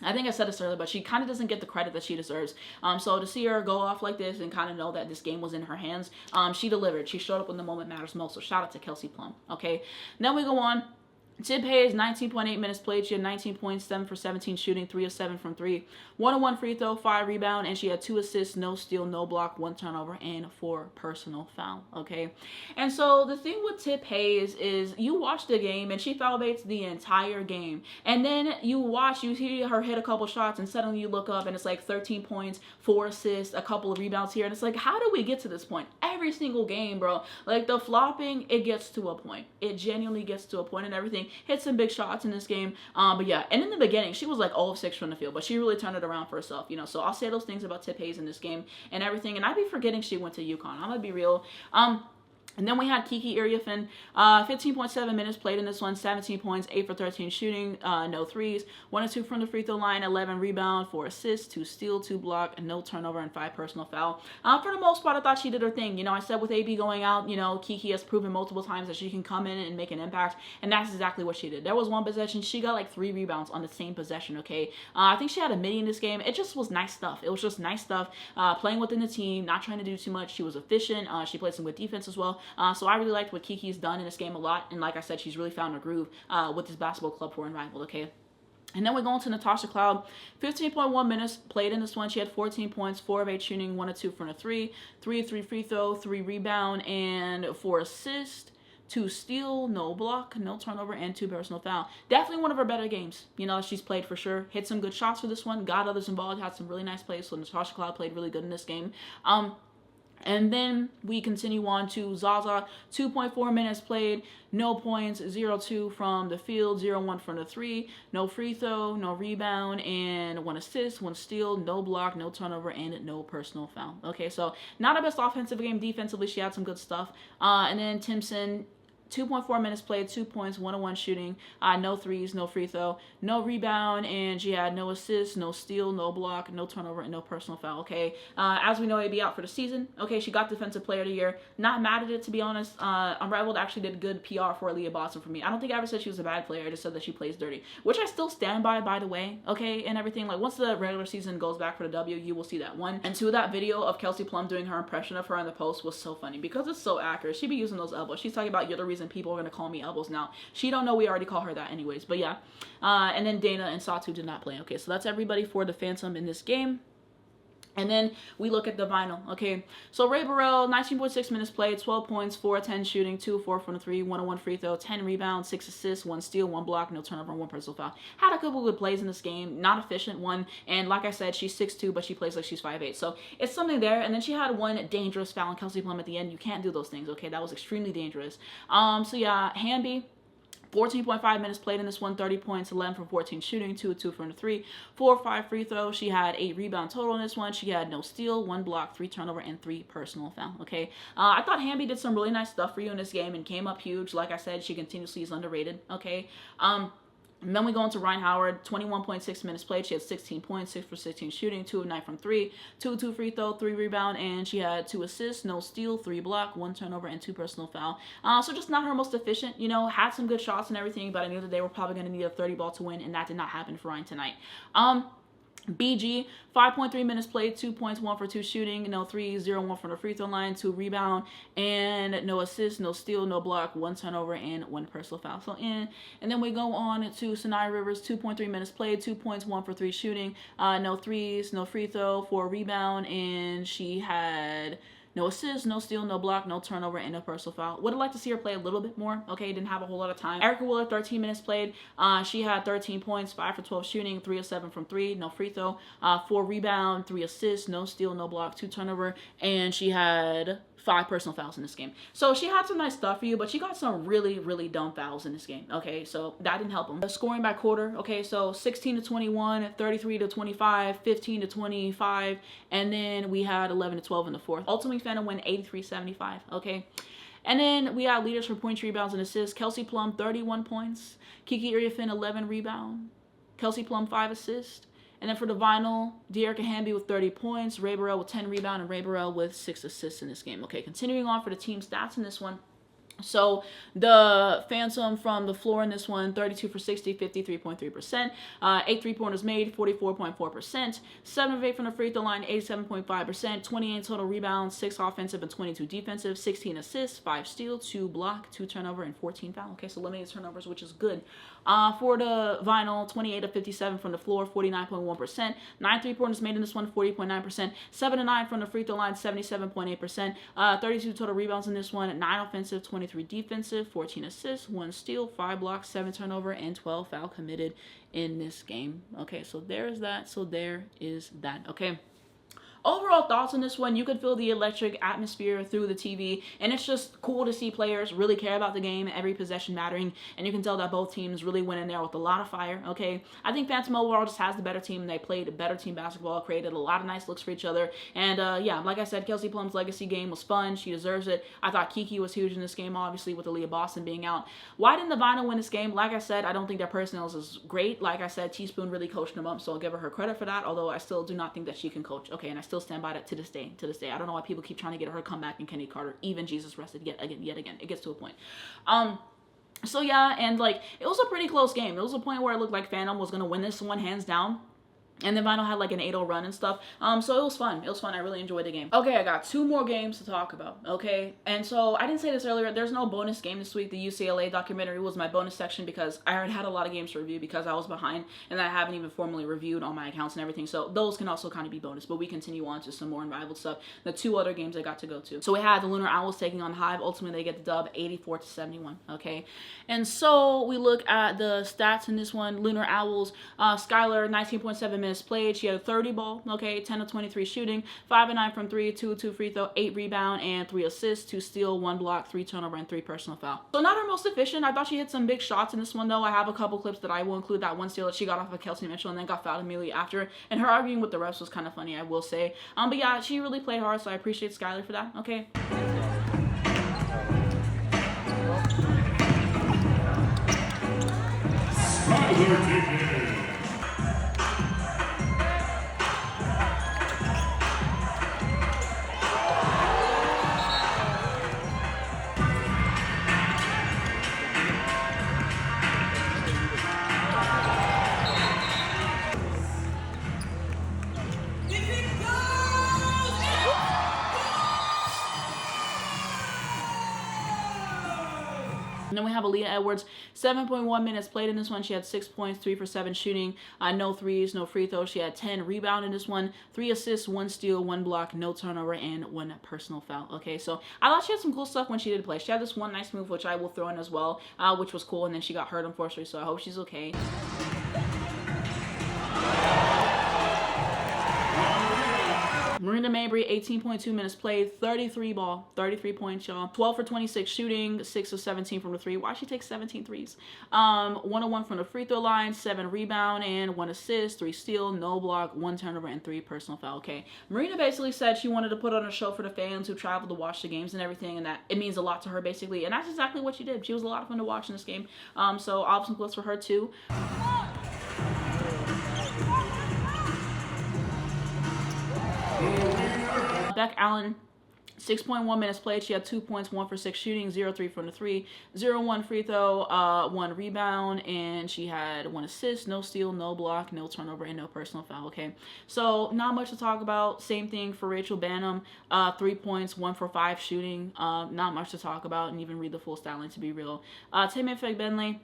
I think I said this earlier, but she kind of doesn't get the credit that she deserves. So to see her go off like this and kind of know that this game was in her hands, she delivered. She showed up when the moment matters most. So shout out to Kelsey Plum. Okay, then we go on. Tip Hayes, 19.8 minutes played. She had 19 points, 7 for 17 shooting, 3 of 7 from 3. 1-1 free throw, 5 rebound, and she had 2 assists, no steal, no block, 1 turnover, and 4 personal foul, okay? And so the thing with Tip Hayes is you watch the game, and she foul baits the entire game. And then you see her hit a couple shots, and suddenly you look up, and it's like 13 points, 4 assists, a couple of rebounds here, and it's like, how do we get to this point? Every single game, bro. Like, the flopping, it gets to a point. It genuinely gets to a point and everything. Hit some big shots in this game. But yeah, and in the beginning, she was like 0 of 6 from the field, but she really turned it around for herself, So I'll say those things about Tip Hayes in this game and everything. And I'd be forgetting she went to UConn. I'm gonna be real. And then we had Kiki Iriafen, 15.7 minutes played in this one, 17 points, 8 for 13 shooting, no threes, 1 of 2 from the free throw line, 11 rebound, 4 assists, 2 steal, 2 block, no turnover, and 5 personal foul. For the most part, I thought she did her thing. I said with AB going out, Kiki has proven multiple times that she can come in and make an impact, and that's exactly what she did. There was one possession, she got like 3 rebounds on the same possession, okay? I think she had a midi in this game. It just was nice stuff. It was just nice stuff, playing within the team, not trying to do too much. She was efficient. She played some good defense as well. So I really liked what Kiki's done in this game a lot. And like I said, she's really found her groove with this basketball club for Unrivaled, okay? And then we go on to Natasha Cloud, 15.1 minutes played in this one. She had 14 points, 4 of 8 shooting, 1 of 2 from the 3, 3 of 3 free throw, 3 rebound, and 4 assists, 2 steal, no block, no turnover, and 2 personal foul. Definitely one of her better games, she's played for sure. Hit some good shots for this one, got others involved, had some really nice plays. So Natasha Cloud played really good in this game. And then we continue on to Zaza, 2.4 minutes played, no points, 0-2 from the field, 0-1 from the 3, no free throw, no rebound, and 1 assist, 1 steal, no block, no turnover, and no personal foul. Okay, so not her best offensive game. Defensively, she had some good stuff. And then Timpson, 2.4 minutes played, 2 points, 1-1 shooting, no threes, no free throw, no rebound, and she had no assists, no steal, no block, no turnover, and no personal foul, okay? As we know, AB out for the season, okay? She got Defensive Player of the Year. Not mad at it, to be honest. Unrivaled actually did good PR for Aaliyah Boston for me. I don't think I ever said she was a bad player. I just said that she plays dirty, which I still stand by the way, okay? And everything. Like, once the regular season goes back for the W, you will see that. 1. And 2, that video of Kelsey Plum doing her impression of her in the post was so funny because it's so accurate. She be using those elbows. She's talking about, you're the reason people are going to call me elbows now. She don't know we already call her that anyways, but yeah. And then Dana and Satu did not play. Okay, so that's everybody for the Phantom in this game. And then we look at the Vinyl, okay? So Ray Burrell, 19.6 minutes played, 12 points, 4 of 10 shooting, 2 of 4 from the 3, 1 of 1 free throw, 10 rebounds, 6 assists, 1 steal, 1 block, no turnover, 1 personal foul. Had a couple good plays in this game, not efficient one, and like I said, she's 6'2", but she plays like she's 5'8", so it's something there. And then she had 1 dangerous foul on Kelsey Plum at the end. You can't do those things, okay? That was extremely dangerous. So yeah, Hamby, 14.5 minutes played in this one, 30 points, 11 from 14 shooting, 2 of 2 from the 3, 4 of 5 free throws. She had 8 rebound total in this one. She had no steal, 1 block, 3 turnover, and 3 personal foul. Okay, I thought Hamby did some really nice stuff for you in this game and came up huge. Like I said, she continuously is underrated. Okay, and then we go into Ryan Howard, 21.6 minutes played. She had 16 points, 6 for 16 shooting, 2 of 9 from 3, 2 of 2 free throw, 3 rebound, and she had 2 assists, no steal, 3 block, 1 turnover, and 2 personal foul. So just not her most efficient, you know, had some good shots and everything, but I knew that they were probably going to need a 30 ball to win, and that did not happen for Ryan tonight. BG, 5.3 minutes played, 2 points, 1 for 2 shooting, no 3, 0, 1 from the free throw line, 2 rebound, and no assist, no steal, no block, 1 turnover, and 1 personal foul. So and then we go on to Sanaya Rivers, 2.3 minutes played, 2 points, 1 for 3 shooting, no threes, no free throw, 4 rebound, and she had no assists, no steal, no block, no turnover, and no personal foul. Would have liked to see her play a little bit more. Okay, didn't have a whole lot of time. Erica Wheeler, 13 minutes played. She had 13 points, 5 for 12 shooting, 3 of 7 from 3, no free throw, 4 rebound, 3 assists, no steal, no block, 2 turnover, and she had 5 personal fouls in this game. So she had some nice stuff for you, but she got some really, really dumb fouls in this game. Okay, so that didn't help them. Scoring by quarter. Okay, so 16 to 21, 33 to 25, 15 to 25, and then we had 11 to 12 in the fourth. Ultimately, Fana win 83-75. Okay. And then we had leaders for points, rebounds, and assists. Kelsey Plum, 31 points. Kiki Iriafin, 11 rebound. Kelsey Plum, 5 assists. And then for the vinyl, Dearica Hamby with 30 points, Ray Burrell with 10 rebound, and Ray Burrell with 6 assists in this game. Okay, continuing on for the team stats in this one. So the Phantom from the floor in this one, 32 for 60, 53.3%. 8 3-pointers made, 44.4%. 7 of 8 from the free throw line, 87.5%. 28 total rebounds, 6 offensive and 22 defensive. 16 assists, 5 steal, 2 block, 2 turnover, and 14 foul. Okay, so limited turnovers, which is good. For the vinyl, 28 of 57 from the floor, 49.1%. 9 3-pointers made in this one, 40.9%. 7 of 9 from the free throw line, 77.8%. 32 total rebounds in this one, 9 offensive, 23 defensive, 14 assists, 1 steal, 5 blocks, 7 turnover, and 12 foul committed in this game. Okay, so there's that. So there is that. Okay. Overall thoughts on this one, you could feel the electric atmosphere through the TV, and it's just cool to see players really care about the game, every possession mattering, and you can tell that both teams really went in there with a lot of fire. Okay, I think Phantom overall just has the better team. They played a better team basketball, created a lot of nice looks for each other, and yeah, like I said, Kelsey Plum's legacy game was fun. She deserves it. I thought Kiki was huge in this game, obviously, with Aaliyah Boston being out. Why didn't the Vinyl win this game? Like I said, I don't think their personnel is great. Like I said, Teaspoon really coached them up, so I'll give her credit for that, although I still do not think that she can coach. Okay, and I still stand by that to this day. I don't know why people keep trying to get her to come back in Kenny Carter. Even Jesus rested yet again. It gets to a point. So yeah, and like, it was a pretty close game. There was a point where it looked like Phantom was going to win this one hands down. And then Vinyl had like an 8-0 run and stuff. So it was fun. It was fun. I really enjoyed the game. Okay, I got 2 more games to talk about. Okay, and so I didn't say this earlier. There's no bonus game this week. The UCLA documentary was my bonus section because I already had a lot of games to review because I was behind and I haven't even formally reviewed all my accounts and everything. So those can also kind of be bonus. But we continue on to some more Unrivaled stuff. The 2 other games I got to go to. So we had the Lunar Owls taking on Hive. Ultimately, they get the dub, 84-71. Okay, and so we look at the stats in this one. Lunar Owls, Skylar, 19.7 minutes played. She had a 30 ball, okay, 10 of 23 shooting, 5 of 9 from 3, 2 of 2 free throw, 8 rebound, and 3 assists, 2 steal, 1 block, 3 turnover, and 3 personal foul. So not her most efficient. I thought she hit some big shots in this one, though. I have a couple clips that I will include. That one steal that she got off of Kelsey Mitchell and then got fouled immediately after. And her arguing with the refs was kind of funny, I will say. But yeah, she really played hard, so I appreciate Skylar for that, okay? And then we have Aaliyah Edwards, 7.1 minutes played in this one. She had 6 points, 3 for 7 shooting, no threes, no free throws. She had 10 rebound in this one, 3 assists, 1 steal, 1 block, no turnover, and 1 personal foul. Okay, so I thought she had some cool stuff when she did play. She had this one nice move, which I will throw in as well, which was cool, and then she got hurt, unfortunately, so I hope she's okay. Marina Brenda Mabry, 18.2 minutes played, 33 ball, 33 points, y'all. 12 for 26 shooting, 6 of 17 from the three. Why she takes 17 threes? 101 from the free throw line, 7 rebound and 1 assist, 3 steal, no block, 1 turnover, and 3 personal foul. Okay. Marina basically said she wanted to put on a show for the fans who traveled to watch the games and everything, and that it means a lot to her basically. And that's exactly what she did. She was a lot of fun to watch in this game. So I'll have some clips for her too. Beck Allen, 6.1 minutes played. She had 2 points, 1 for 6 shooting, 0-3 from the three, 0-1 free throw, 1 rebound, and she had 1 assist, no steal, no block, no turnover, and no personal foul. Okay, so not much to talk about. Same thing for Rachel Banham, 3 points, 1 for 5 shooting. Not much to talk about, and even read the full stat line to be real. Timmy Bentley,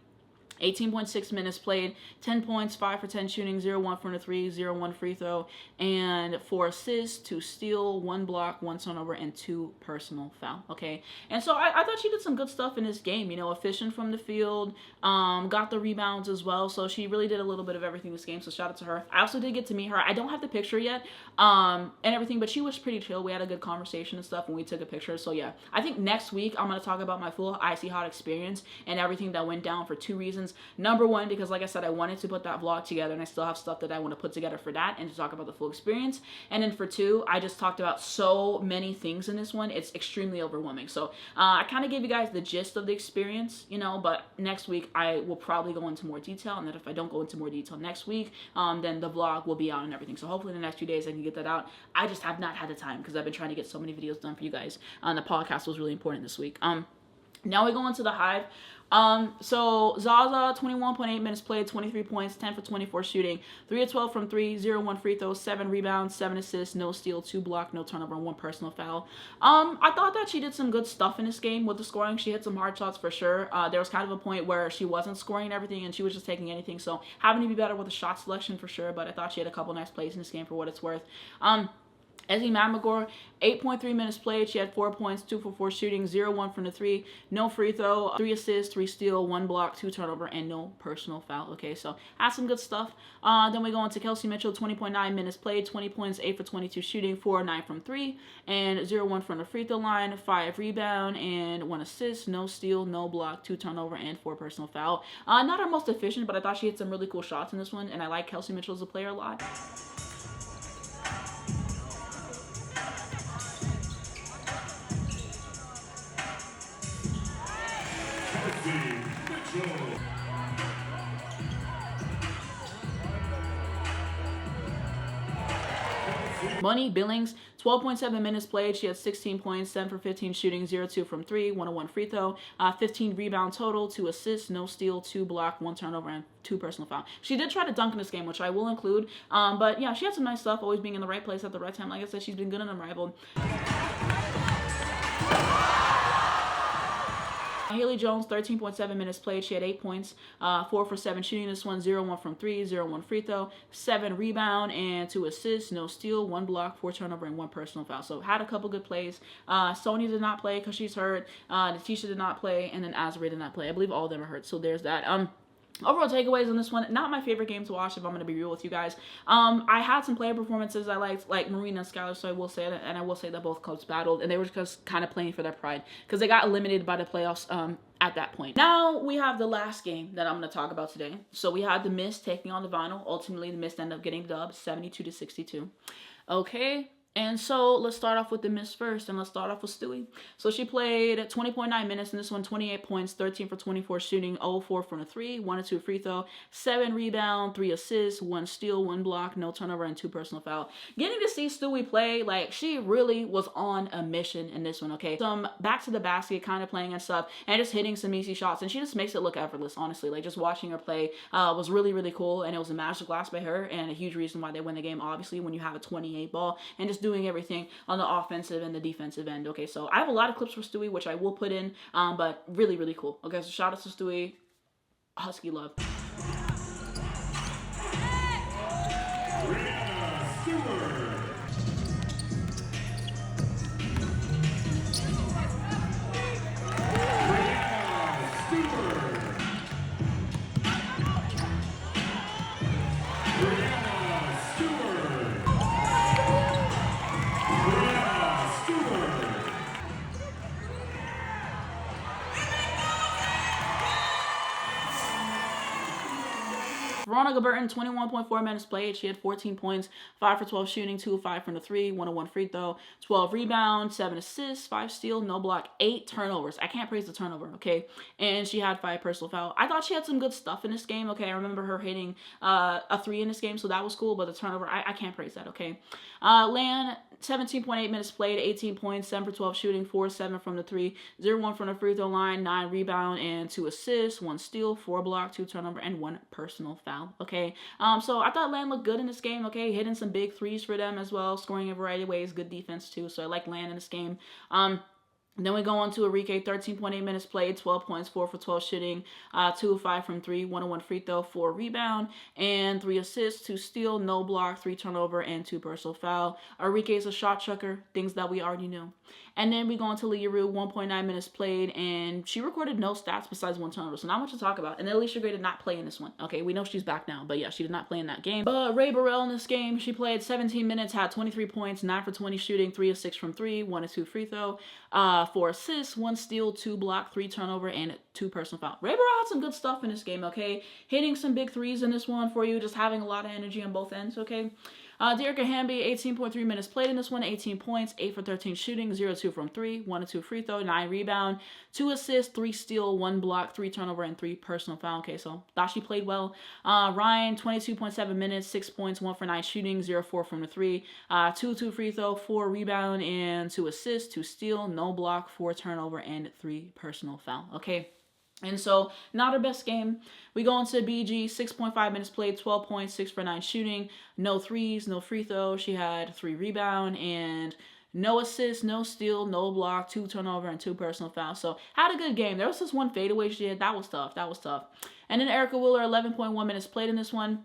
18.6 minutes played, 10 points, 5 for 10 shooting, 0-1 from the three, 0-1 free throw, and 4 assists, 2 steal, 1 block, 1 turnover, and 2 personal foul. Okay, and so I thought she did some good stuff in this game. You know, efficient from the field, got the rebounds as well. So she really did a little bit of everything this game. So shout out to her. I also did get to meet her. I don't have the picture yet, and everything, but she was pretty chill. We had a good conversation and stuff when we took a picture. So yeah, I think next week I'm gonna talk about my full Icy Hot experience and everything that went down for 2 reasons. Number one, because like I said, I wanted to put that vlog together, and I still have stuff that I want to put together for that and to talk about the full experience. And then for 2, I just talked about so many things in this one. It's extremely overwhelming. So I kind of gave you guys the gist of the experience, you know, but next week I will probably go into more detail. And then if I don't go into more detail next week, then the vlog will be out and everything. So hopefully in the next few days I can get that out. I just have not had the time because I've been trying to get so many videos done for you guys. And the podcast was really important this week. Now we go into the Hive. So Zaza, 21.8 minutes played, 23 points, 10 for 24 shooting, 3 of 12 from 3, 0-1 free throws, 7 rebounds, 7 assists, no steal, 2 block, no turnover, and 1 personal foul. I thought that she did some good stuff in this game with the scoring. She hit some hard shots for sure. There was kind of a point where she wasn't scoring everything and she was just taking anything. So having to be better with the shot selection for sure. But I thought she had a couple nice plays in this game for what it's worth. Ezzy Mamagor, 8.3 minutes played. She had 4 points, 2 for 4 shooting, 0-1 from the three, no free throw, 3 assists, 3 steal, 1 block, 2 turnover, and no personal foul. Okay, so had some good stuff. Then we go into Kelsey Mitchell, 20.9 minutes played, 20 points, 8 for 22 shooting, 4-9 from 3, and 0-1 from the free throw line, 5 rebound, and 1 assist, no steal, no block, 2 turnover, and 4 personal foul. Not our most efficient, but I thought she hit some really cool shots in this one, and I like Kelsey Mitchell as a player a lot. Money Billings, 12.7 minutes played. She had 16 points, 7 for 15 shooting, 0-2 from 3, 1-1 free throw, 15 rebound total, 2 assists, no steal, 2 block, 1 turnover, and 2 personal foul. She did try to dunk in this game, which I will include. But yeah, she had some nice stuff, always being in the right place at the right time. Like I said, she's been good in Unrivaled. Haley Jones, 13.7 minutes played. She had 8 points, 4 for 7 shooting this one, 0-1 from 3, 0-1 free throw, 7 rebound, and 2 assists, no steal, 1 block, 4 turnover, and 1 personal foul. So had a couple good plays. Sonya did not play because she's hurt. Natisha did not play, and then Azrae did not play. I believe all of them are hurt, so there's that. Overall takeaways on this one, not my favorite game to watch if I'm going to be real with you guys. I had some player performances I liked, like Marina and Skylar, so I will say that, and I will say that both clubs battled, and they were just kind of playing for their pride, because they got eliminated by the playoffs at that point. Now we have the last game that I'm going to talk about today. So we had the Mist taking on the Vinyl. Ultimately, the Mist ended up getting the dub, 72-62. Okay. And so let's start off with the Mist first, and let's start off with Stewie. So she played 20.9 minutes in this one, 28 points, 13 for 24 shooting, 0-4 from the three, 1-2 free throw, 7 rebound, 3 assists, 1 steal, 1 block, no turnover, and 2 personal foul. Getting to see Stewie play, like, she really was on a mission in this one, okay? Some back to the basket kind of playing and stuff, and just hitting some easy shots, and she just makes it look effortless, honestly. Like, just watching her play was really, really cool, and it was a masterclass by her, and a huge reason why they win the game, obviously, when you have a 28 ball, and just doing everything on the offensive and the defensive end. Okay, so I have a lot of clips for Stewie, which I will put in, but really, really cool. Okay, so shout out to Stewie. Husky love. Veronica Burton, 21.4 minutes played. She had 14 points, 5 for 12 shooting, 2 of 5 from the 3, 101 free throw, 12 rebounds, 7 assists, 5 steals, no block, 8 turnovers. I can't praise the turnover, okay? And she had 5 personal fouls. I thought she had some good stuff in this game, okay? I remember her hitting a 3 in this game, so that was cool, but the turnover, I can't praise that, okay? Lan, 17.8 minutes played, 18 points, 7 for 12 shooting, 4-7 from the 3, 0-1 from the free throw line, 9 rebound and 2 assists, 1 steal, 4 block, 2 turnover, and 1 personal foul, okay? So I thought Lan looked good in this game, okay? Hitting some big threes for them as well, scoring a variety of ways, good defense too, so I like Lan in this game. Then we go on to Enrique, 13.8 minutes played, 12 points, 4 for 12 shooting, 2 of 5 from 3, 101 free throw, 4 rebound, and 3 assists, 2 steal, no block, 3 turnover, and 2 personal foul. Enrique is a shot chucker, things that we already knew. And then we go on to Liaru, 1.9 minutes played, and she recorded no stats besides 1 turnover, so not much to talk about. And then Alicia Gray did not play in this one. Okay, we know she's back now, but yeah, she did not play in that game. But Ray Burrell in this game, she played 17 minutes, had 23 points, 9 for 20 shooting, 3 of 6 from 3, 1 of 2 free throw, 4 assists, 1 steal, 2 block, 3 turnover, and 2 personal foul. Ray Burrell had some good stuff in this game, okay? Hitting some big threes in this one for you, just having a lot of energy on both ends, okay? Dearica Hamby, 18.3 minutes played in this one, 18 points, 8 for 13 shooting, 0-2 from 3, 1-2 free throw, 9 rebound, 2 assists, 3 steal, 1 block, 3 turnover, and 3 personal foul. Okay, so thought she played well. Ryan, 22.7 minutes, 6 points, 1 for 9 shooting, 0-4 from the 3, 2-2 free throw, 4 rebound, and 2 assists, 2 steal, no block, 4 turnover, and 3 personal foul. Okay. And so, not her best game. We go into BG, 6.5 minutes played, 12 points, 6 for 9 shooting, no threes, no free throw. She had 3 rebound and no assists, no steal, no block, 2 turnover, and 2 personal fouls. So, had a good game. There was just 1 fadeaway she did. That was tough. And then Erica Wheeler, 11.1 minutes played in this one.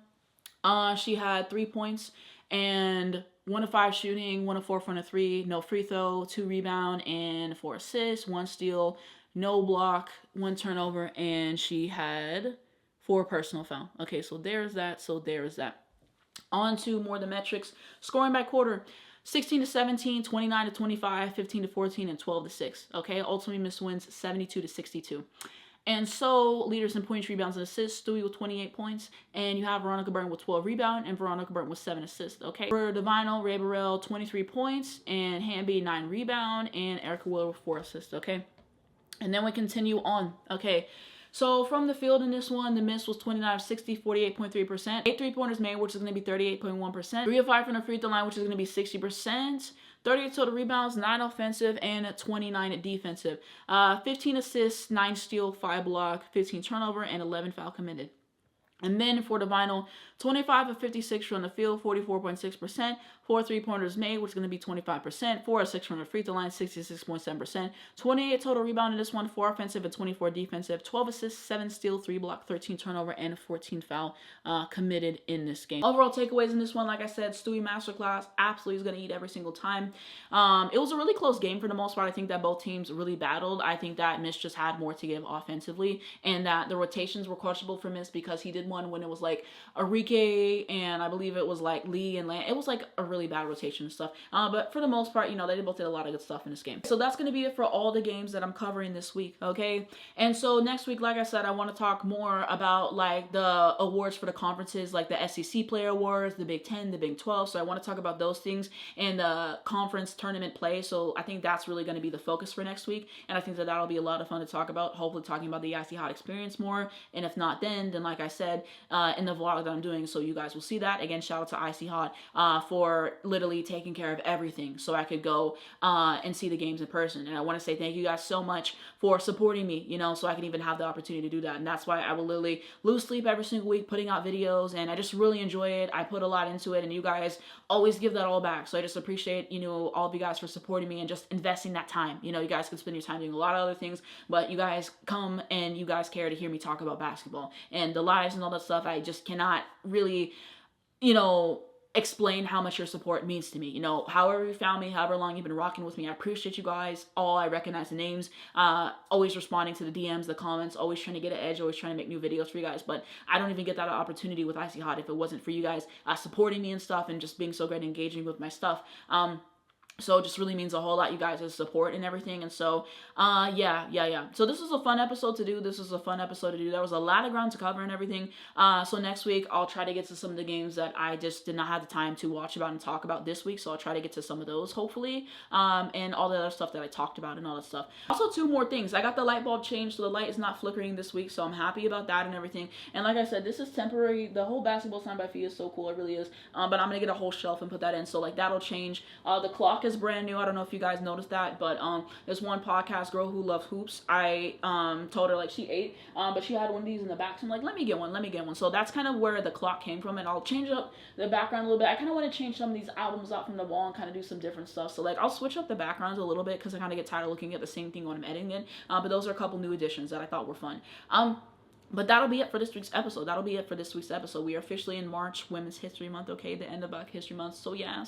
She had 3 points and 1 of 5 shooting, 1 of 4 from the 3, no free throw, 2 rebound, and 4 assists, 1 steal, no block, 1 turnover, and she had 4 personal foul. Okay, so there's that. On to more of the metrics. Scoring by quarter. 16-17, 29-25, 15-14, and 12-6. Okay, ultimately Miss wins 72-62. And so, leaders in points, rebounds, and assists, Stewie with 28 points, and you have Veronica Burton with 12 rebounds, and Veronica Burton with 7 assists, okay? For the vinyl, Ray Burrell, 23 points, and Hamby, 9 rebounds, and Erica Wheeler with 4 assists, okay? And then we continue on, okay? So from the field in this one, the miss was 29 of 60, 48.3%. 8 3-pointers made, which is going to be 38.1%. 3 of 5 from the free throw line, which is going to be 60%. 38 total rebounds, 9 offensive, and 29 defensive. 15 assists, 9 steal, 5 block, 15 turnover, and 11 foul committed. And then for the vinyl, 25 of 56 from the field, 44.6%. 4 3-pointers made, which is going to be 25%. 4 of 6 from the free throw line, 66.7%. 28 total rebound in this one, 4 offensive and 24 defensive. 12 assists, 7 steal, 3 block, 13 turnover, and 14 foul committed in this game. Overall takeaways in this one, like I said, Stewie Masterclass absolutely is going to eat every single time. It was a really close game for the most part. I think that both teams really battled. I think that Miss just had more to give offensively, and that the rotations were questionable for Miss because he did one when it was like Enrique and I believe it was like Lee and Lan. It was like a really bad rotation and stuff. But for the most part, you know, they both did a lot of good stuff in this game. So that's going to be it for all the games that I'm covering this week, okay? And so next week, like I said, I want to talk more about like the awards for the conferences, like the SEC Player Awards, the Big 10, the Big 12. So I want to talk about those things and the conference tournament play. So I think that's really going to be the focus for next week. And I think that that'll be a lot of fun to talk about, hopefully talking about the Icy Hot experience more. And if not then like I said, in the vlog that I'm doing, so you guys will see that. Again, shout out to Icy Hot for literally taking care of everything so I could go and see the games in person. And I want to say thank you guys so much for supporting me, you know, so I can even have the opportunity to do that. And that's why I will literally lose sleep every single week putting out videos, and I just really enjoy it. I put a lot into it, and you guys always give that all back. So I just appreciate, you know, all of you guys for supporting me and just investing that time. You know, you guys can spend your time doing a lot of other things, but you guys come and you guys care to hear me talk about basketball and the lives and all that stuff. I just cannot really, you know, explain how much your support means to me. You know, however you found me, however long you've been rocking with me, I appreciate you guys all. I recognize the names, always responding to the DMs, the comments, always trying to get an edge, always trying to make new videos for you guys. But I don't even get that opportunity with Icy Hot if it wasn't for you guys supporting me and stuff and just being so great and engaging with my stuff. So it just really means a whole lot, you guys' support and everything. And so, yeah. So this was a fun episode to do. There was a lot of ground to cover and everything. So next week, I'll try to get to some of the games that I just did not have the time to watch about and talk about this week. So I'll try to get to some of those, hopefully. And all the other stuff that I talked about and all that stuff. Also, two more things. I got the light bulb changed, so the light is not flickering this week. So I'm happy about that and everything. And like I said, this is temporary. The whole basketball sign by fee is so cool. It really is. But I'm going to get a whole shelf and put that in. So like that'll change. The clock is brand new. I don't know if you guys noticed that, but there's one podcast girl who loves hoops. I told her like she ate, but she had one of these in the back. So I'm like, let me get one. So that's kind of where the clock came from, and I'll change up the background a little bit. I kind of want to change some of these albums out from the wall and kind of do some different stuff. So like I'll switch up the backgrounds a little bit because I kind of get tired of looking at the same thing when I'm editing it. But those are a couple new additions that I thought were fun. But that'll be it for this week's episode. We are officially in March, Women's History Month, okay? The end of Black History Month. So yeah.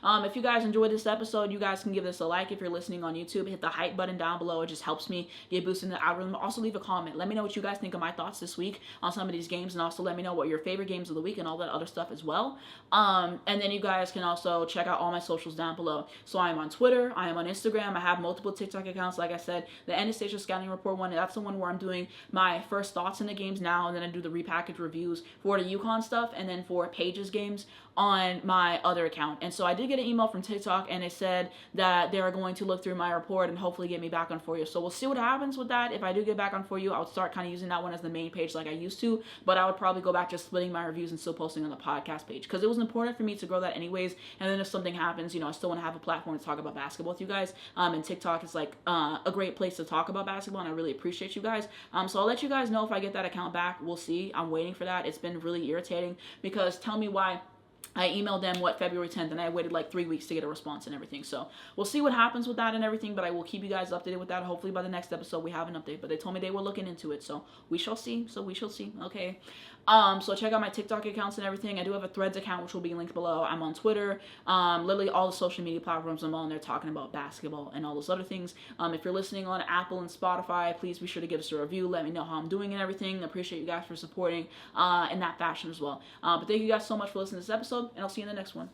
If you guys enjoyed this episode, you guys can give this a like. If you're listening on YouTube, hit the hype button down below. It just helps me get boosted in the algorithm. Also, leave a comment. Let me know what you guys think of my thoughts this week on some of these games. And also let me know what your favorite games of the week and all that other stuff as well. And then you guys can also check out all my socials down below. So I am on Twitter. I am on Instagram. I have multiple TikTok accounts. Like I said, the Anastasia Scouting Report one, that's the one where I'm doing my first thoughts in the games now, and then I do the repackaged reviews for the UConn stuff, and then for Paige's games on my other account. And so I did get an email from TikTok, and they said that they are going to look through my report and hopefully get me back on For You. So we'll see what happens with that. If I do get back on For You, I would start kind of using that one as the main page like I used to, but I would probably go back to splitting my reviews and still posting on the podcast page, because it was important for me to grow that anyways. And then if something happens, I still want to have a platform to talk about basketball with you guys. And TikTok is like a great place to talk about basketball, and I really appreciate you guys. So I'll let you guys know if I get that account back. We'll see. I'm waiting for that. It's been really irritating, because tell me why I emailed them, February 10th, and I waited like 3 weeks to get a response and everything. So we'll see what happens with that and everything, but I will keep you guys updated with that. Hopefully by the next episode we have an update, but they told me they were looking into it, so we shall see. Okay. So check out my TikTok accounts and everything. I do have a Threads account, which will be linked below. I'm on Twitter. Literally all the social media platforms I'm on there talking about basketball and all those other things. If you're listening on Apple and Spotify, please be sure to give us a review. Let me know how I'm doing and everything. I appreciate you guys for supporting in that fashion as well. But thank you guys so much for listening to this episode, and I'll see you in the next one.